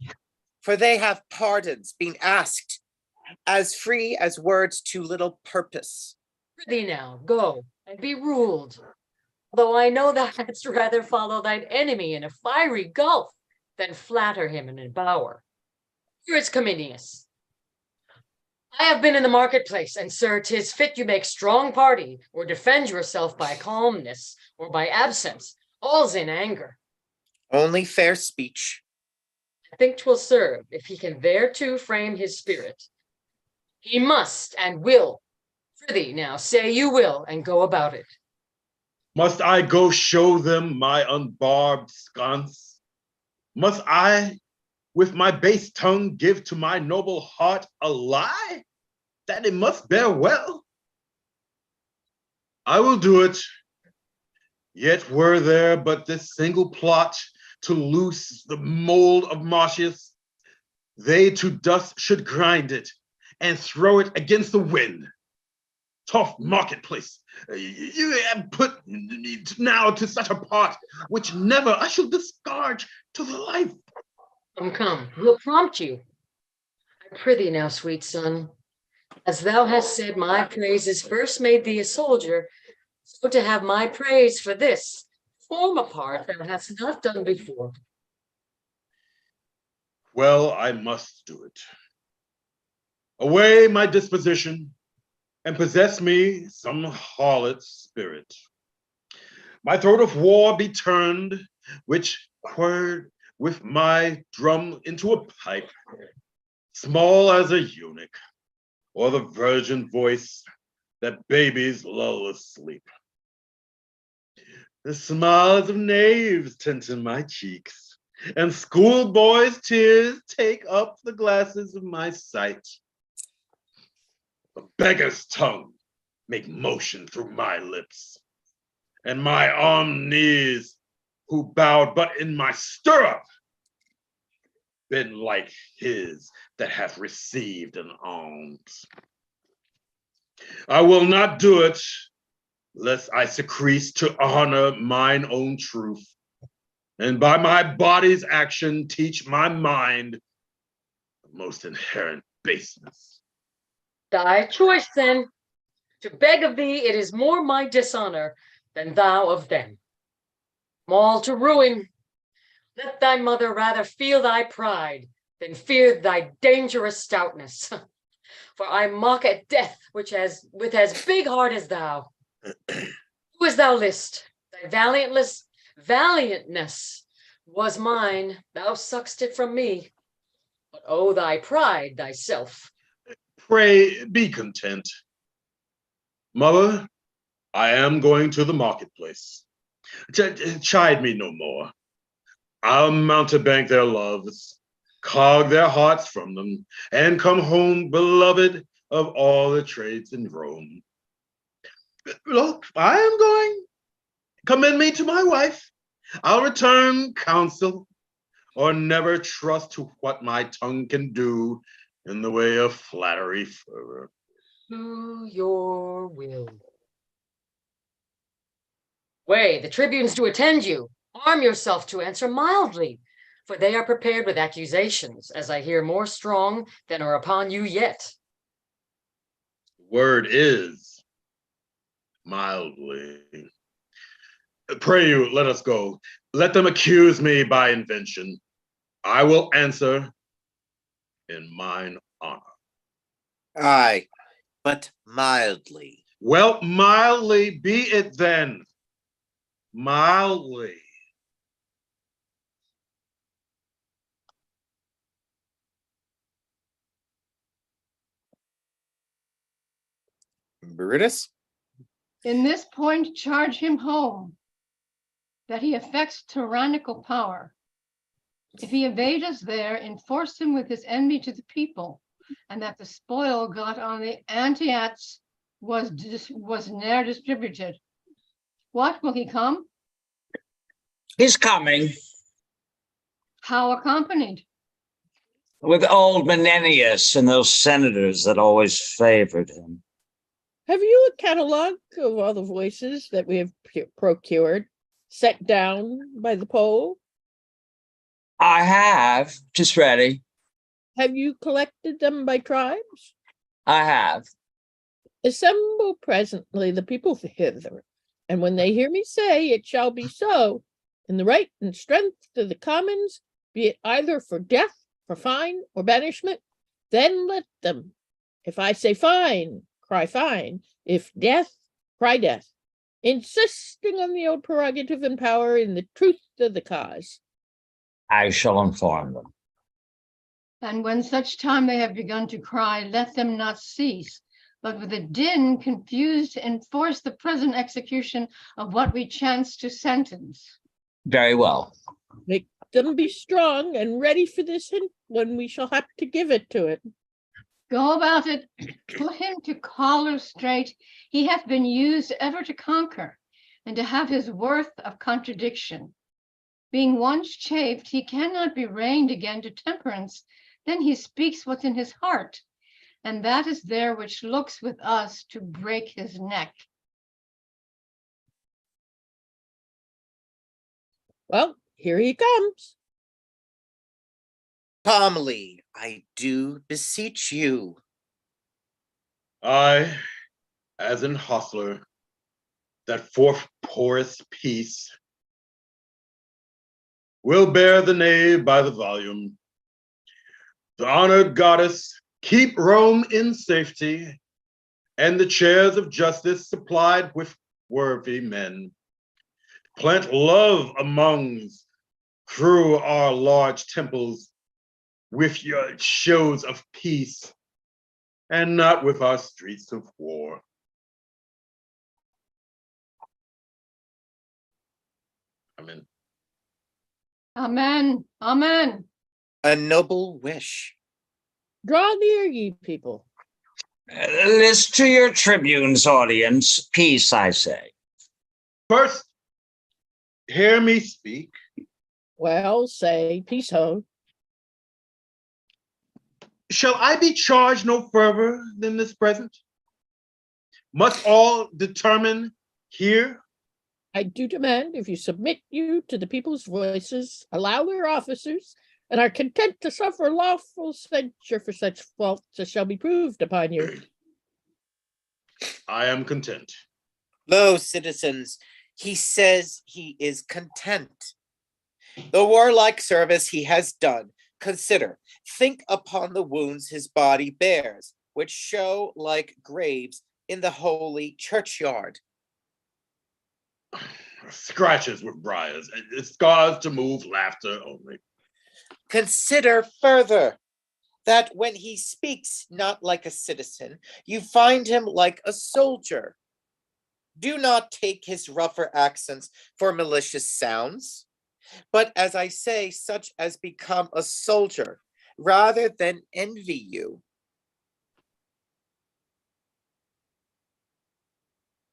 For they have pardons being asked, as free as words to little purpose. Prithee now, go and be ruled. Though I know thou hadst rather follow thine enemy in a fiery gulf than flatter him in a bower. Here is Cominius. I have been in the marketplace, and sir, 'tis fit you make strong party, or defend yourself by calmness, or by absence. All's in anger. Only fair speech. I think 'twill serve, if he can thereto frame his spirit. He must and will. Prithee now, say you will, and go about it. Must I go show them my unbarbed sconce? Must I, with my base tongue, give to my noble heart a lie that it must bear well? I will do it. Yet were there but this single plot to loose the mold of Marcius, they to dust should grind it, and throw it against the wind. Tough marketplace, you have put me now to such a part which never I shall discard to the life. Come, we'll prompt you. I prithee now, sweet son, as thou hast said, my praises first made thee a soldier, so to have my praise for this form a part thou hast not done before. Well, I must do it. Away my disposition, and possess me some harlot spirit. My throat of war be turned, which quired with my drum into a pipe, small as a eunuch, or the virgin voice that babies lull asleep. The smiles of knaves tint in my cheeks, and schoolboys' tears take up the glasses of my sight. A beggar's tongue make motion through my lips, and my armed knees, who bowed but in my stirrup, been like his that hath received an alms. I will not do it, lest I secrete to honor mine own truth, and by my body's action teach my mind the most inherent baseness. Thy choice then, to beg of thee, it is more my dishonor than thou of them. All to ruin, let thy mother rather feel thy pride than fear thy dangerous stoutness. For I mock at death, which has with as big heart as thou. Who as thou list, thy valiantness was mine, thou suck'st it from me. But oh, thy pride thyself. Pray be content. Mother, I am going to the marketplace. Chide me no more. I'll mountebank their loves, cog their hearts from them, and come home beloved of all the trades in Rome. Look, I am going. Commend me to my wife. I'll return counsel, or never trust to what my tongue can do in the way of flattery further. To your will. Way, the tribunes do attend you. Arm yourself to answer mildly, for they are prepared with accusations, as I hear more strong than are upon you yet. Word is mildly. Pray you, let us go. Let them accuse me by invention. I will answer in mine honor. Aye, but mildly. Well, mildly be it then. Mildly. Brutus? In this point, charge him home, that he affects tyrannical power. If he evade us there, enforce him with his envy to the people, and that the spoil got on the Antiats was ne'er distributed. What, will he come? He's coming How accompanied? with old Menenius and those senators that always favored him. Have you a catalog of all the voices that we have procured, set down by the poll? I have, just ready. Have you collected them by tribes? I have. Assemble presently the people hither, and when they hear me say it shall be so, in the right and strength of the commons, be it either for death, for fine, or banishment, then let them. If I say fine, cry fine. If death, cry death, insisting on the old prerogative and power in the truth of the cause. I shall inform them. And when such time they have begun to cry, let them not cease, but with a din confused enforce the present execution of what we chance to sentence. Very well. Make them be strong and ready for this hint when we shall have to give it to it. Go about it, put him to collar straight. He hath been used ever to conquer, and to have his worth of contradiction. Being once chafed, he cannot be reined again to temperance. Then he speaks what's in his heart. and that is there which looks with us to break his neck. Well, here he comes. Calmly, I do beseech you. I, as an hostler, that forth poureth peace, will bear the knave by the volume. The honored goddess keep Rome in safety, and the chairs of justice supplied with worthy men. Plant love among through our large temples with your shows of peace, and not with our streets of war. Amen. Amen. Amen. A noble wish. Draw near, ye people. List to your tribunes, audience. Peace, I say. First, hear me speak. Well, say, peace ho. Shall I be charged no further than this present? Must all determine here? I do demand, if you submit you to the people's voices, allow their officers, and are content to suffer lawful censure for such faults as shall be proved upon you. I am content. Lo, citizens, he says he is content. The warlike service he has done, consider, think upon the wounds his body bears, which show like graves in the holy churchyard. Scratches with briars, and scars to move laughter only. Consider further that when he speaks not like a citizen, you find him like a soldier. Do not take his rougher accents for malicious sounds, but as I say, such as become a soldier, rather than envy you.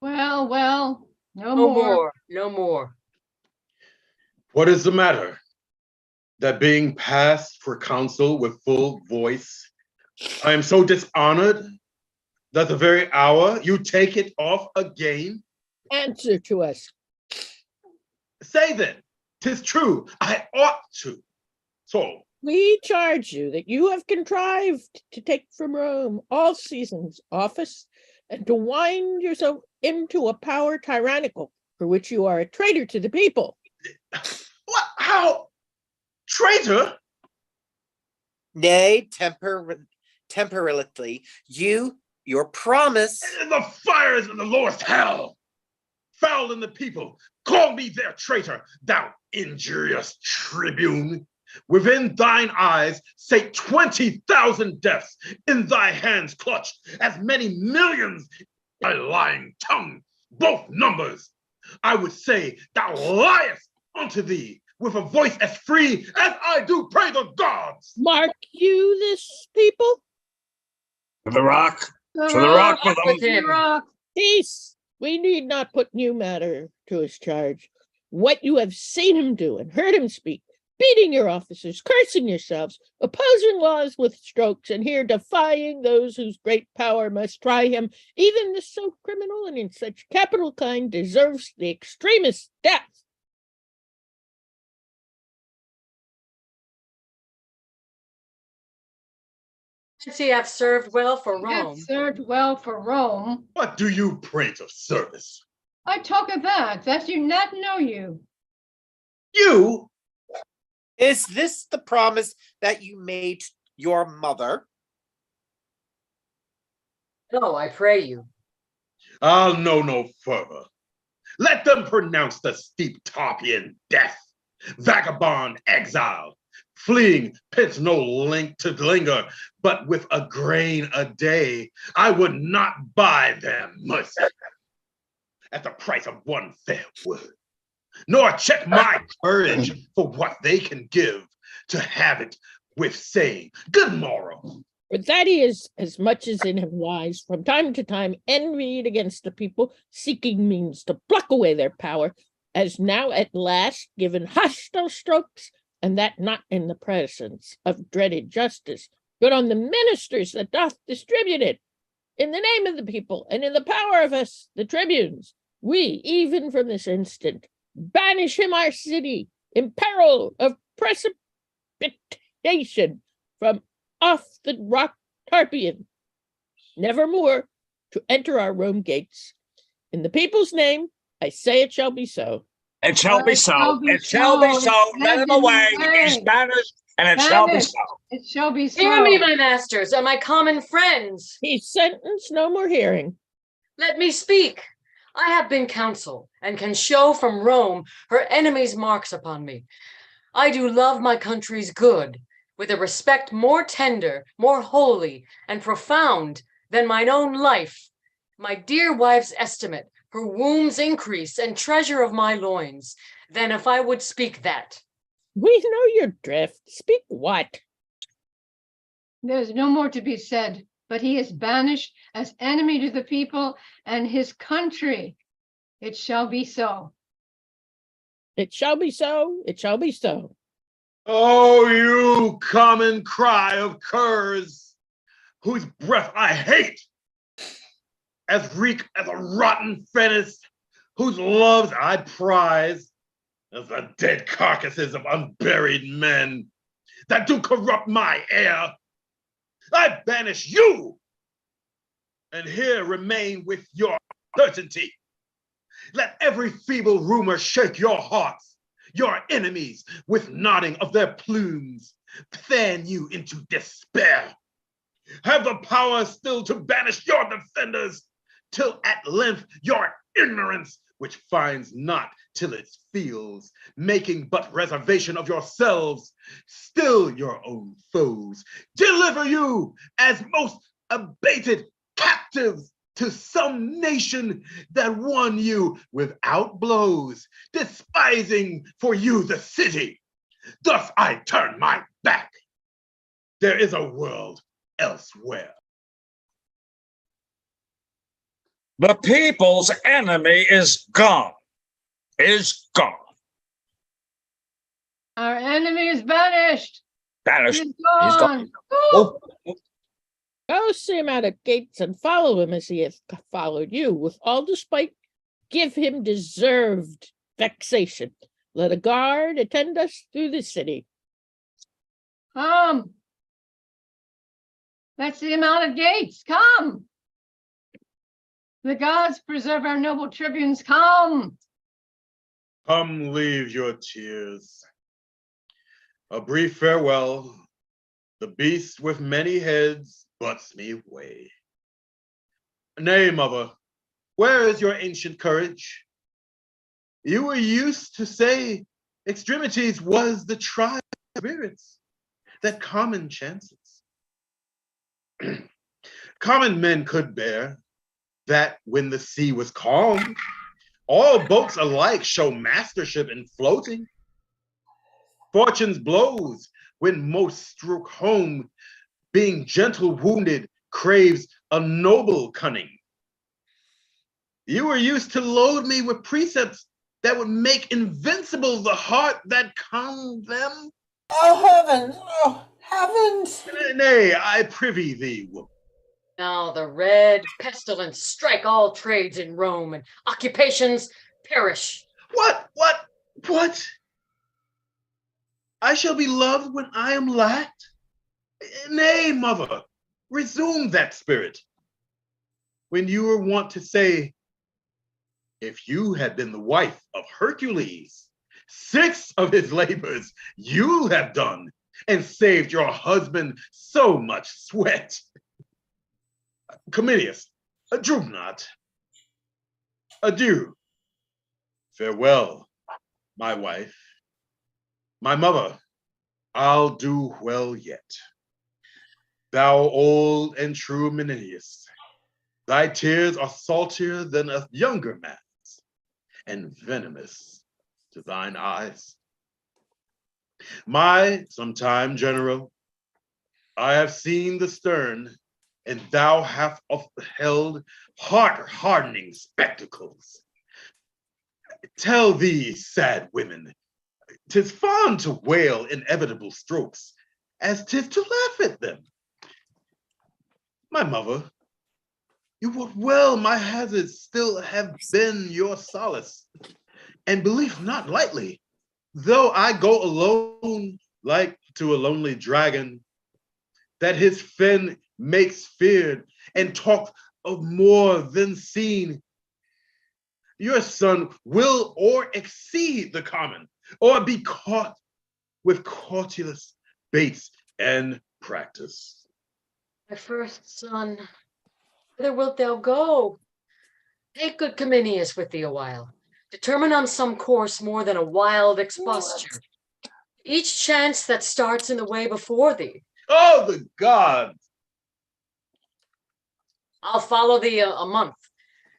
Well, well, no No more. more. No more. What is the matter? That being passed for counsel with full voice, I am so dishonored that the very hour you take it off again? Answer to us. Say then, 'tis true, I ought to. So, We charge you that you have contrived to take from Rome all seasons office, and to wind yourself into a power tyrannical, for which you are a traitor to the people. what? How? Traitor? Nay, temporarily, your promise. The fires of the lowest hell! Foul in the people, call me their traitor, thou injurious tribune. Within thine eyes, say 20,000 deaths, in thy hands clutched as many millions, thy lying tongue, both numbers. I would say, thou liest unto thee, with a voice as free as I do pray the gods. Mark you this, people? To the rock. The To the rock with with them. him. The rock. Peace. We need not put new matter to his charge. What you have seen him do and heard him speak, beating your officers, cursing yourselves, opposing laws with strokes, and here defying those whose great power must try him, even this so criminal and in such capital kind deserves the extremest death. Since he hath served well for He hath Rome. served well for Rome. What do you prate of service? I talk of that do not know you. You? Is this the promise that you made your mother? No, I pray you. I'll know no further. Let them pronounce the steep Tarpeian death, vagabond exile, fleeing pits no link to linger, but with a grain a day, I would not buy them mercy at the price of one fair word, nor check my courage for what they can give to have it with saying good morrow. For that he is, as much as in him lies, from time to time envied against the people, seeking means to pluck away their power, as now at last given hostile strokes, and that not in the presence of dreaded justice, Good on the ministers that doth distribute it. In the name of the people, and in the power of us, the tribunes, we, even from this instant, banish him our city, in peril of precipitation from off the rock Tarpeian, nevermore to enter our Rome gates. In the people's name, I say it shall be so. It shall be so. It shall be so. Let him away. He's banished, and it shall be so. It shall be so. Hear me, my masters, and my common friends. He's sentenced, no more hearing. Let me speak. I have been counsel, and can show from Rome her enemies' marks upon me. I do love my country's good, with a respect more tender, more holy, and profound than mine own life. My dear wife's estimate, her womb's increase, and treasure of my loins, than if I would speak that. We know your drift. Speak what? There's no more to be said, but he is banished as enemy to the people and his country. It shall be so. It shall be so. It shall be so. Oh, you common cry of curs, whose breath I hate, as reek as a rotten furnace, whose loves I prize, as the dead carcasses of unburied men that do corrupt my air. I banish you, and here remain with your certainty. Let every feeble rumor shake your hearts. Your enemies, with nodding of their plumes, fan you into despair. Have the power still to banish your defenders, till at length your ignorance, which finds not till it feels, making but reservation of yourselves, still your own foes, deliver you as most abated captives to some nation that won you without blows, despising for you the city. Thus I turn my back. There is a world elsewhere. The people's enemy is gone. Is gone. Our enemy is banished. Banished. He's He's gone. gone. Oh, Go see him out of gates and follow him as he hath followed you. With all despite, give him deserved vexation. Let a guard attend us through the city. Come. Let's see him out of gates. Come. The gods preserve our noble tribunes. Come. Come, leave your tears. A brief farewell. The beast with many heads butts me way. Nay, mother, where is your ancient courage? You were used to say extremities was the tribe of spirits, that common chances. Common men could bear that when the sea was calm, all boats alike show mastership in floating. Fortune's blows when most stroke home, being gentle wounded, craves a noble cunning. You were used to load me with precepts that would make invincible the heart that calmed them. Oh, heavens! Oh, heavens! Nay, I privy thee, woman. Now the red pestilence strike all trades in Rome, and occupations perish. What? I shall be loved when I am lacked? Nay, mother, resume that spirit. When you were wont to say, if you had been the wife of Hercules, 6 of his labors you have done and saved your husband so much sweat. Cominius, droop not. Adieu. Farewell, my wife. My mother, I'll do well yet. Thou old and true Menenius, thy tears are saltier than a younger man's, and venomous to thine eyes. My sometime general, I have seen the stern, and thou hast upheld heart-hardening spectacles. Tell these sad women, 'tis fond to wail inevitable strokes, as 'tis to laugh at them. My mother, you would well my hazards still have been your solace, and believe not lightly, though I go alone like to a lonely dragon, that his fin makes feared and talk of more than seen. Your son will or exceed the common, or be caught with cautelous baits and practice. My first son, whither wilt thou go? Take good Cominius with thee a while. Determine on some course more than a wild exposture. Each chance that starts in the way before thee. Oh, the gods! I'll follow thee a month.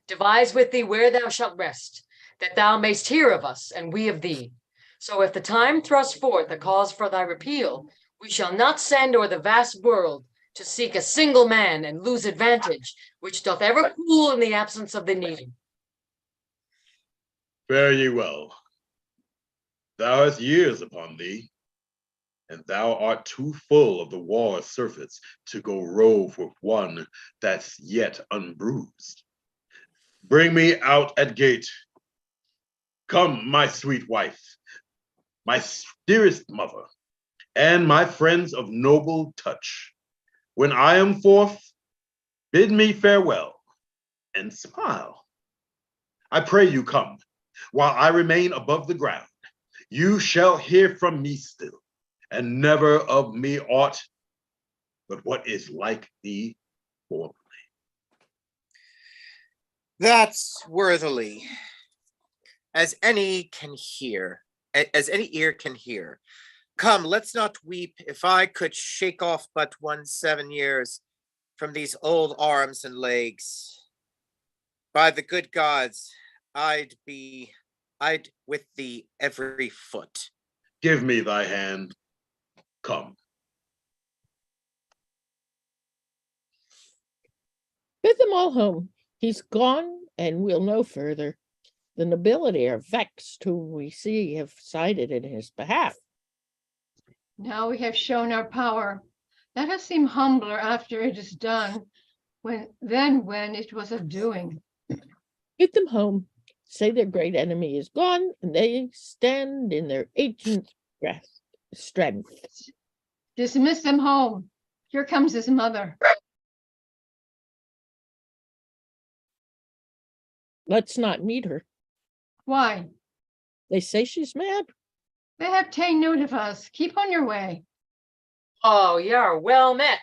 Devise with thee where thou shalt rest, that thou mayst hear of us, and we of thee. So if the time thrust forth a cause for thy repeal, we shall not send o'er the vast world to seek a single man and lose advantage, which doth ever cool in the absence of the need. Fare ye well. Thou hast years upon thee, and thou art too full of the war surfeits to go rove with one that's yet unbruised. Bring me out at gate. Come, my sweet wife, my dearest mother, and my friends of noble touch. When I am forth, bid me farewell and smile. I pray you come. While I remain above the ground, you shall hear from me still, and never of me aught but what is like thee formerly. That's worthily, as any can hear, as any ear can hear. Come, let's not weep. If I could shake off but 7 years from these old arms and legs, by the good gods, I'd with thee every foot. Give me thy hand. Come. Bid them all home. He's gone, and we'll know further. The nobility are vexed, whom we see have sided in his behalf. Now we have shown our power. Let us seem humbler after it is done, when it was of doing. Get them home. Say their great enemy is gone, and they stand in their ancient strength. Dismiss them home. Here comes his mother. Let's not meet her. Why? They say she's mad. They have ta'en note of us. Keep on your way. Oh, y'are well met.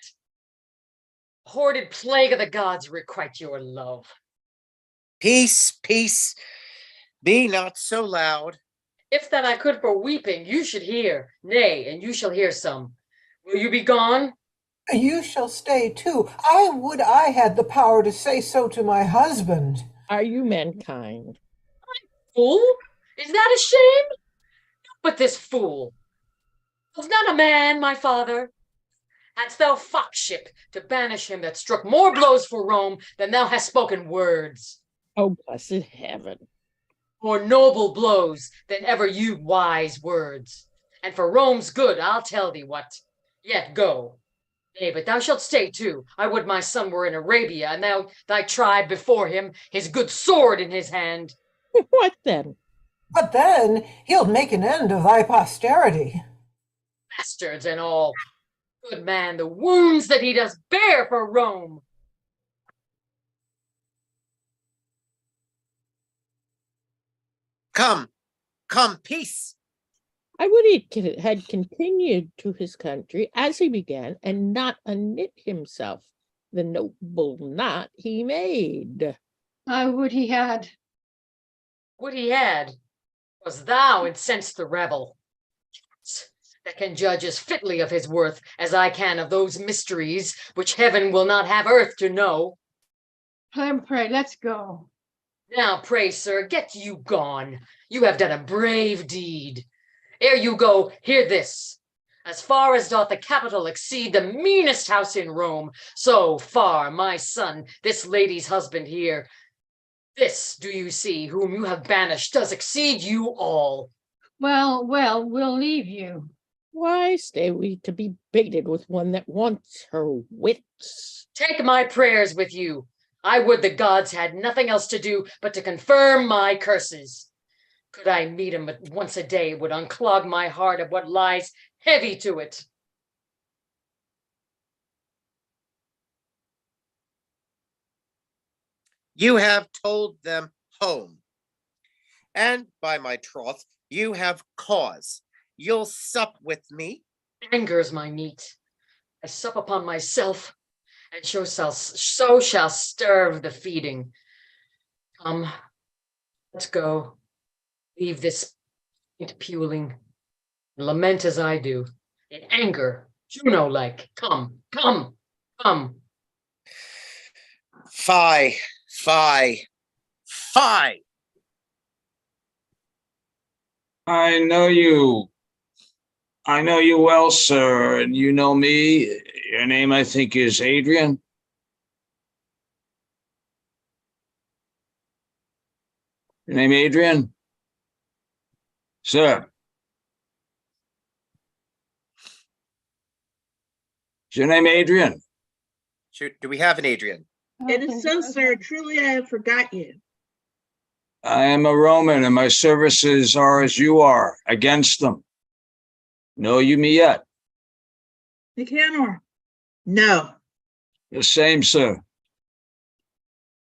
Hoarded plague of the gods requite your love. Peace, peace. Be not so loud. If that I could for weeping, you should hear. Nay, and you shall hear some. Will you be gone? You shall stay too. I would I had the power to say so to my husband. Are you mankind? Fool? Is that a shame? But this fool was not a man, my father. Hadst thou foxship to banish him that struck more blows for Rome than thou hast spoken words. Oh, blessed heaven. More noble blows than ever you wise words. And for Rome's good, I'll tell thee what. Yet go. Nay, but thou shalt stay too. I would my son were in Arabia, and thou thy tribe before him, his good sword in his hand. What then? But then he'll make an end of thy posterity. Bastards and all. Good man, the wounds that he does bear for Rome. Come, peace. I would he had continued to his country as he began, and not unknit himself the noble knot he made. I would he had. Would he had. Was thou incensed the rebel, that can judge as fitly of his worth as I can of those mysteries which heaven will not have earth to know. Pray, let's go. Now, pray, sir, get you gone. You have done a brave deed. Ere you go, hear this. As far as doth the Capitol exceed the meanest house in Rome, so far my son, this lady's husband here, this, do you see, whom you have banished, does exceed you all. Well, we'll leave you. Why stay we to be baited with one that wants her wits? Take my prayers with you. I would the gods had nothing else to do but to confirm my curses. Could I meet him once a day, it would unclog my heart of what lies heavy to it. You have told them home. And by my troth, you have cause. You'll sup with me. Anger's my meat. I sup upon myself, and so shall serve the feeding. Come, let's go. Leave this puling. Lament as I do. In anger, Juno-like. Come, come, come. Fie, fie, fie. I know you. I know you well, sir, and you know me. Your name, I think, is Adrian. Your name, Adrian? Sir. Is your name Adrian? Do we have an Adrian? It is so, sir. Truly, I have forgot you. I am a Roman, and my services are as you are, against them. Know you me yet? Nicanor. No. The same, sir.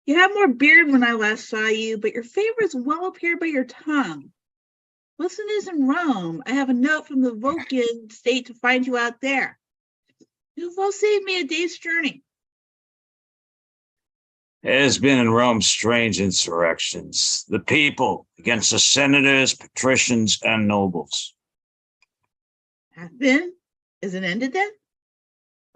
You had more beard when I last saw you, but your favor is well appeared by your tongue. Wilson is in Rome. I have a note from the Vulcan state to find you out there. You've well saved me a day's journey. There's been in Rome strange insurrections. The people against the senators, patricians, and nobles. Have been? Is it ended then?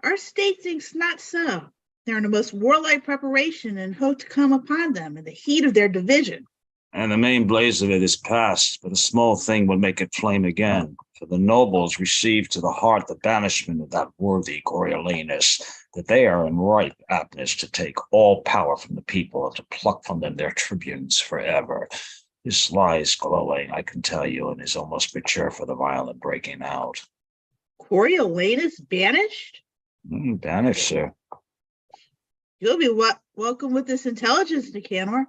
Our state thinks not so. They're in the most warlike preparation and hope to come upon them in the heat of their division. And the main blaze of it is past, but a small thing will make it flame again. For the nobles receive to the heart the banishment of that worthy Coriolanus, that they are in ripe aptness to take all power from the people and to pluck from them their tribunes forever. This lies glowing, I can tell you, and is almost mature for the violent breaking out. Coriolanus banished? Banished, sir. You'll be welcome with this intelligence, Nicanor.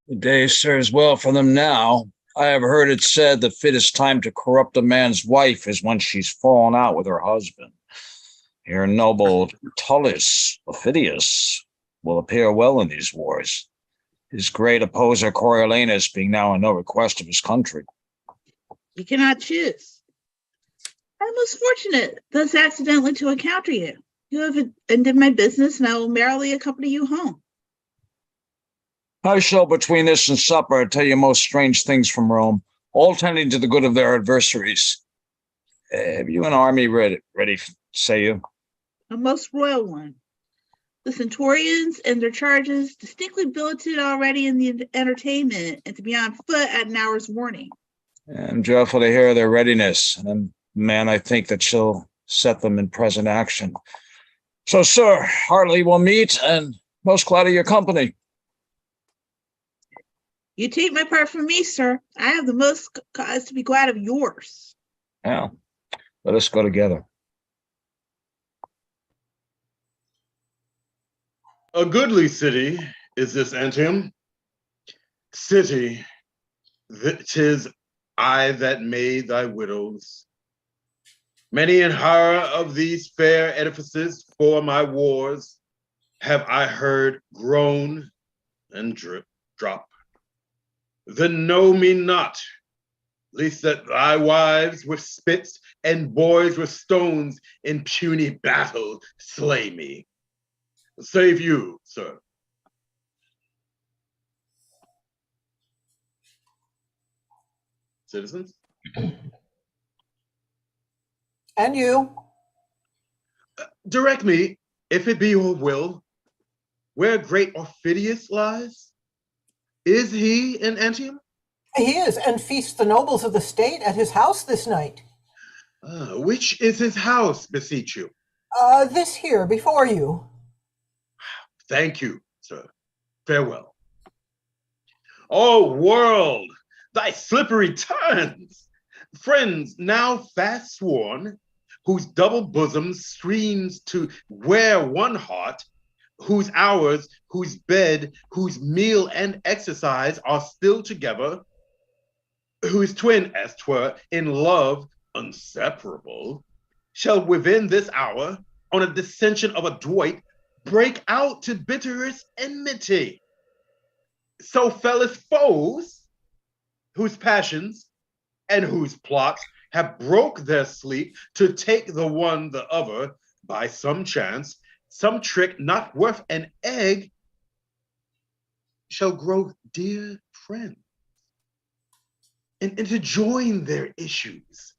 The day serves well for them now. I have heard it said the fittest time to corrupt a man's wife is when she's fallen out with her husband. Your noble Tullus Ophidius will appear well in these wars, his great opposer Coriolanus being now in no request of his country. You cannot choose. I'm most fortunate thus accidentally to encounter you. You have ended my business, and I will merrily accompany you home. I shall, between this and supper, tell you most strange things from Rome, all tending to the good of their adversaries. Have you an army ready, say you? A most royal one. The centurions and their charges distinctly billeted already in the entertainment, and to be on foot at an hour's warning. I'm joyful to hear their readiness, and a man I think that shall set them in present action. So, sir, heartily we'll meet, and most glad of your company. You take my part from me, sir. I have the most cause to be glad of yours. Yeah, let us go together. A goodly city is this Antium. City, 'tis I that made thy widows. Many in horror of these fair edifices for my wars have I heard groan and drop. Then know me not, least that thy wives with spits and boys with stones in puny battle slay me. Save you, sir. Citizens? And you? Direct me, if it be your will, where great Ophidius lies. Is he in Antium? He is, and feasts the nobles of the state at his house this night. Which is his house, beseech you? This here, before you. Thank you, sir. Farewell. Oh, world, thy slippery turns! friends now fast sworn, whose double bosom streams to wear one heart, whose hours, whose bed, whose meal and exercise are still together, whose twin, as 'twere, in love inseparable, shall within this hour, on a dissension of adroit, break out to bitterest enmity. So fellas foes, whose passions and whose plots have broke their sleep to take the one the other by some chance, some trick not worth an egg, shall grow dear friends, and to join their issues.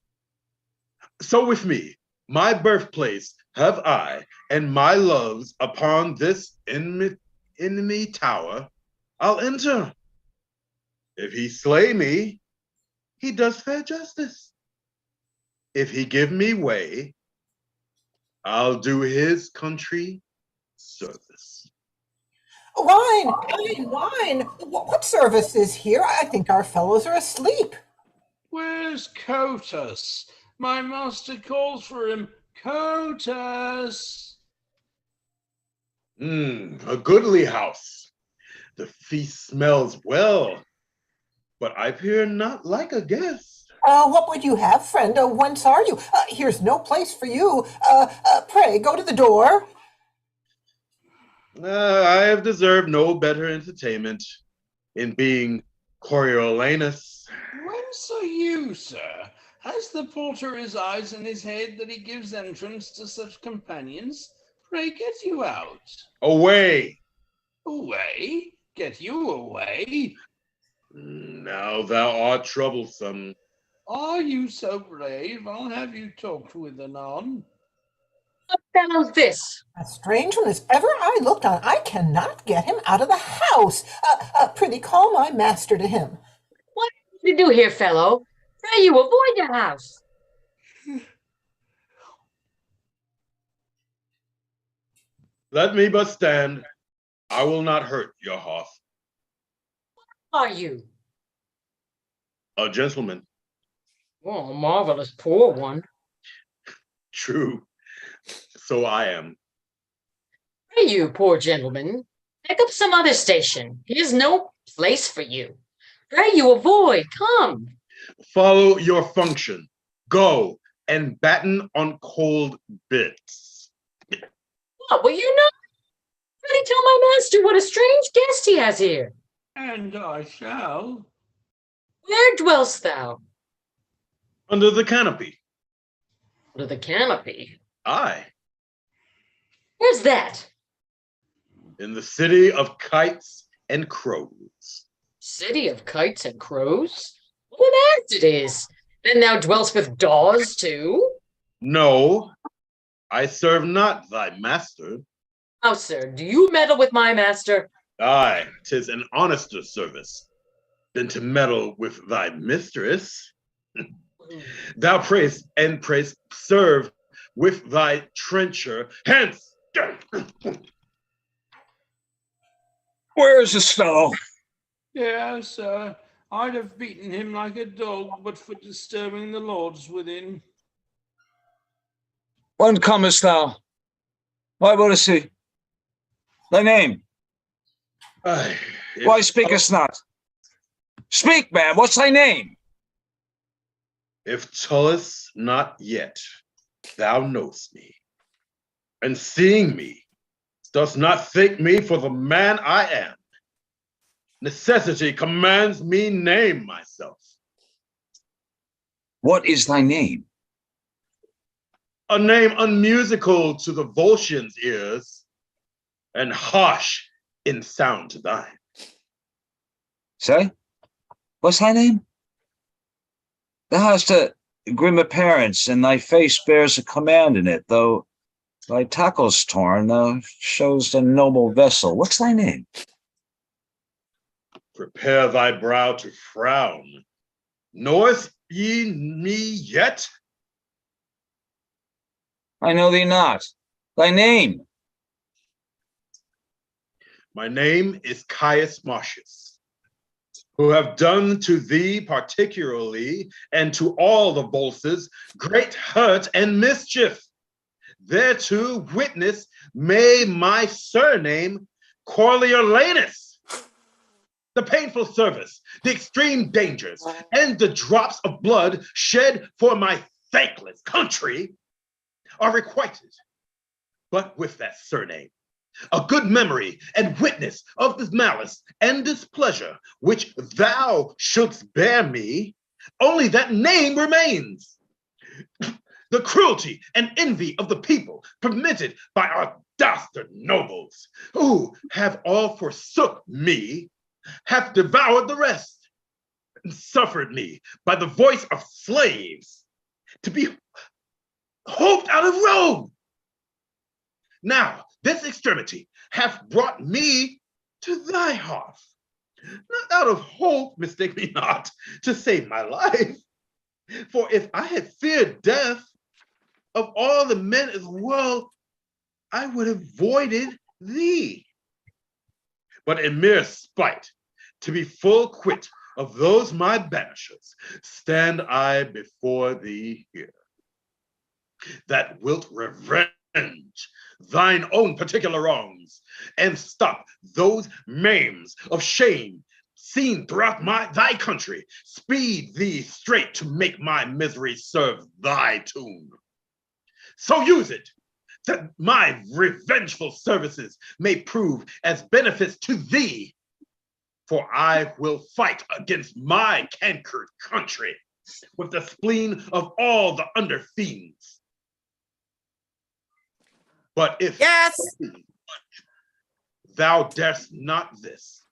So with me, my birthplace have I, and my loves upon this enemy tower, I'll enter. If he slay me, he does fair justice. If he give me way, I'll do his country service. Wine, wine, wine. What service is here? I think our fellows are asleep. Where's Cotus? My master calls for him. Cotus! A goodly house. The feast smells well, but I appear not like a guest. What would you have, friend? Whence are you? Here's no place for you. Pray, go to the door. I have deserved no better entertainment in being Coriolanus. Whence are you, sir? Has the porter his eyes in his head that he gives entrance to such companions? Pray get you out. Away! Away? Get you away? Now thou art troublesome. Are you so brave? I'll have you talked with anon. What fellow's this? As strange one as ever I looked on. I cannot get him out of the house. Prithee, call my master to him. What do you do here, fellow? Pray you avoid the house. Let me but stand. I will not hurt your hearth. Are you? A gentleman. Oh, a marvelous poor one. True. So I am. Pray you, poor gentleman, take up some other station. Here's no place for you. Pray you avoid. Come. Follow your function. Go and batten on cold bits. What, will you not? Pray tell my master what a strange guest he has here. And I shall. Where dwellst thou? Under the canopy. Under the canopy. Aye. Where's that? In the city of kites and crows. City of kites and crows? What ass it is? Then thou dwellst with daws too? No, I serve not thy master. How, sir, do you meddle with my master? Aye, 'tis an honester service than to meddle with thy mistress. Thou praise and praise serve with thy trencher. Hence! Where is this fellow? Yes, sir. I'd have beaten him like a dog, but for disturbing the lords within. When comest thou? I will see. Thy name? Aye, Why speakest not? Speak, man, what's thy name? If Tullus not yet, thou knowest me. And seeing me, dost not think me for the man I am. Necessity commands me name myself. What is thy name? A name unmusical to the Volscians' ears, and harsh in sound to thine. Say, what's thy name? Thou hast a grim appearance, and thy face bears a command in it, though thy tackle's torn, thou showst a noble vessel. What's thy name? Prepare thy brow to frown. Knowest ye me yet? I know thee not. Thy name? My name is Caius Marcius. who have done to thee particularly, and to all the Volsces, great hurt and mischief. Thereto witness may my surname Coriolanus, the painful service, the extreme dangers, and the drops of blood shed for my thankless country are requited. But with that surname, a good memory and witness of this malice and displeasure which thou shouldst bear me, only that name remains. The cruelty and envy of the people permitted by our dastard nobles, who have all forsook me, have devoured the rest, and suffered me by the voice of slaves to be hoped out of Rome. Now, this extremity hath brought me to thy hearth, not out of hope, mistake me not, to save my life. For if I had feared death of all the men in the world, I would have avoided thee. But in mere spite, to be full quit of those my banishers, stand I before thee here, that wilt revenge thine own particular wrongs, and stop those maims of shame seen throughout thy country. Speed thee straight to make my misery serve thy tune. So use it, that my revengeful services may prove as benefits to thee. For I will fight against my cankered country with the spleen of all the under fiends. But if thou darest not this,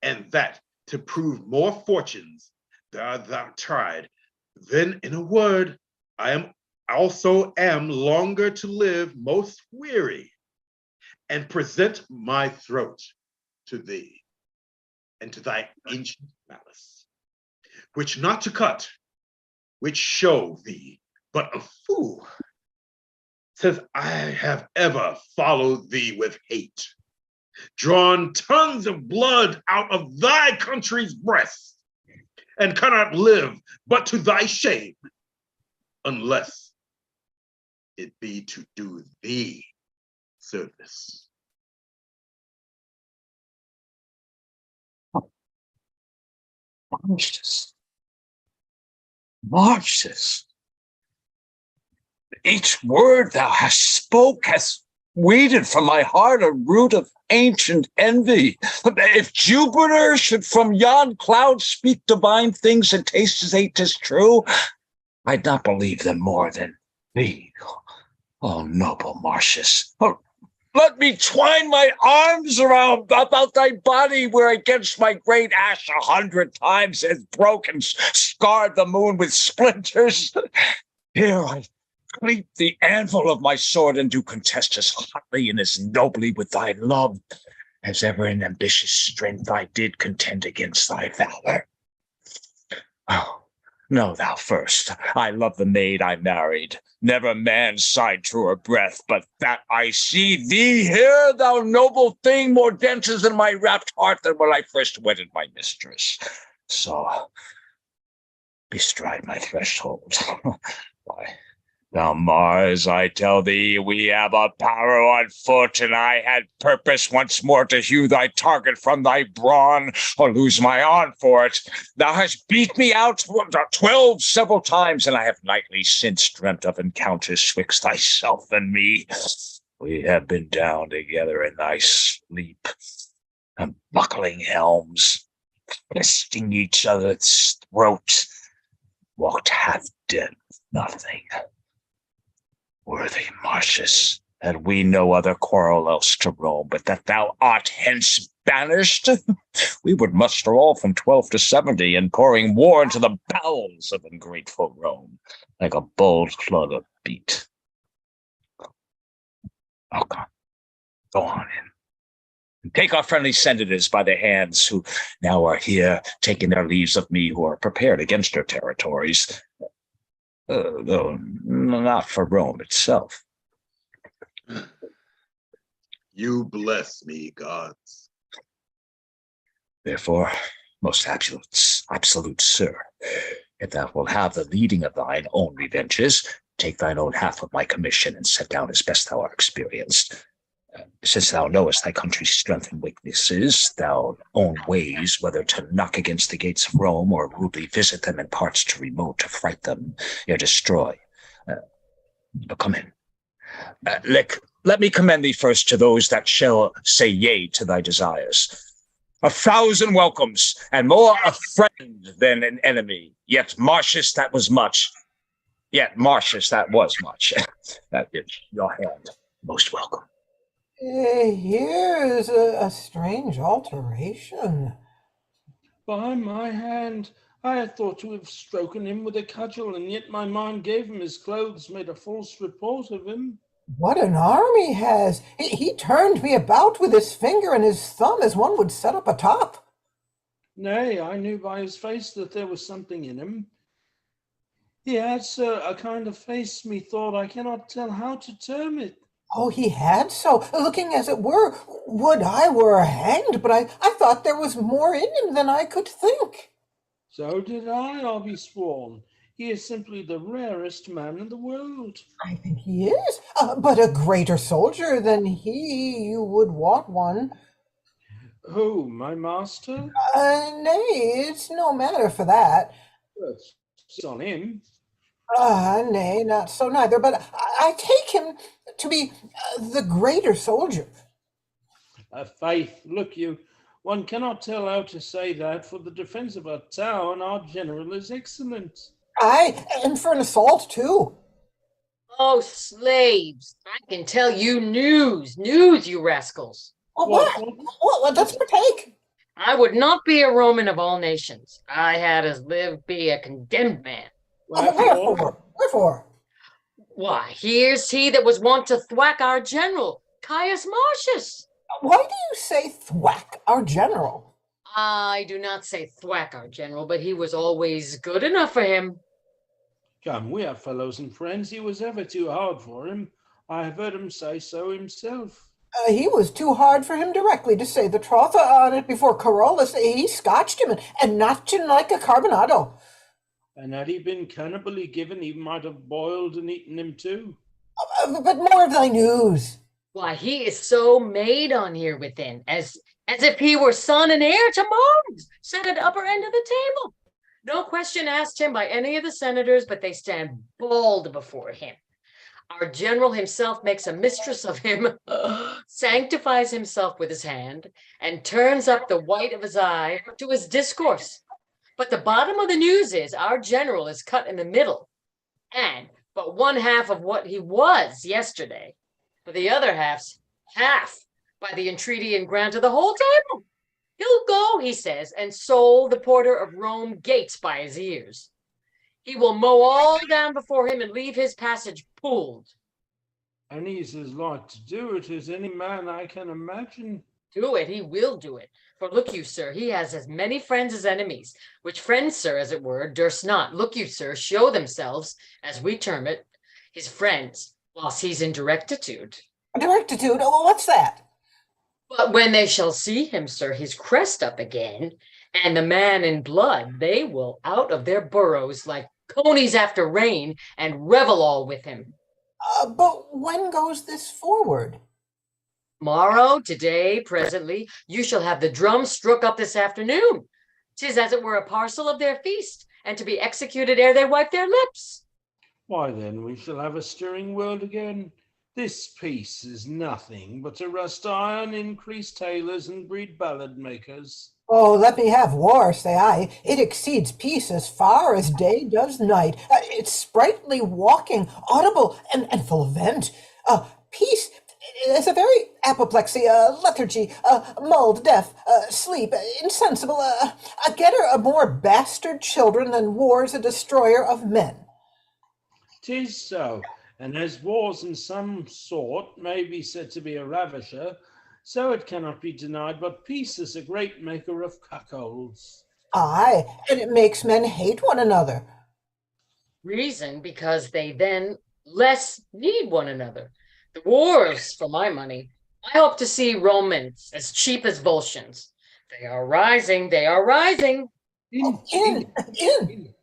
and that to prove more fortunes thou tried, then in a word, I also am longer to live most weary, and present my throat to thee and to thy ancient malice, which not to cut, which show thee but a fool, since I have ever followed thee with hate, drawn tons of blood out of thy country's breast, and cannot live but to thy shame, unless it be to do thee service. Marcius, each word thou hast spoke has weeded from my heart a root of ancient envy. If Jupiter should from yon cloud speak divine things and taste as hate is true, I'd not believe them more than thee. Oh, noble Marcius, let me twine my arms about thy body, where against my great ash 100 times has broken, scarred the moon with splinters. Here I cleave the anvil of my sword, and do contest as hotly and as nobly with thy love as ever in ambitious strength I did contend against thy valor. Oh, know thou first, I love the maid I married. Never man sighed truer breath, but that I see thee here, thou noble thing, more denses in my rapt heart than when I first wedded my mistress. So bestride my threshold. Why, thou Mars, I tell thee, we have a power on foot, and I had purpose once more to hew thy target from thy brawn, or lose my arm for it. Thou hast beat me out 12 several times, and I have nightly since dreamt of encounters twixt thyself and me. We have been down together in thy sleep, and buckling helms, twisting each other's throats, walked half dead with nothing. Worthy Marcius, had we no other quarrel else to Rome, but that thou art hence banished, we would muster all from 12 to 70, and pouring war into the bowels of ungrateful Rome, like a bold flood of beat. Oh, go on in. And take our friendly senators by the hands, who now are here, taking their leaves of me, who are prepared against their territories, though not for Rome itself. You bless me, gods. Therefore, most absolute sir. If thou wilt have the leading of thine own revenges, take thine own half of my commission and set down as best thou art experienced. Since thou knowest thy country's strength and weaknesses, thou own ways whether to knock against the gates of Rome or rudely visit them in parts too remote to fright them or destroy. But come in. Let me commend thee first to those that shall say yea to thy desires. 1,000 welcomes, and more a friend than an enemy. Yet Marcius, that was much. That is your hand. Most welcome. Here's a strange alteration. By my hand, I had thought to have stroken him with a cudgel, and yet my mind gave him his clothes, made a false report of him. What an arm he has! He turned me about with his finger and his thumb as one would set up a top. Nay, I knew by his face that there was something in him. He had, sir, a kind of face, methought, I cannot tell how to term it. Oh, he had so, looking as it were, would I were hanged, but I thought there was more in him than I could think. So did I'll be sworn. He is simply the rarest man in the world. I think he is, but a greater soldier than he, you would want one. Who, my master? Nay, it's no matter for that. It's on him. Nay, not so neither, but I take him to be the greater soldier. Faith, look you, one cannot tell how to say that. For the defense of our town, our general is excellent. Aye, and for an assault too. Oh, slaves, I can tell you news, you rascals. What? Let's partake. I would not be a Roman of all nations. I had as live be a condemned man. Wherefore? Why, here's he that was wont to thwack our general, Caius Marcius. Why do you say thwack our general? I do not say thwack our general, but he was always good enough for him. Come, we are fellows and friends. He was ever too hard for him. I have heard him say so himself. He was too hard for him directly, to say the troth. On it before Coriolanus, he scotched him and knocked him like a carbonado. And had he been cannibally given, he might have boiled and eaten him too. But more of thy news. Why, he is so made on here within, as if he were son and heir to Mars, sat at upper end of the table. No question asked him by any of the senators, but they stand bald before him. Our general himself makes a mistress of him, sanctifies himself with his hand, and turns up the white of his eye to his discourse. But the bottom of the news is our general is cut in the middle, and but one half of what he was yesterday, but the other half by the entreaty and grant of the whole table. He'll go, he says, and sold the porter of Rome gates by his ears. He will mow all down before him and leave his passage pooled. And he's as like to do it as any man I can imagine. Do it, he will do it. For look you, sir, he has as many friends as enemies, which friends, sir, as it were, durst not, look you, sir, show themselves, as we term it, his friends, whilst he's in directitude. Directitude? Oh, what's that? But when they shall see him, sir, his crest up again, and the man in blood, they will out of their burrows like conies after rain, and revel all with him. But when goes this forward? Tomorrow, today, presently, you shall have the drum struck up this afternoon. 'Tis as it were a parcel of their feast, and to be executed ere they wipe their lips. Why then we shall have a stirring world again. This peace is nothing but to rust iron, increase tailors, and breed ballad makers. Oh, let me have war, say I. It exceeds peace as far as day does night. It's sprightly walking, audible, and full of vent. Peace is a very apoplexy, lethargy, mulled, deaf, sleep, insensible, a getter of more bastard children than war's a destroyer of men. 'Tis so, and as war's in some sort may be said to be a ravisher, so it cannot be denied, but peace is a great maker of cuckolds. Aye, and it makes men hate one another. Reason, because they then less need one another. The wars, for my money, I hope to see Romans as cheap as Volscians. They are rising. They are rising. In.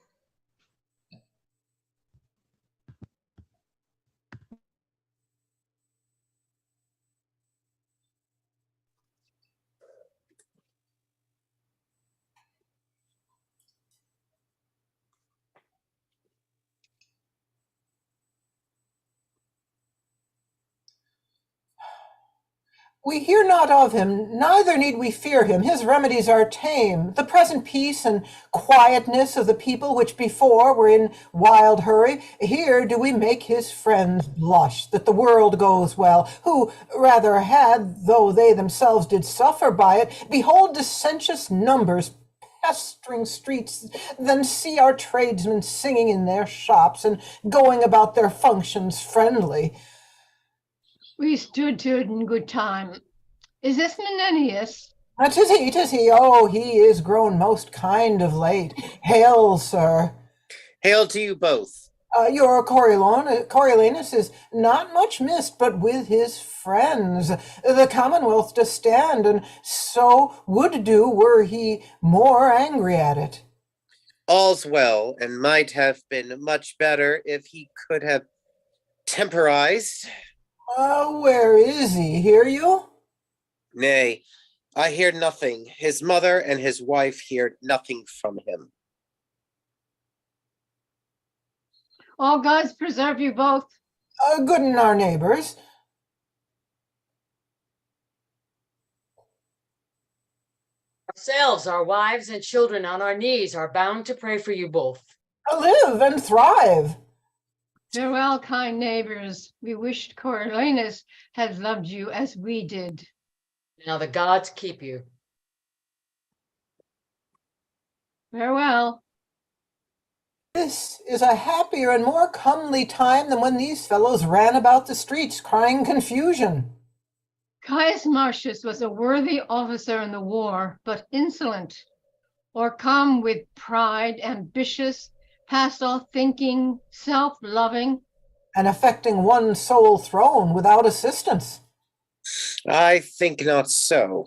We hear not of him, neither need we fear him. His remedies are tame. The present peace and quietness of the people, which before were in wild hurry, here do we make his friends blush, that the world goes well, who rather had, though they themselves did suffer by it, behold dissentious numbers pestering streets, than see our tradesmen singing in their shops and going about their functions friendly. We stood to it in good time. Is this Menenius? 'Tis he. Oh, he is grown most kind of late. Hail, sir. Hail to you both. Your Coriolanus is not much missed, but with his friends. The Commonwealth does stand, and so would do were he more angry at it. All's well, and might have been much better if he could have temporized. Where is he? Hear you? Nay, I hear nothing. His mother and his wife hear nothing from him. All gods preserve you both. Good in our neighbors. Ourselves, our wives and children on our knees are bound to pray for you both. Live and thrive. Farewell, kind neighbors. We wished Coriolanus had loved you as we did. Now the gods keep you. Farewell. This is a happier and more comely time than when these fellows ran about the streets crying confusion. Caius Marcius was a worthy officer in the war, but insolent, o'ercome with pride, ambitious, past all thinking, self-loving, and affecting one sole throne without assistance. I think not so.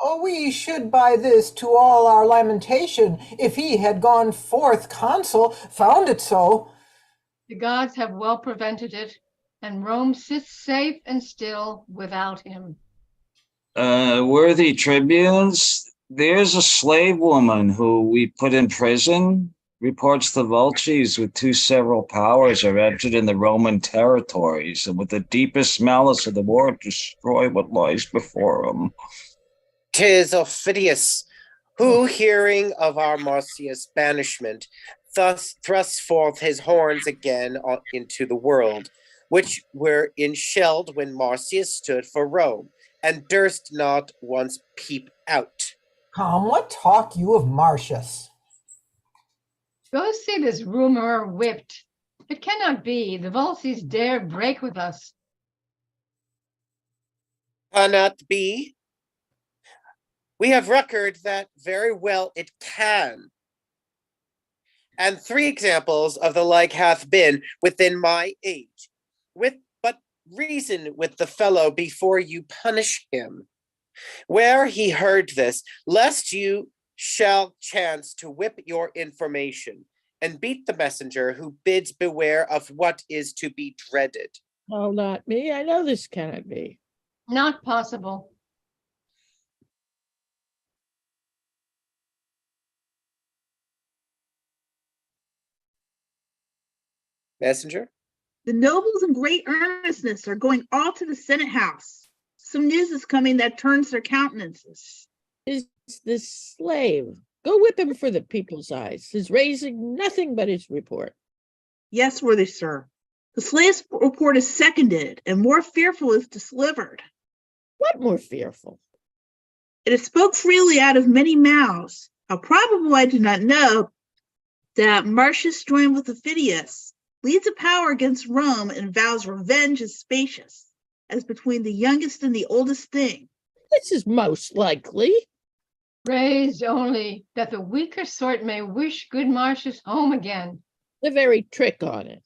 Oh, we should by this to all our lamentation, if he had gone forth consul, found it so. The gods have well prevented it, and Rome sits safe and still without him. Worthy tribunes, there's a slave woman who we put in prison. Reports the Vulces with two several powers are entered in the Roman territories, and with the deepest malice of the war destroy what lies before them. 'Tis Aufidius, who, hearing of our Marcius' banishment, thus thrusts forth his horns again into the world, which were enshelled when Marcius stood for Rome, and durst not once peep out. Come, what talk you of Marcius? Go see this rumorer whipped. It cannot be. The Vulces dare break with us. Cannot be. We have record that very well it can. And 3 examples of the like hath been within my age. With but reason with the fellow before you punish him. Where he heard this, lest you shall chance to whip your information and beat the messenger who bids beware of what is to be dreaded. Oh, not me. I know this cannot be. Not possible. Messenger? The nobles in great earnestness are going all to the Senate house. Some news is coming that turns their countenances. Is this slave? Go whip him for the people's eyes. Is raising nothing but his report. Yes, worthy sir. The slave's report is seconded, and more fearful is delivered. What more fearful? It is spoke freely out of many mouths. How probable I do not know, that Marcius joined with Aufidius, leads a power against Rome, and vows revenge is spacious, as between the youngest and the oldest thing. This is most likely. Raised only that the weaker sort may wish good Marcius home again. The very trick on it.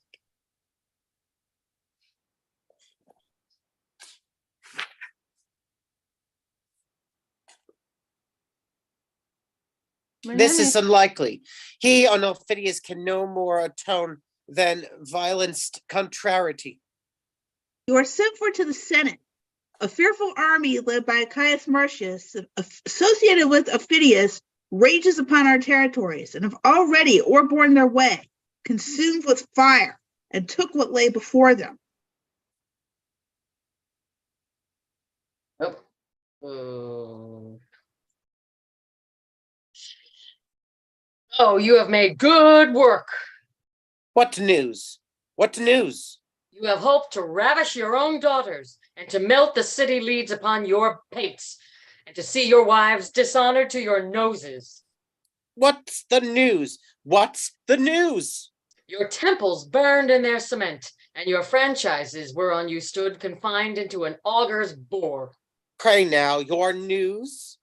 This is unlikely. He on Ophidius can no more atone than violenced contrariety. You are sent for to the Senate. A fearful army led by Caius Marcius, associated with Ophidius, rages upon our territories and have already o'erborne their way, consumed with fire, and took what lay before them. Oh, you have made good work. What news? What news? You have hoped to ravish your own daughters and to melt the city leads upon your pates and to see your wives dishonored to your noses. What's the news? What's the news? Your temples burned in their cement, and your franchises whereon you stood confined into an augur's bore. Pray now, your news?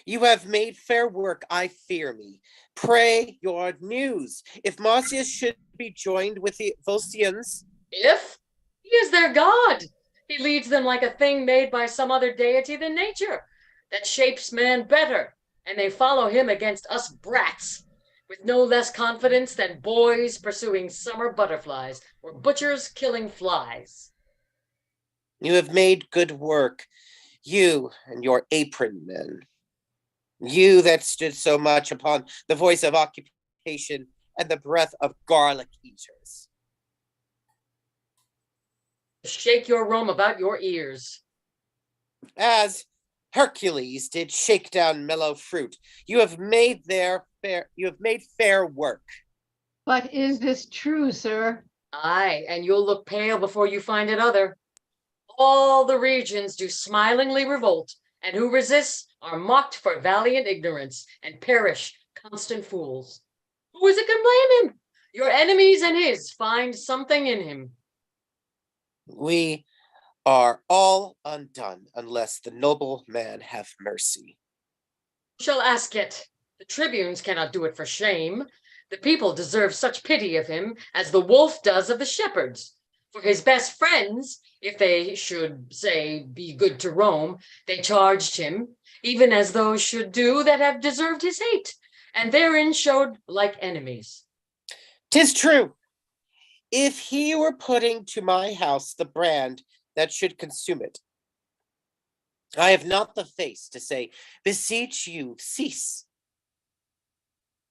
You have made fair work, I fear me. Pray your news. If Marcius should be joined with the Volscians. If? He is their god. He leads them like a thing made by some other deity than nature, that shapes man better, and they follow him against us brats, with no less confidence than boys pursuing summer butterflies or butchers killing flies. You have made good work, you and your apron men. You that stood so much upon the voice of occupation and the breath of garlic eaters. Shake your Rome about your ears. As Hercules did shake down mellow fruit, you have made fair work. But is this true, sir? Aye, and you'll look pale before you find it other. All the regions do smilingly revolt, and who resists are mocked for valiant ignorance and perish constant fools. Who is it can blame him? Your enemies and his find something in him. We are all undone unless the noble man have mercy. Who shall ask it? The tribunes cannot do it for shame. The people deserve such pity of him as the wolf does of the shepherds. For his best friends, if they should, say, be good to Rome, they charged him, even as those should do that have deserved his hate, and therein showed like enemies. 'Tis true. If he were putting to my house the brand that should consume it, I have not the face to say, beseech you, cease.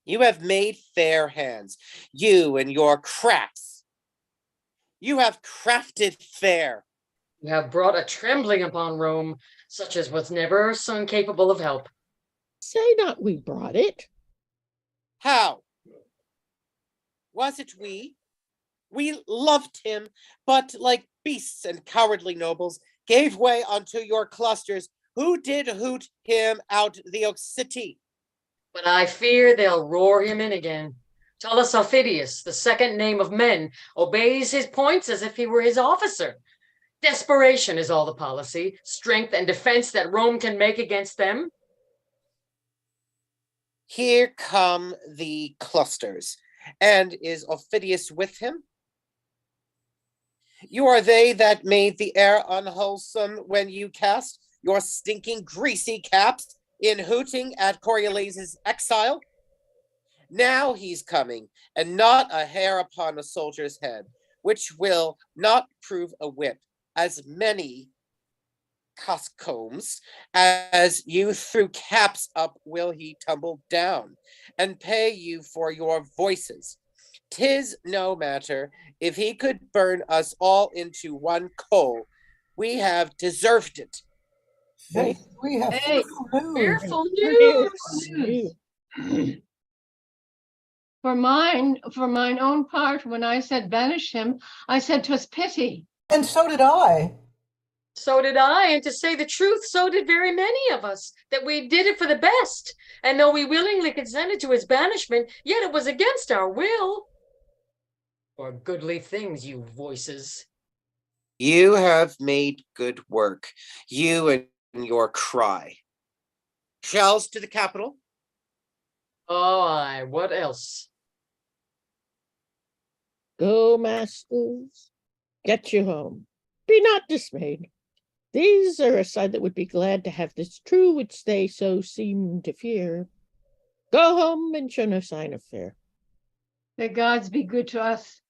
You have made fair hands, you and your crafts. You have crafted fair. You have brought a trembling upon Rome, such as was never son capable of help. Say not we brought it. How? Was it we? We loved him, but like beasts and cowardly nobles, gave way unto your clusters, who did hoot him out the oak city. But I fear they'll roar him in again. Tullus Aufidius, the second name of men, obeys his points as if he were his officer. Desperation is all the policy, strength and defense that Rome can make against them. Here come the clusters. And is Aufidius with him? You are they that made the air unwholesome when you cast your stinking greasy caps in hooting at Coriolanus' exile. Now he's coming, and not a hair upon a soldier's head, which will not prove a whip, as many combs as you threw caps up will he tumble down, and pay you for your voices. 'Tis no matter, if he could burn us all into one coal, we have deserved it. Hey, we have Fearful news. For mine own part, when I said banish him, I said 'twas pity. And so did I. So did I, and to say the truth, so did very many of us, that we did it for the best. And though we willingly consented to his banishment, yet it was against our will. For goodly things, you voices. You have made good work, you and your cry. Shells to the capital? Oh, aye, what else? Go, masters, get you home. Be not dismayed. These are a side that would be glad to have this true which they so seem to fear. Go home and show no sign of fear. The gods be good to us.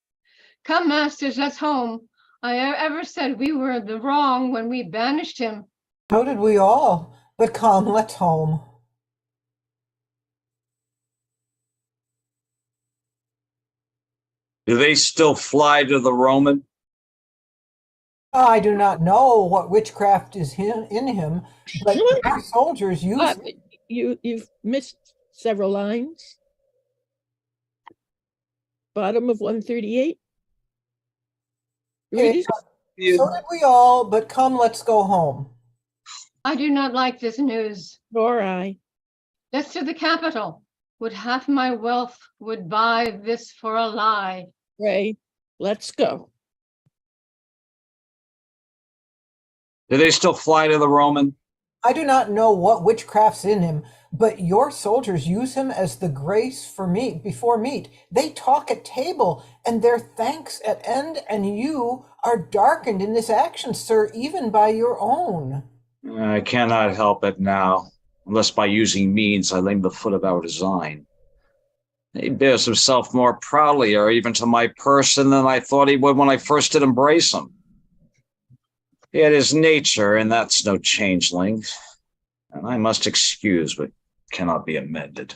Come, masters, let's home. I ever said we were the wrong when we banished him. So did we all. But come, let's home. Do they still fly to the Roman? I do not know what witchcraft is in him, but our soldiers use You've missed several lines. Bottom of 138. Read it. So did we all, but come, let's go home. I do not like this news. Nor I. Let's to the capital. Would half my wealth would buy this for a lie. Ray, let's go. Do they still fly to the Roman? I do not know what witchcraft's in him, but your soldiers use him as the grace for meat before meat. They talk at table, and their thanks at end, and you are darkened in this action, sir, even by your own. I cannot help it now, unless by using means I lame the foot of our design. He bears himself more proudly, or even to my person, than I thought he would when I first did embrace him. Yet his nature, and that's no changeling, and I must excuse what cannot be amended.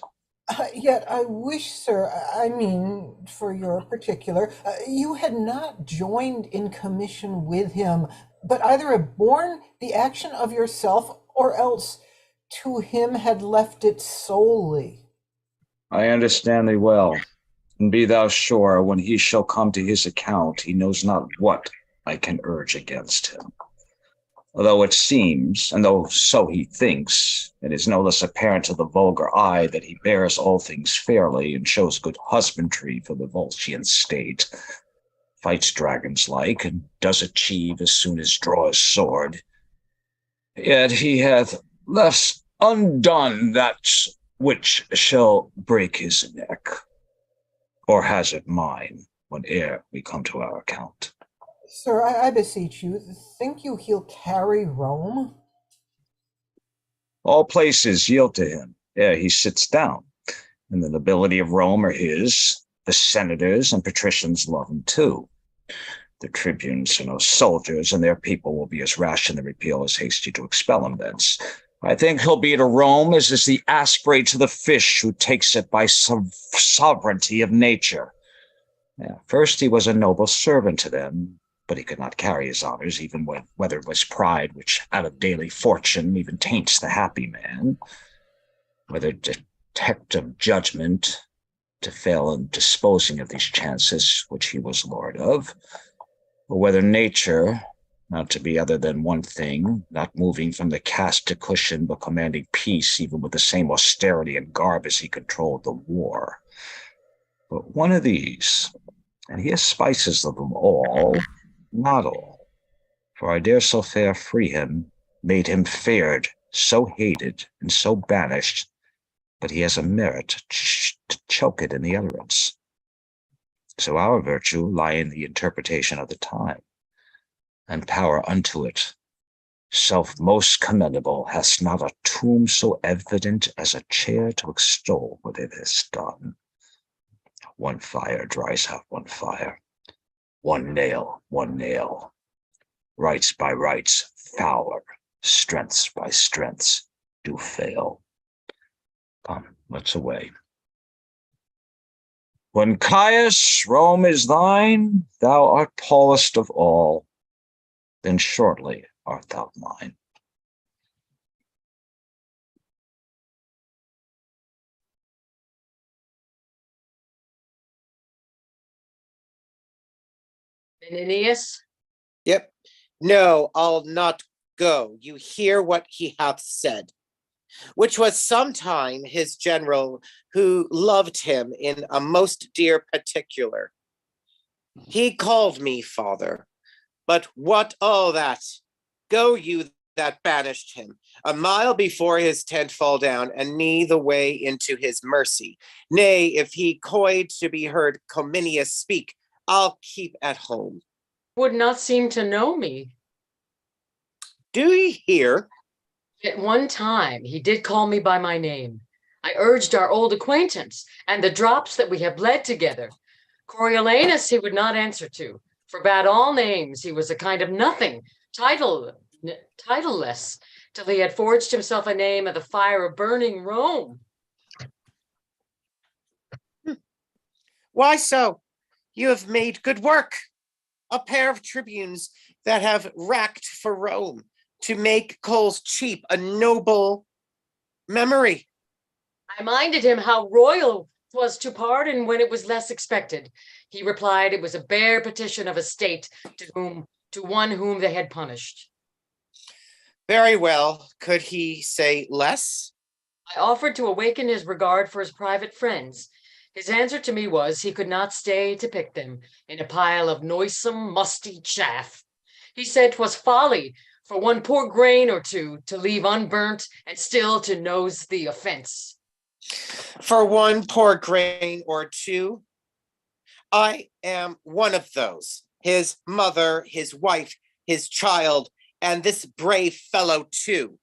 Yet I wish, sir, I mean, for your particular, you had not joined in commission with him, but either have borne the action of yourself, or else to him had left it solely. I understand thee well, and be thou sure, when he shall come to his account, he knows not what I can urge against him. Although it seems, and though so he thinks, it is no less apparent to the vulgar eye that he bears all things fairly and shows good husbandry for the Volscian state, fights dragons like, and does achieve as soon as draw his sword. Yet he hath left undone that which shall break his neck, or hazard mine, whene'er we come to our account. Sir, I beseech you, think you he'll carry Rome? All places yield to him ere he sits down, and the nobility of Rome are his. The senators and patricians love him too. The tribunes are no soldiers, and their people will be as rash in the repeal as hasty to expel him thence. I think he'll be to Rome as is the asprey to the fish who takes it by sovereignty of nature. First he was a noble servant to them, but he could not carry his honors, even whether it was pride, which out of daily fortune even taints the happy man, whether detective judgment to fail in disposing of these chances which he was lord of, or whether nature, not to be other than one thing, not moving from the cast to cushion, but commanding peace even with the same austerity and garb as he controlled the war. But one of these, and he has spices of them all, not all, for I dare so fair free him, made him feared, so hated, and so banished, but he has a merit to choke it in the utterance. So our virtue lie in the interpretation of the time, and power unto it. Self most commendable, hast not a tomb so evident as a chair to extol what it has done. One fire dries out one fire. One nail, rights by rights, foul, strengths by strengths do fail. Come, let's away. When Caius, Rome is thine, thou art tallest of all, then shortly art thou mine. Menenius? Yep. No, I'll not go. You hear what he hath said, which was sometime his general who loved him in a most dear particular. He called me father, but what all that? Go you that banished him, a mile before his tent fall down, and knee the way into his mercy. Nay, if he coyed to be heard Cominius speak, I'll keep at home. Would not seem to know me. Do ye hear? At one time, he did call me by my name. I urged our old acquaintance and the drops that we have bled together. Coriolanus he would not answer to, forbade all names. He was a kind of nothing, titleless, till he had forged himself a name of the fire of burning Rome. Why so? You have made good work. A pair of tribunes that have racked for Rome to make coals cheap, a noble memory. I minded him how royal 'twas to pardon when it was less expected. He replied it was a bare petition of a state to one whom they had punished. Very well. Could he say less? I offered to awaken his regard for his private friends. His answer to me was he could not stay to pick them in a pile of noisome, musty chaff. He said 'twas folly for one poor grain or two to leave unburnt and still to nose the offense. For one poor grain or two? I am one of those. His mother, his wife, his child, and this brave fellow too.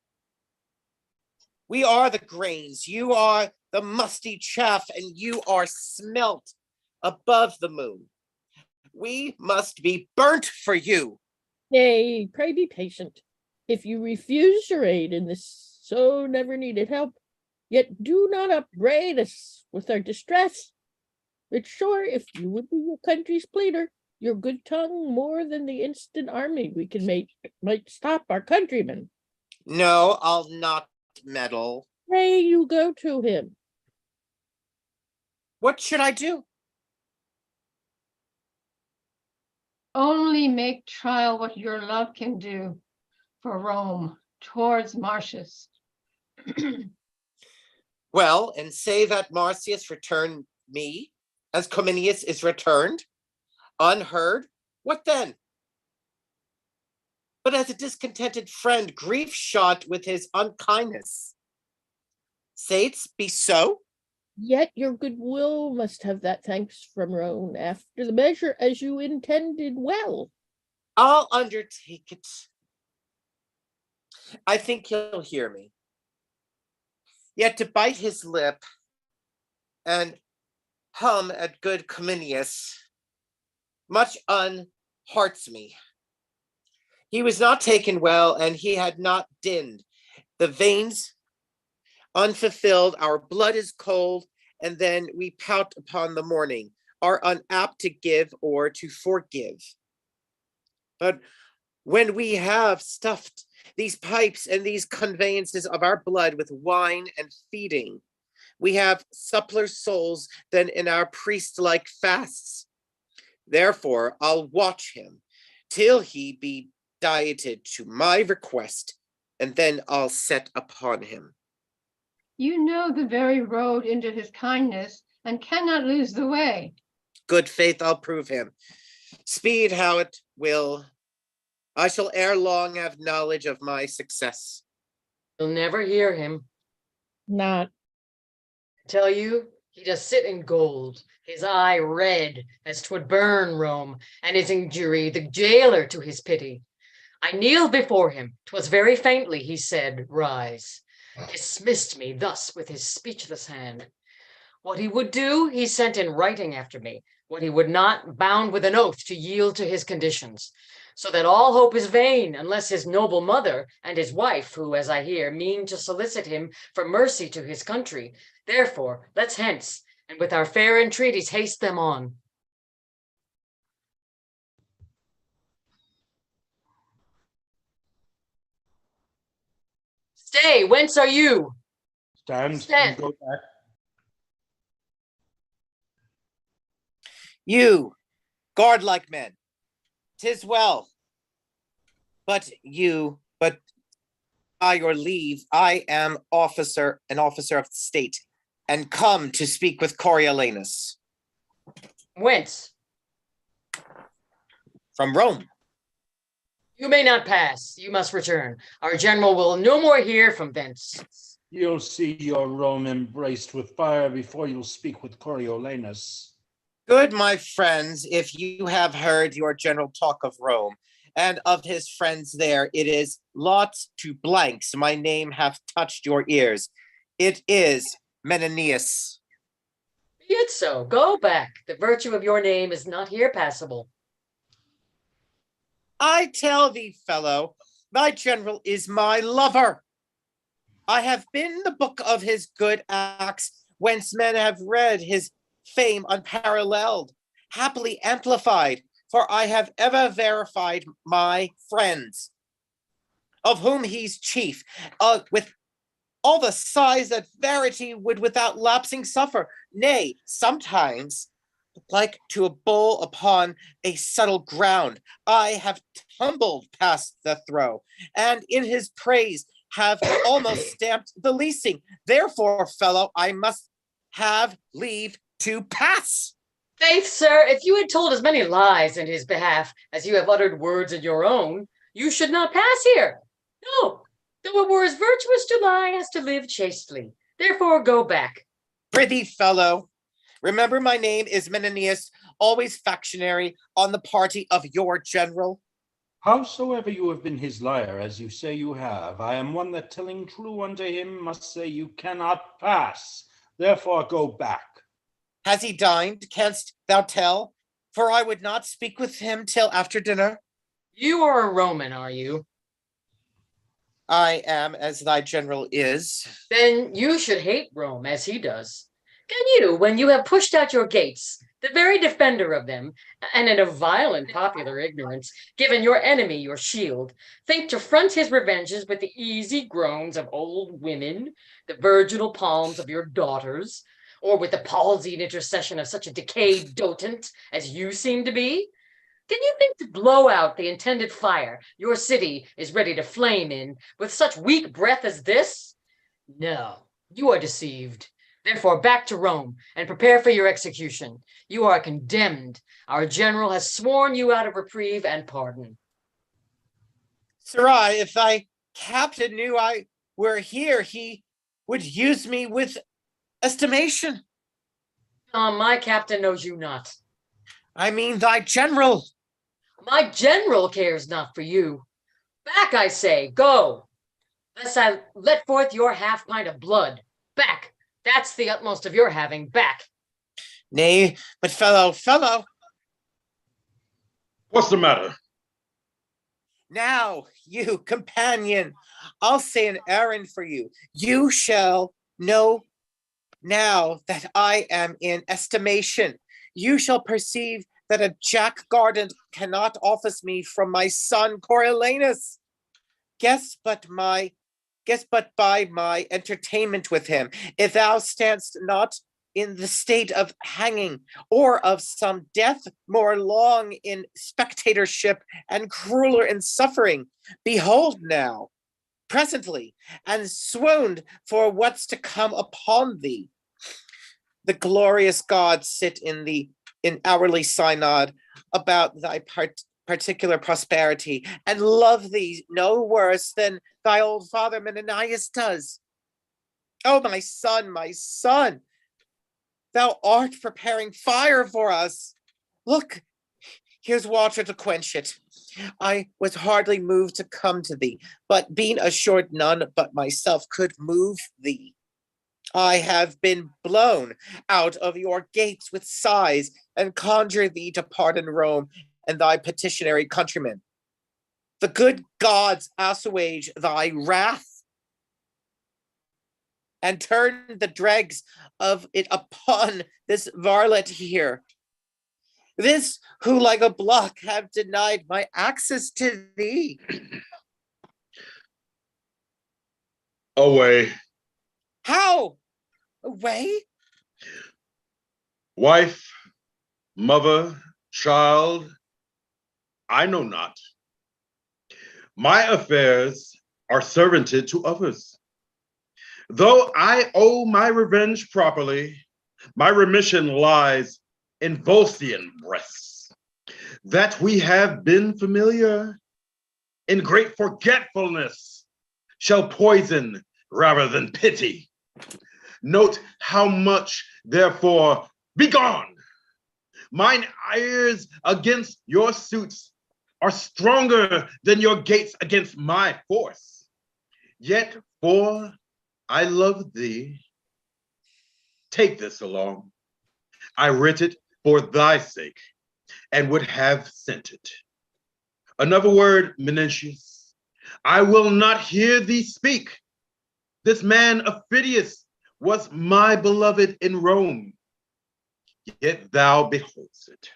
We are the grains, you are the musty chaff, and you are smelt above the moon. We must be burnt for you. Nay, pray be patient. If you refuse your aid in this so never needed help, yet do not upbraid us with our distress. But sure, if you would be your country's pleader, your good tongue more than the instant army we can make might stop our countrymen. No, I'll not meddle. Pray you go to him. What should I do? Only make trial what your love can do for Rome towards Marcius. Well, and say that Marcius returned me as Cominius is returned, unheard. What then? But as a discontented friend, grief shot with his unkindness. Say'st be so? Yet your goodwill must have that thanks from Rome after the measure as you intended well. I'll undertake it. I think he'll hear me. Yet to bite his lip and hum at good Cominius much unhearts me. He was not taken well, and he had not dinned. The veins unfulfilled, our blood is cold, and then we pout upon the morning, are unapt to give or to forgive. But when we have stuffed these pipes and these conveyances of our blood with wine and feeding, we have suppler souls than in our priest-like fasts. Therefore, I'll watch him till he be dieted to my request, and then I'll set upon him. You know the very road into his kindness and cannot lose the way. Good faith, I'll prove him. Speed how it will, I shall ere long have knowledge of my success. You'll never hear him. Not. I tell you, he does sit in gold, his eye red as 'twould burn Rome, and his injury the jailer to his pity. I kneeled before him, 'twas very faintly he said, rise. Dismissed me thus with his speechless hand. What he would do, he sent in writing after me. What he would not, bound with an oath to yield to his conditions. So that all hope is vain, unless his noble mother and his wife, who, as I hear, mean to solicit him for mercy to his country. Therefore, let's hence, and with our fair entreaties haste them on. Stay, whence are you? Stand Stand. and go back. You, guard-like men, 'tis well. But by your leave, I am an officer of the state, and come to speak with Coriolanus. Whence? From Rome. You may not pass. You must return. Our general will no more hear from thence. You'll see your Rome embraced with fire before you'll speak with Coriolanus. Good, my friends, if you have heard your general talk of Rome and of his friends there, it is lots to blanks. My name hath touched your ears. It is Menenius. Be it so. Go back. The virtue of your name is not here passable. I tell thee, fellow, thy general is my lover. I have been the book of his good acts, whence men have read his fame unparalleled, happily amplified, for I have ever verified my friends, of whom he's chief, with all the sighs that verity would without lapsing suffer, nay, sometimes, like to a bull upon a subtle ground, I have tumbled past the throw, and in his praise have almost stamped the leasing. Therefore, fellow, I must have leave to pass. Faith, sir, if you had told as many lies in his behalf as you have uttered words in your own, you should not pass here. No, though it were as virtuous to lie as to live chastely. Therefore, go back. Prithee, fellow, remember my name is Menenius, always factionary on the party of your general. Howsoever you have been his liar, as you say you have, I am one that telling true unto him must say you cannot pass. Therefore go back. Has he dined, canst thou tell? For I would not speak with him till after dinner. You are a Roman, are you? I am as thy general is. Then you should hate Rome as he does. Can you, when you have pushed out your gates, the very defender of them, and in a violent popular ignorance, given your enemy your shield, think to front his revenges with the easy groans of old women, the virginal palms of your daughters, or with the palsied intercession of such a decayed dotant as you seem to be? Can you think to blow out the intended fire your city is ready to flame in with such weak breath as this? No, you are deceived. Therefore, back to Rome and prepare for your execution. You are condemned. Our general has sworn you out of reprieve and pardon. Sirrah, if thy captain knew I were here, he would use me with estimation. My captain knows you not. I mean thy general. My general cares not for you. Back, I say, go. Lest I let forth your half pint of blood. Back. That's the utmost of your having. Back. Nay, but fellow. What's the matter? Now, you companion, I'll say an errand for you. You shall know now that I am in estimation. You shall perceive that a jack garden cannot office me from my son Coriolanus. Guess but by my entertainment with him, if thou standst not in the state of hanging, or of some death more long in spectatorship and crueler in suffering, behold now, presently, and swooned for what's to come upon thee. The glorious gods sit in hourly synod about thy particular prosperity, and love thee no worse than thy old father Menenius does. Oh, my son, thou art preparing fire for us. Look, here's water to quench it. I was hardly moved to come to thee, but being assured none but myself could move thee, I have been blown out of your gates with sighs, and conjure thee to pardon Rome and thy petitionary countrymen. The good gods assuage thy wrath, and turn the dregs of it upon this varlet here, this who like a block have denied my access to thee. Away. How? Away? Wife, mother, child, I know not. My affairs are servanted to others. Though I owe my revenge properly, my remission lies in Volscian breasts. That we have been familiar, in great forgetfulness, shall poison rather than pity. Note how much, therefore, begone. Mine ires against your suits are stronger than your gates against my force. Yet, for I love thee, take this along. I writ it for thy sake, and would have sent it. Another word, Menentius, I will not hear thee speak. This man Aufidius was my beloved in Rome, yet thou beholdst it.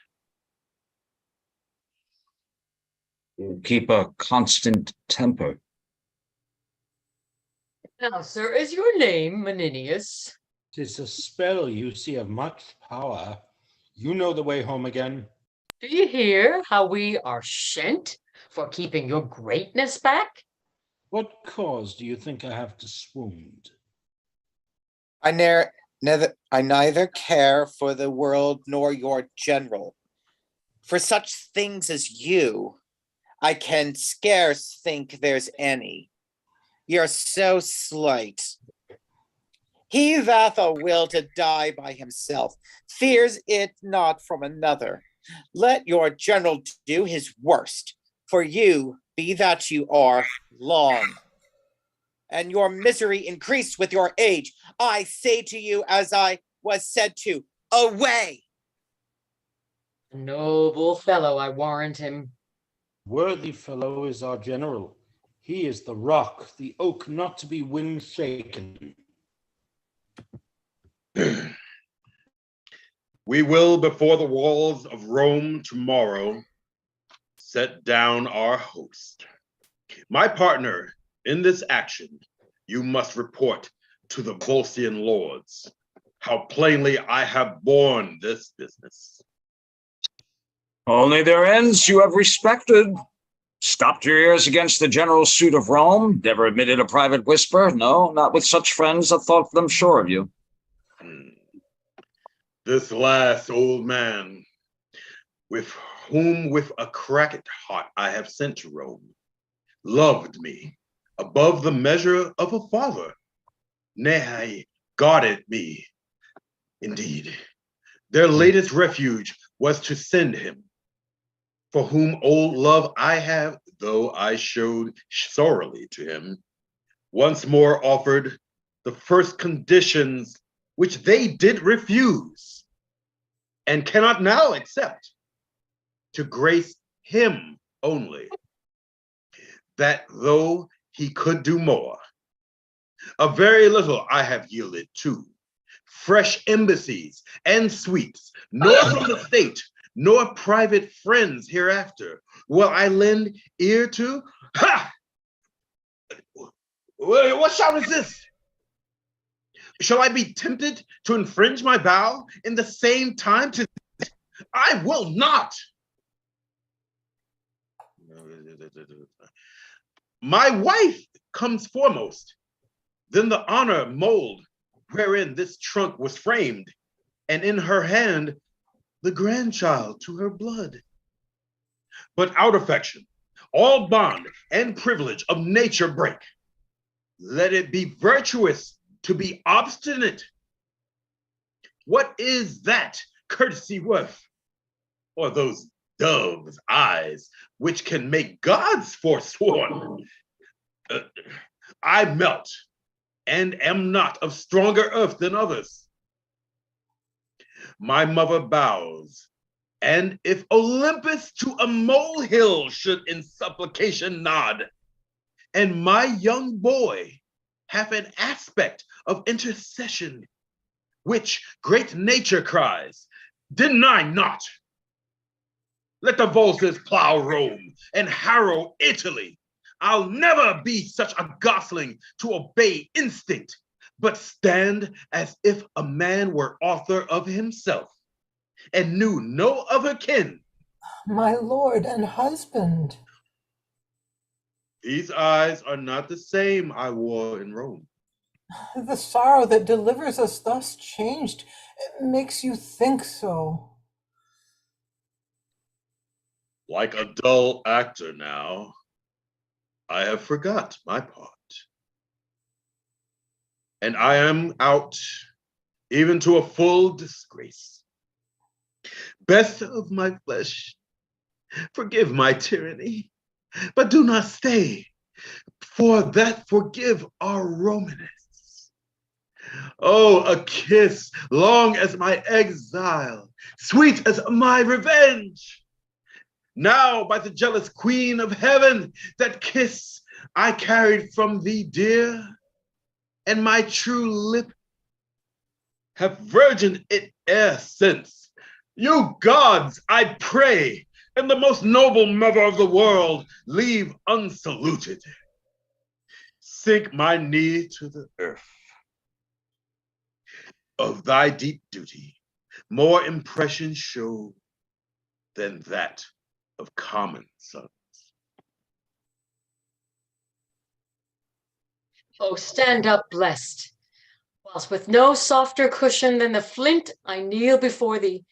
Keep a constant temper. Now, sir, is your name Menenius? 'Tis a spell you see of much power. You know the way home again. Do you hear how we are shent for keeping your greatness back? What cause do you think I have to swoon? I neither care for the world nor your general. For such things as you, I can scarce think there's any. You're so slight. He that a will to die by himself fears it not from another. Let your general do his worst, for you, be that you are, long. And your misery increased with your age. I say to you, as I was said to, away! A noble fellow, I warrant him. Worthy fellow is our general. He is the rock, the oak not to be wind shaken. We will, before the walls of Rome tomorrow, set down our host. My partner in this action, you must report to the Volscian lords how plainly I have borne this business. Only their ends you have respected. Stopped your ears against the general suit of Rome, never admitted a private whisper. No, not with such friends that thought them sure of you. This last old man, with whom with a cracked heart I have sent to Rome, loved me above the measure of a father. Nay, guarded me. Indeed, their latest refuge was to send him, for whom old love I have, though I showed sorely to him, once more offered the first conditions which they did refuse, and cannot now accept, to grace him only, that though he could do more, a very little I have yielded to, fresh embassies and suites, nor from the state, nor private friends hereafter will I lend ear to. Ha! What shout is this? Shall I be tempted to infringe my vow in the same time to? I will not. My wife comes foremost, then the honor mold wherein this trunk was framed, and in her hand the grandchild to her blood. But out affection, all bond and privilege of nature break. Let it be virtuous to be obstinate. What is that courtesy worth? Or those dove's eyes, which can make gods forsworn? I melt and am not of stronger earth than others. My mother bows, and if Olympus to a molehill should in supplication nod, and my young boy have an aspect of intercession, which great nature cries, deny not. Let the Volscians plow Rome and harrow Italy. I'll never be such a gosling to obey instinct, but stand as if a man were author of himself and knew no other kin. My lord and husband. These eyes are not the same I wore in Rome. The sorrow that delivers us thus changed makes you think so. Like a dull actor now, I have forgot my part. And I am out, even to a full disgrace. Best of my flesh, forgive my tyranny, but do not stay, for that forgive our Romanists. Oh, a kiss long as my exile, sweet as my revenge. Now, by the jealous queen of heaven, that kiss I carried from thee, dear, and my true lip have virgin it e'er since. You gods, I pray, and the most noble mother of the world, leave unsaluted. Sink my knee to the earth. Of thy deep duty, more impression show than that of common sons. Oh, stand up, blessed, whilst with no softer cushion than the flint I kneel before thee,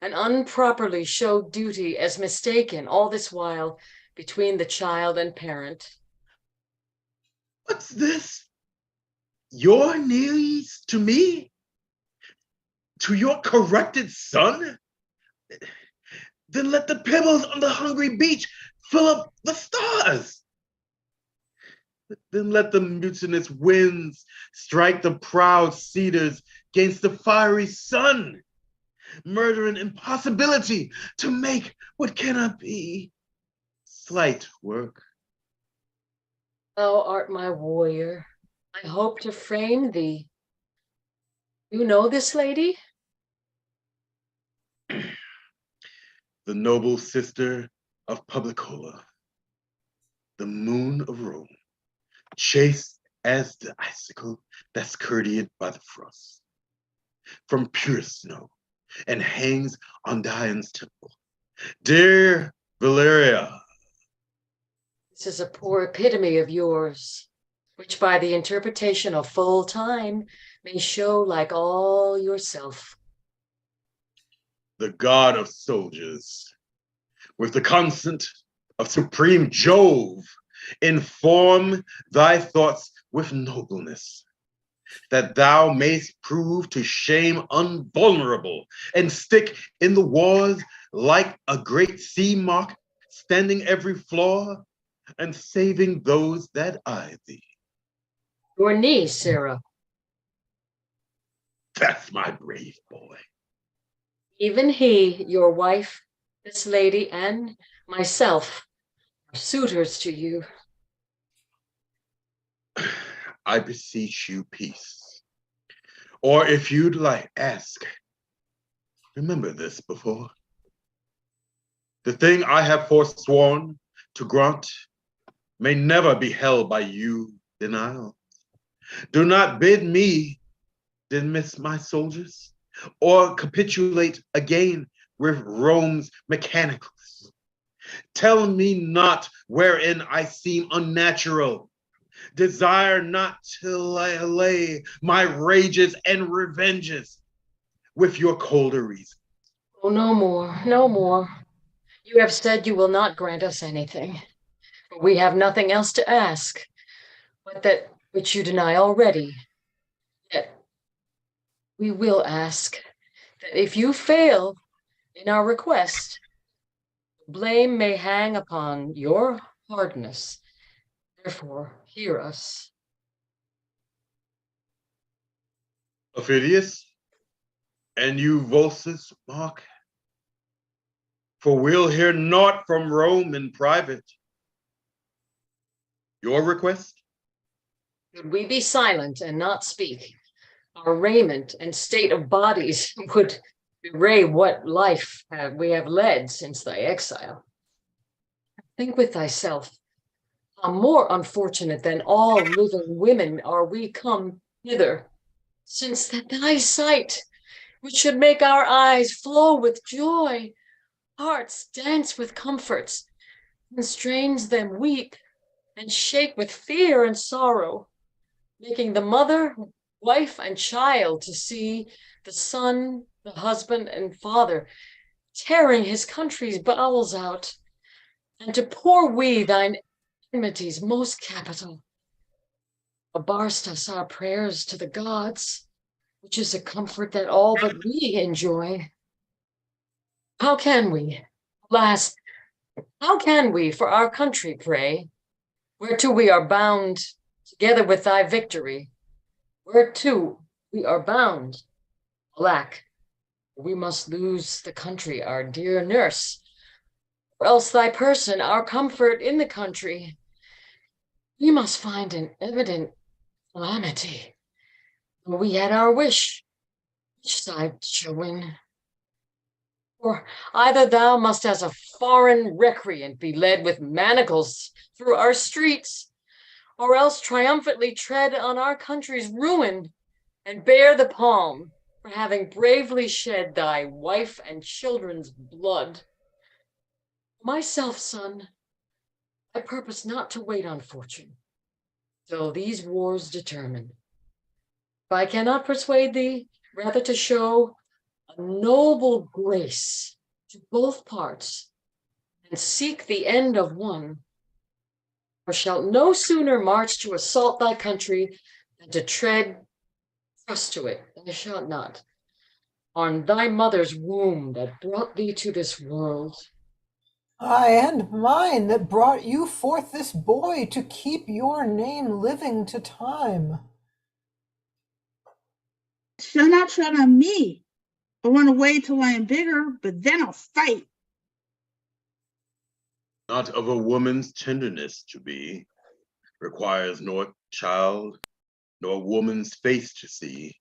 and unproperly show duty as mistaken all this while between the child and parent. What's this? Your knees to me? To your corrected son? Then let the pebbles on the hungry beach fill up the stars. Then let the mutinous winds strike the proud cedars against the fiery sun, murdering impossibility to make what cannot be. Slight work. Thou art my warrior. I hope to frame thee. You know this lady? The noble sister of Publicola, the moon of Rome, chaste as the icicle that's courtesied by the frost, from purest snow, and hangs on Dian's temple. Dear Valeria. This is a poor epitome of yours, which by the interpretation of full time may show like all yourself. The god of soldiers, with the consent of supreme Jove, inform thy thoughts with nobleness, that thou mayst prove to shame unvulnerable, and stick in the wars like a great sea mark, standing every flaw, and saving those that eye thee. Your knee, Sarah. That's my brave boy. Even he, your wife, this lady, and myself are suitors to you. I beseech you peace. Or if you'd like, ask. Remember this before. The thing I have forsworn to grant may never be held by you denial. Do not bid me dismiss my soldiers or capitulate again with Rome's mechanicals. Tell me not wherein I seem unnatural. Desire not till I allay my rages and revenges with your colder reason. Oh, no more, no more. You have said you will not grant us anything. We have nothing else to ask, but that which you deny already. Yet we will ask that if you fail in our request, blame may hang upon your hardness. Therefore, hear us. Ophidius, and you, Volsus, Mark, for we'll hear naught from Rome in private. Your request? Should we be silent and not speak, our raiment and state of bodies would bewray what life we have led since thy exile. Think with thyself, how more unfortunate than all living women are we come hither, since that thy sight, which should make our eyes flow with joy, hearts dance with comforts, constrains them weep and shake with fear and sorrow, making the mother, wife, and child to see the son, the husband, and father tearing his country's bowels out, and to pour we thine enmities most capital. Abarst us our prayers to the gods, which is a comfort that all but we enjoy. How can we, alas, how can we for our country pray, whereto we are bound together with thy victory, whereto We are bound. Alack, we must lose the country, our dear nurse, or else thy person, our comfort in the country. We must find an evident calamity. We had our wish, which side shall win? Or either thou must as a foreign recreant be led with manacles through our streets, or else triumphantly tread on our country's ruin and bear the palm for having bravely shed thy wife and children's blood. Myself, son, I purpose not to wait on fortune till these wars determine. If I cannot persuade thee, rather to show a noble grace to both parts and seek the end of one, thou shalt no sooner march to assault thy country than to tread, trust to it, thou shalt not, on thy mother's womb that brought thee to this world. Ay, and mine that brought you forth this boy to keep your name living to time. Shall not tread on me. I want to wait till I am bigger, but then I'll fight. Not of a woman's tenderness to be, requires nor child, nor woman's face to see.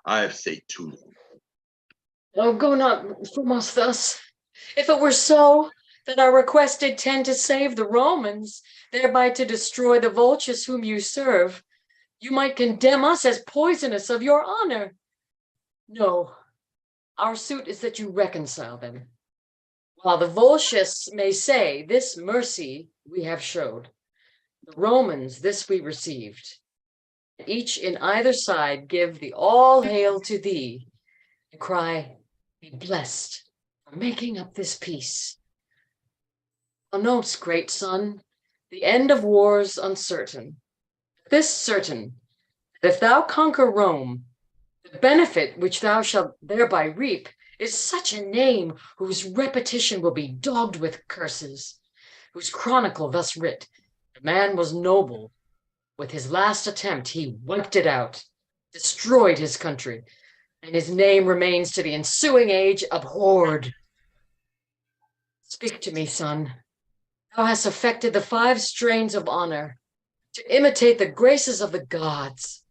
I have sate too long. Oh, go not from us thus. If it were so, then our request did tend to save the Romans, thereby to destroy the vultures whom you serve. You might condemn us as poisonous of your honor. No, our suit is that you reconcile them. While the Volscians may say, this mercy we have showed, the Romans this we received. Each in either side give the all hail to thee, and cry, be blessed for making up this peace. Thou knowst, great son, the end of war's uncertain. This certain, that if thou conquer Rome, the benefit which thou shalt thereby reap is such a name whose repetition will be dogged with curses, whose chronicle thus writ, the man was noble, with his last attempt he wiped it out, destroyed his country, and his name remains to the ensuing age abhorred. Speak to me, son. Thou hast affected the 5 strains of honor, to imitate the graces of the gods,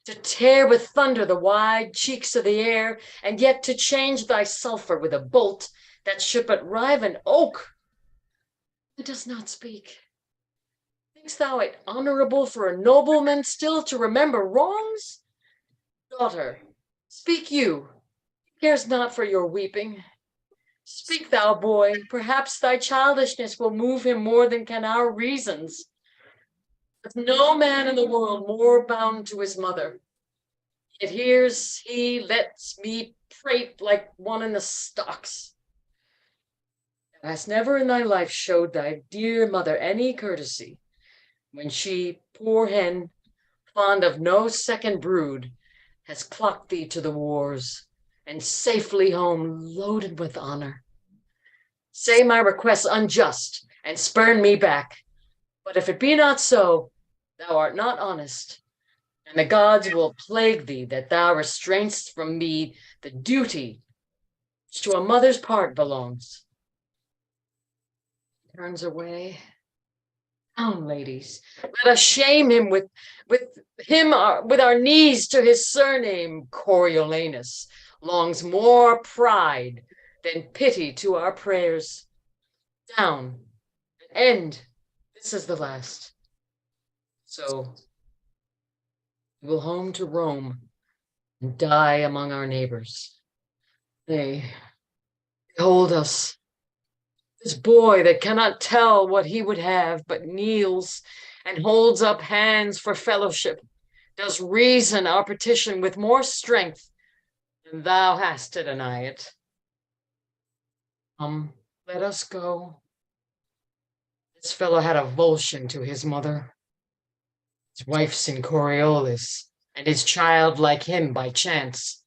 to tear with thunder the wide cheeks of the air, and yet to change thy sulfur with a bolt that should but rive an oak. It does not speak. Thinkst thou it honorable for a nobleman still to remember wrongs? Daughter, speak you. He cares not for your weeping. Speak thou, boy. Perhaps thy childishness will move him more than can our reasons. There's no man in the world more bound to his mother. Yet here's he lets me prate like one in the stocks. Thou hast never in thy life showed thy dear mother any courtesy, when she, poor hen, fond of no second brood, has clocked thee to the wars, and safely home loaded with honor. Say my request unjust, and spurn me back. But if it be not so, thou art not honest, and the gods will plague thee that thou restrainst from me the duty which to a mother's part belongs. Turns away. Down, ladies, let us shame him with our knees to his surname. Coriolanus longs more pride than pity to our prayers. Down, end. This is the last. So we will home to Rome and die among our neighbors. They behold us. This boy that cannot tell what he would have, but kneels and holds up hands for fellowship, does reason our petition with more strength than thou hast to deny it. Let us go. This fellow had a Volscian to his mother. His wife's in Coriolanus, and his child like him by chance.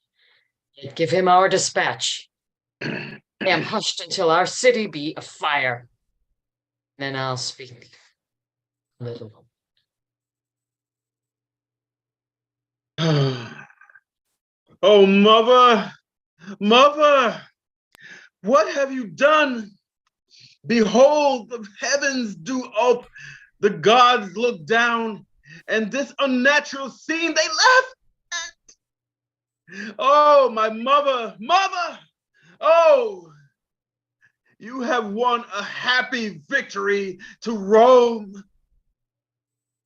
Yet give him our dispatch. I am hushed until our city be afire. Then I'll speak a little. Oh, mother, mother, what have you done? Behold, the heavens do open, the gods look down, and this unnatural scene they laugh at. Oh, my mother, mother, oh, you have won a happy victory to Rome.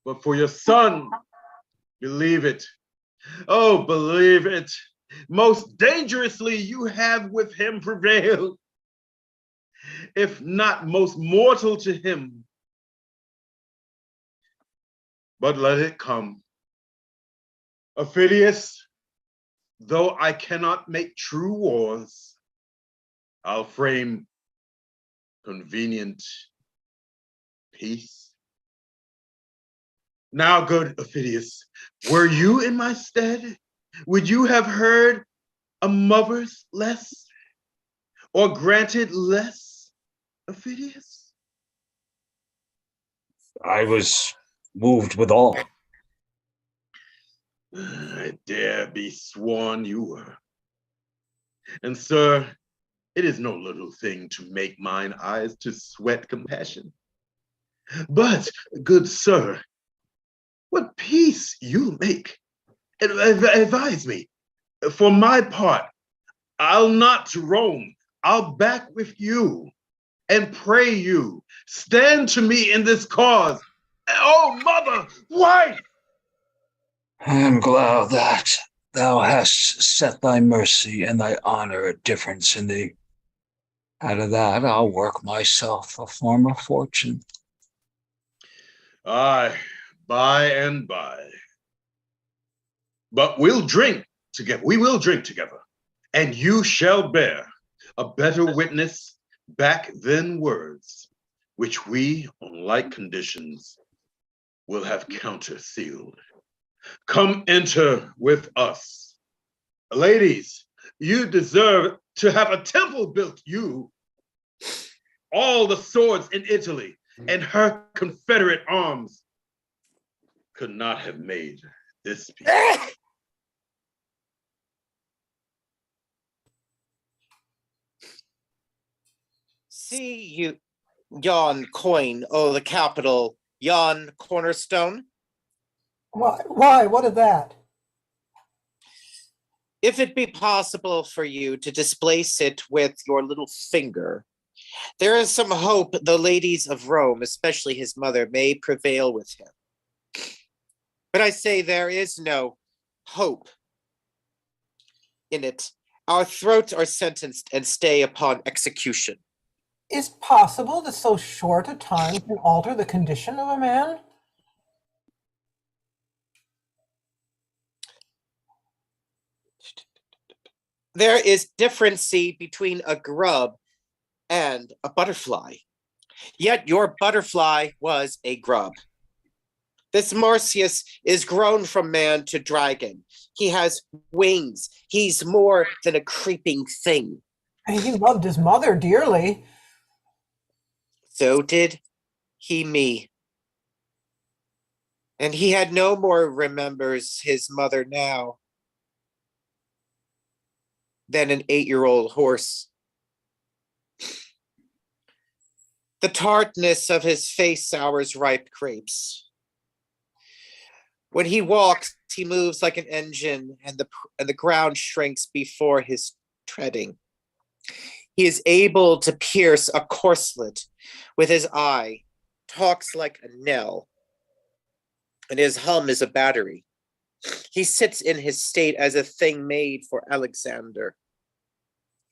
But for your son, believe it. Oh, believe it. Most dangerously you have with him prevailed, if not most mortal to him. But let it come. Aufidius, though I cannot make true wars, I'll frame convenient peace. Now, good Aufidius, were you in my stead, would you have heard a mother's less, or granted less, Aufidius? I was moved with all. I dare be sworn you were. And sir, it is no little thing to make mine eyes to sweat compassion. But, good sir, what peace you make, advise me. For my part, I'll not to Rome, I'll back with you and pray you, stand to me in this cause. Oh, mother, wife! I am glad that thou hast set thy mercy and thy honor at difference in thee. Out of that, I'll work myself a former fortune. Aye, by and by. But we'll drink together. We will drink together, and you shall bear a better witness back than words, which we, on like conditions, will have countersealed. Come enter with us. Ladies, you deserve to have a temple built you. All the swords in Italy and her Confederate arms could not have made this peace. See you, yon coin, oh, the capital, yon cornerstone. Why? What of that? If it be possible for you to displace it with your little finger, there is some hope the ladies of Rome, especially his mother, may prevail with him. But I say there is no hope in it. Our throats are sentenced and stay upon execution. Is possible that so short a time can alter the condition of a man? There is differency between a grub and a butterfly. Yet your butterfly was a grub. This Marcius is grown from man to dragon. He has wings. He's more than a creeping thing. He loved his mother dearly. So did he me. And he had no more remembers his mother now than an 8-year-old horse. The tartness of his face sours ripe grapes. When he walks, he moves like an engine, and the ground shrinks before his treading. He is able to pierce a corselet with his eye, talks like a knell, and his hum is a battery. He sits in his state as a thing made for Alexander.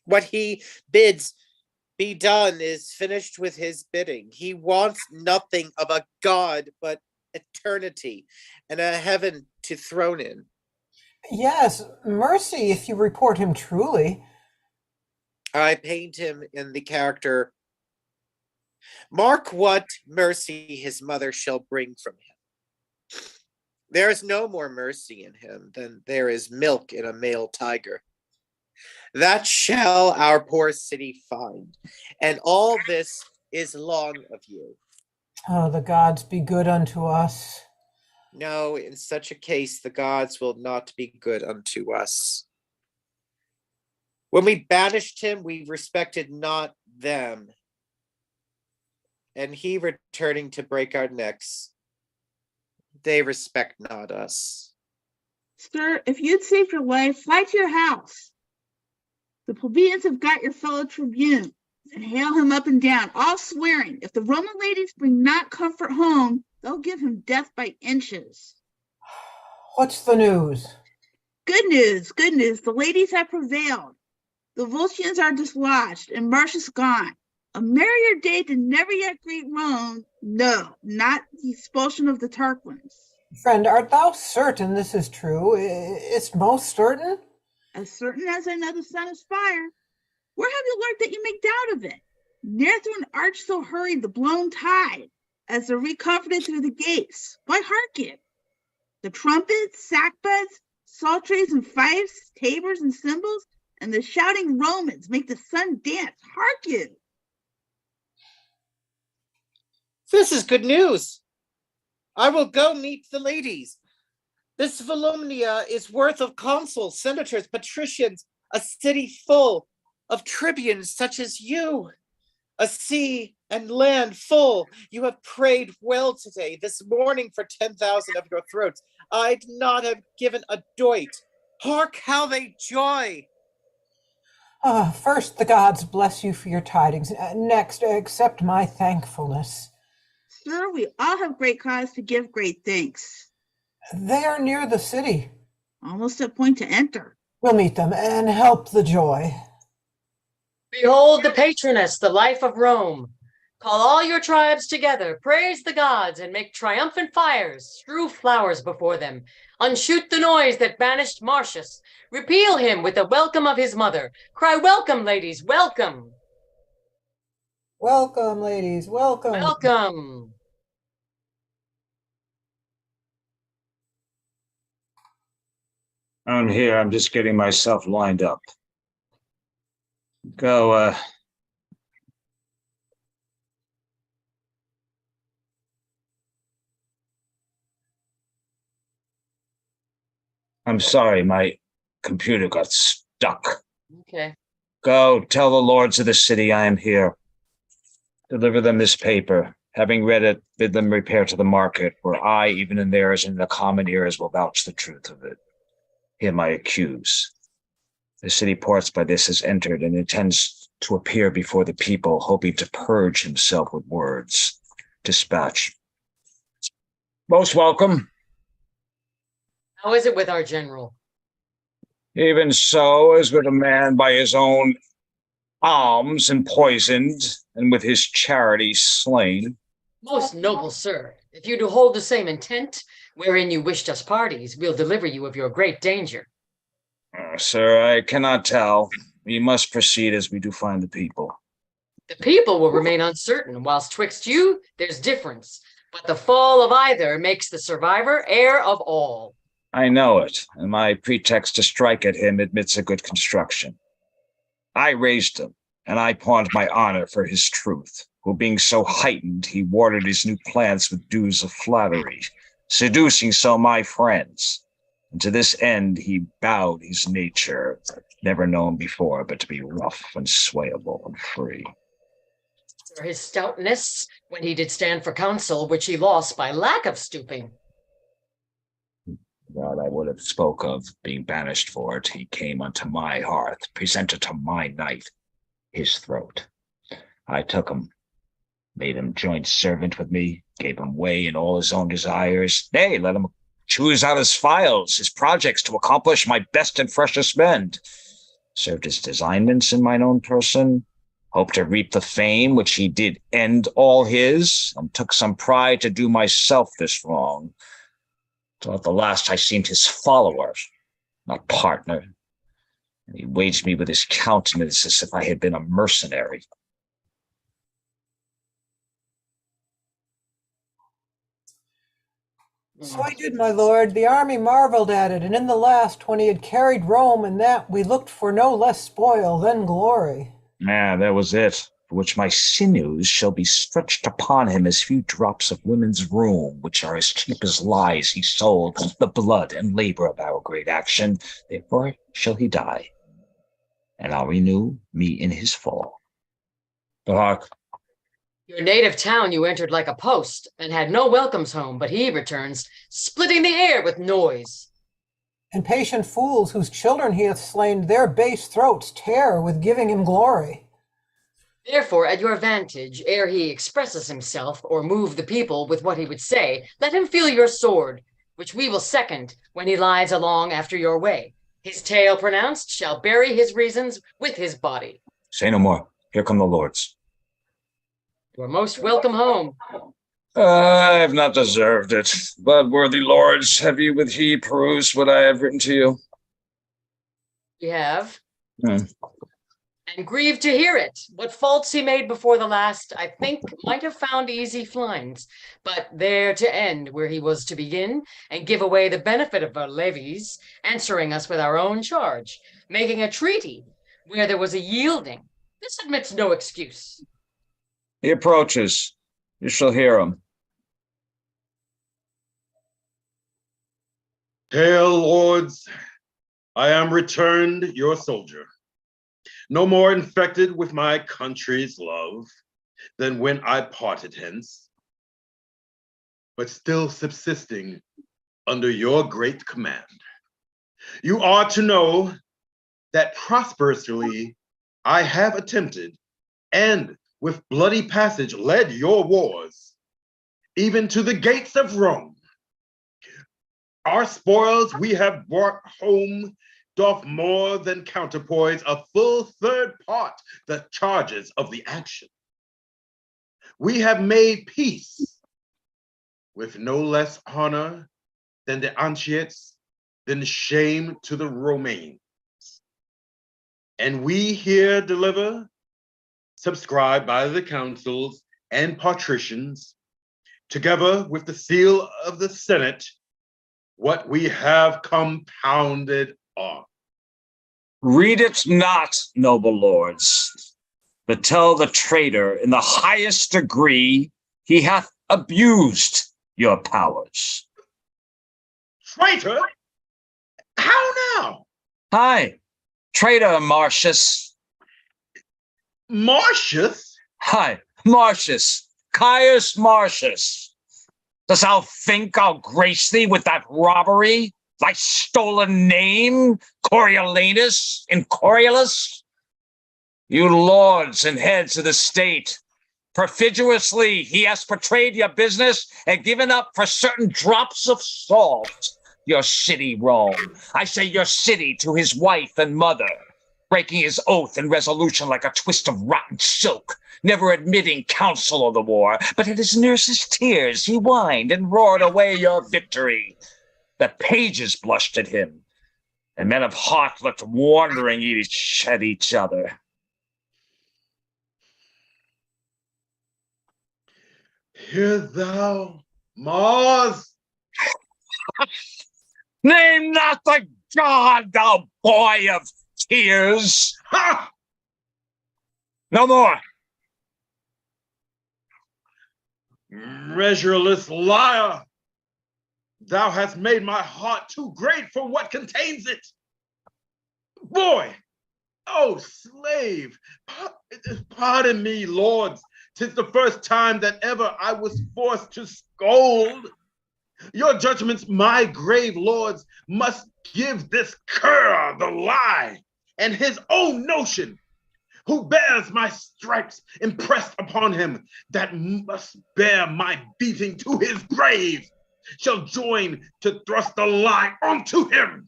What he bids be done is finished with his bidding. He wants nothing of a god but eternity and a heaven to throne in. Yes, mercy if you report him truly. I paint him in the character. Mark what mercy his mother shall bring from him. There is no more mercy in him than there is milk in a male tiger. That shall our poor city find, and all this is long of you. Oh, the gods be good unto us. No, in such a case, the gods will not be good unto us. When we banished him, we respected not them. And he returning to break our necks, they respect not us. Sir, if you'd saved your life, fly to your house. The plebeians have got your fellow tribune and hail him up and down, all swearing, if the Roman ladies bring not comfort home, they'll give him death by inches. What's the news? Good news, good news. The ladies have prevailed. The Volscians are dislodged and Marcius gone. A merrier day than never yet greet Rome. No, not the expulsion of the Tarquins. Friend, art thou certain this is true? It's most certain? As certain as I know the sun is fire. Where have you learned that you make doubt of it? Ne'er through an arch so hurried the blown tide, as the recomforted through the gates. Why hearken? The trumpets, sackbuds, psalteries and fifes, tabors and cymbals, and the shouting Romans make the sun dance. Hearken! This is good news. I will go meet the ladies. This Volumnia is worth of consuls, senators, patricians, a city full of tribunes such as you, a sea and land full. You have prayed well today, this morning for 10,000 of your throats. I'd not have given a doit. Hark how they joy. First, the gods bless you for your tidings. Next, accept my thankfulness. Sir, we all have great cause to give great thanks. They are near the city. Almost at point to enter. We'll meet them and help the joy. Behold the patroness, the life of Rome. Call all your tribes together, praise the gods, and make triumphant fires, strew flowers before them, unshoot the noise that banished Marcius, repeal him with the welcome of his mother. Cry welcome, ladies, welcome. Welcome, ladies, welcome. Welcome. I'm here. I'm just getting myself lined up. Go, I'm sorry, my computer got stuck. Okay. Go, tell the lords of the city I am here. Deliver them this paper. Having read it, bid them repair to the market, where I, even in theirs and in the common ears, will vouch the truth of it. Him I accuse. The city ports by this has entered and intends to appear before the people, hoping to purge himself with words. Dispatch. Most welcome. How is it with our general? Even so, as with a man by his own alms empoisoned, and with his charity slain. Most noble sir, if you do hold the same intent, wherein you wished us parties, we'll deliver you of your great danger. Sir, I cannot tell. We must proceed as we do find the people. The people will remain uncertain, whilst twixt you, there's difference. But the fall of either makes the survivor heir of all. I know it, and my pretext to strike at him admits a good construction. I raised him, and I pawned my honor for his truth, who being so heightened, he warded his new plans with dews of flattery, seducing so my friends. And to this end he bowed his nature, never known before, but to be rough and swayable and free. For his stoutness, when he did stand for counsel, which he lost by lack of stooping. That I would have spoke of being banished for it. He came unto my hearth, presented to my knight his throat. I took him, made him joint servant with me, gave him way in all his own desires. Nay, let him choose out his files, his projects to accomplish my best and freshest mend. Served his designments in mine own person, hoped to reap the fame which he did end all his, and took some pride to do myself this wrong. Till at the last I seemed his follower, not partner. And he waged me with his countenance as if I had been a mercenary. So I did, my lord. The army marveled at it, and in the last, when he had carried Rome, and that we looked for no less spoil than glory. Yeah, that was it. for which my sinews shall be stretched upon him as few drops of women's rheum, which are as cheap as lies he sold, the blood and labor of our great action. Therefore shall he die, and I'll renew me in his fall. But hark, Your native town you entered like a post, and had no welcomes home, but he returns, splitting the air with noise. Impatient fools whose children he hath slain, their base throats tear with giving him glory. Therefore, at your vantage, ere he expresses himself, or move the people with what he would say, let him feel your sword, which we will second when he lies along after your way. His tale pronounced shall bury his reasons with his body. say no more. Here come the lords. You are most welcome home. I have not deserved it, but worthy lords, have you with he perused what I have written to you? We have. Hmm. And grieved to hear it. What faults he made before the last, I think, might have found easy flines, but there to end where he was to begin, and give away the benefit of our levies, answering us with our own charge, making a treaty where there was a yielding. This admits no excuse. He approaches. You shall hear him. Hail, lords, I am returned your soldier, no more infected with my country's love than when I parted hence, but still subsisting under your great command. You are to know that prosperously I have attempted and with bloody passage led your wars, even to the gates of Rome. Our spoils we have brought home doth more than counterpoise a full third part the charges of the action. We have made peace with no less honor than the Antiates, than shame to the Romains. And we here deliver, subscribed by the councils and patricians, together with the seal of the Senate, what we have compounded on. Read it not, noble lords, but tell the traitor in the highest degree he hath abused your powers. Traitor? How now? Hi, traitor Marcius. Marcius? Hi, Marcius, Caius Marcius. Dost thou think I'll grace thee with that robbery? Thy stolen name, Coriolanus and Coriolanus? You lords and heads of the state, perfiduously he has betrayed your business and given up for certain drops of salt your city Rome. I say your city to his wife and mother, breaking his oath and resolution like a twist of rotten silk, never admitting counsel of the war, but at his nurse's tears he whined and roared away your victory. The pages blushed at him, and men of heart looked wondering at each other. Hear thou, Mars? Name not the god, thou boy of tears. Ha! No more. Measureless liar! Thou hast made my heart too great for what contains it. Boy, oh slave, pardon me, lords, 'tis the first time that ever I was forced to scold. Your judgments, my grave lords, must give this cur the lie and his own notion, who bears my stripes impressed upon him, that must bear my beating to his grave, shall join to thrust the lie onto him.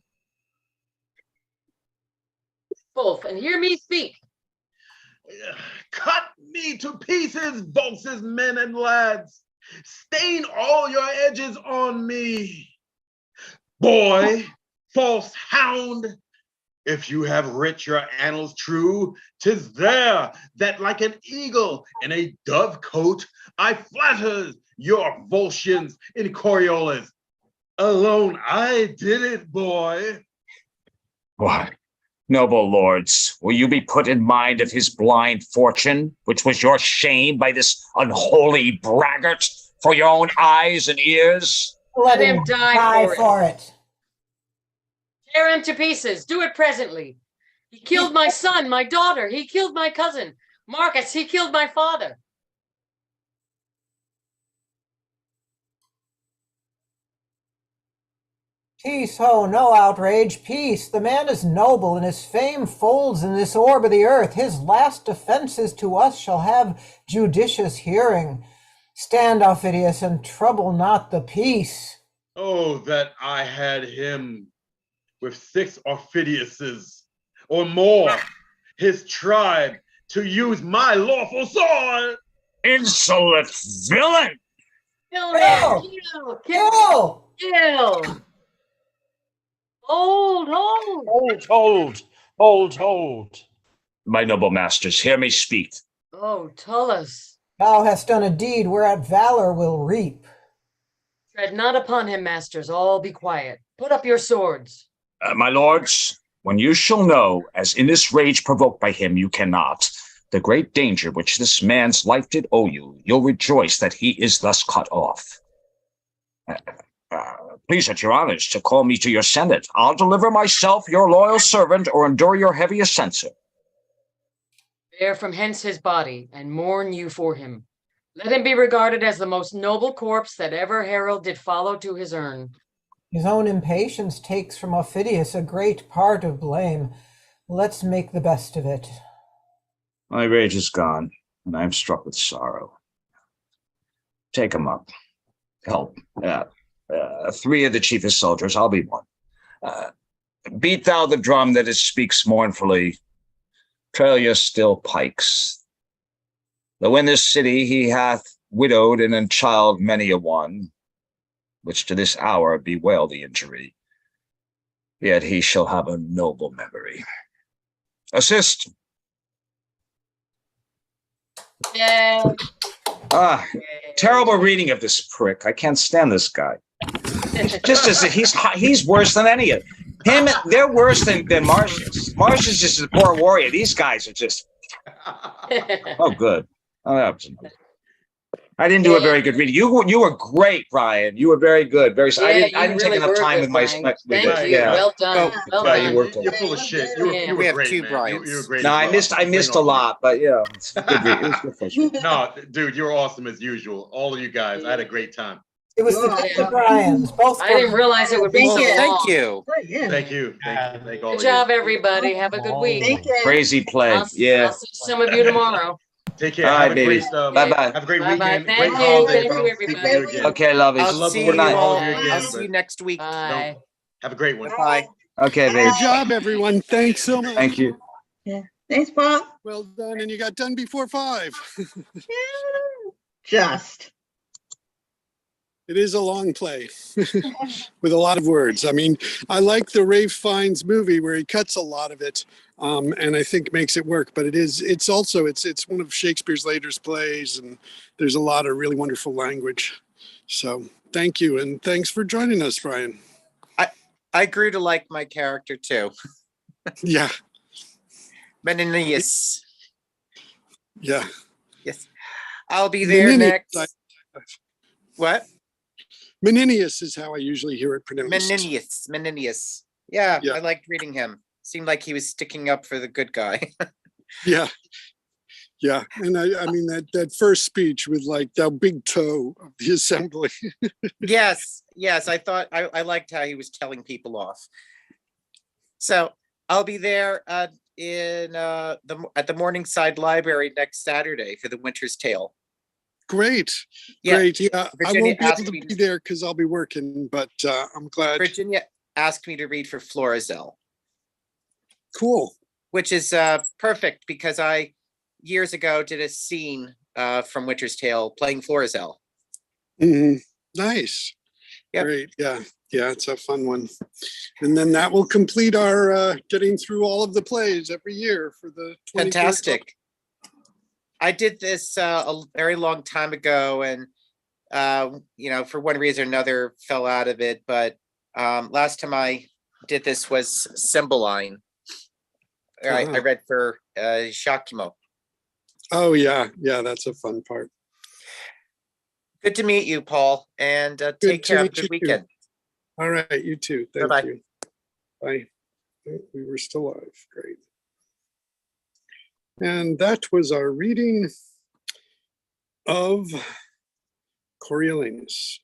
Both, and hear me speak. Cut me to pieces, Vols's men and lads. Stain all your edges on me. Boy, false hound, if you have writ your annals true, 'tis there that like an eagle in a dove coat, I flattered your Volscians in Coriolanus. Alone I did it, boy. Why, Noble lords, will you be put in mind of his blind fortune, which was your shame by this unholy braggart for your own eyes and ears? Let him him die die for it. for it. Tear him to pieces. Do it presently. He killed my son, my daughter. He killed my cousin. Marcus, he killed my father. Peace, ho, no outrage, peace. The man is noble, and his fame folds in this orb of the earth. His last offenses to us shall have judicious hearing. Stand, Aufidius, and trouble not the peace. Oh, that I had him with 6 Aufidiuses or more, his tribe, to use my lawful sword. Insolent villain! Kill Kill! him. Kill. Kill! Kill. Hold. Hold. My noble masters, hear me speak. Oh, Tullus. Thou hast done a deed whereat valor will reap. Tread not upon him, masters. All be quiet. Put up your swords. My lords, when you shall know, as in this rage provoked by him you cannot, the great danger which this man's life did owe you, you'll rejoice that he is thus cut off. Please at your honors to call me to your senate. I'll deliver myself your loyal servant or endure your heaviest censure. Bear from hence his body and mourn you for him. Let him be regarded as the most noble corpse that ever herald did follow to his urn. His own impatience takes from Aufidius a great part of blame. Let's make the best of it. My rage is gone, and I am struck with sorrow. Take him up. Help. 3 of the chiefest soldiers, I'll be one. Beat thou the drum that it speaks mournfully. Trail your still pikes. Though in this city he hath widowed and enchild many a one, which to this hour bewail the injury, yet he shall have a noble memory. Assist. Yeah. Terrible reading of this prick. I can't stand this guy. Just as if he's worse than any of him. They're worse than Marcius. Marcius is just a poor warrior. These guys are just oh good. Oh, that was nice. I didn't do a very good reading. You were great, Brian. You were very good. Very. Yeah, I didn't you take really enough were time good, with my. Brian. With Thank it. you. Yeah. Well done. Oh, Well you done. worked. You're full of shit. You Yeah. were We have great, 2 man. Bryans. You were great. No, as well. I missed a lot, but yeah, it's a good read. It was good first read. No, dude, you're awesome as usual. All of you guys, I had a great time. It was the two Bryans, both. I didn't realize it would be Thank so you. long. Thank you. Yeah. Thank you. Thank all Good of job, you. everybody. Have a good week. Thank you. Crazy play. I'll Yeah. see some of you tomorrow. Take care. All right, Have a babies. great Bye-bye. have a great Bye-bye. weekend. Thank Great you. holiday. Thank If I you, don't speak with you everybody. again. Okay, lovies. I'll love see working you with all all. of you again, I'll see but you next week. Bye. have a great one. Bye. Okay, Good baby. job, everyone. Thanks so much. Thank you. Yeah. Thanks, Bob. Well done, and you got done before 5. Just. It is a long play with a lot of words. I mean, I like the Rafe Fiennes movie where he cuts a lot of it, and I think makes it work. But it's also one of Shakespeare's latest plays, and there's a lot of really wonderful language. So thank you, and thanks for joining us, Brian. I grew to like my character too. Yeah, Menenius. yeah. Yes. I'll be there Menenius, next. What? Menenius is how I usually hear it pronounced. Menenius. Yeah, Yeah. I liked reading him. Seemed like he was sticking up for the good guy. Yeah. Yeah, and I mean that first speech with like that big toe of the assembly. Yes. I thought I liked how he was telling people off. So I'll be there at the Morningside Library next Saturday for the Winter's Tale. Great, Yeah. great. Yeah, I Virginia won't be able asked to me be there because I'll be working, but I'm glad. Virginia asked me to read for Florizel, Cool. which is perfect because I years ago did a scene from Winter's Tale playing Florizel. Hmm. Nice. Yep. Great. Yeah. Yeah, it's a fun one. And then that will complete our getting through all of the plays every year for the 23rd. Fantastic. I did this a very long time ago, and for one reason or another fell out of it. But last time I did this was Cymbeline. I read for Shakimo. Oh yeah, that's a fun part. Good to meet you, Paul, and take care. Have a good weekend. All right, you too. Thank Bye-bye. you. Bye. We were still alive. Great. And that was our reading of Coriolanus.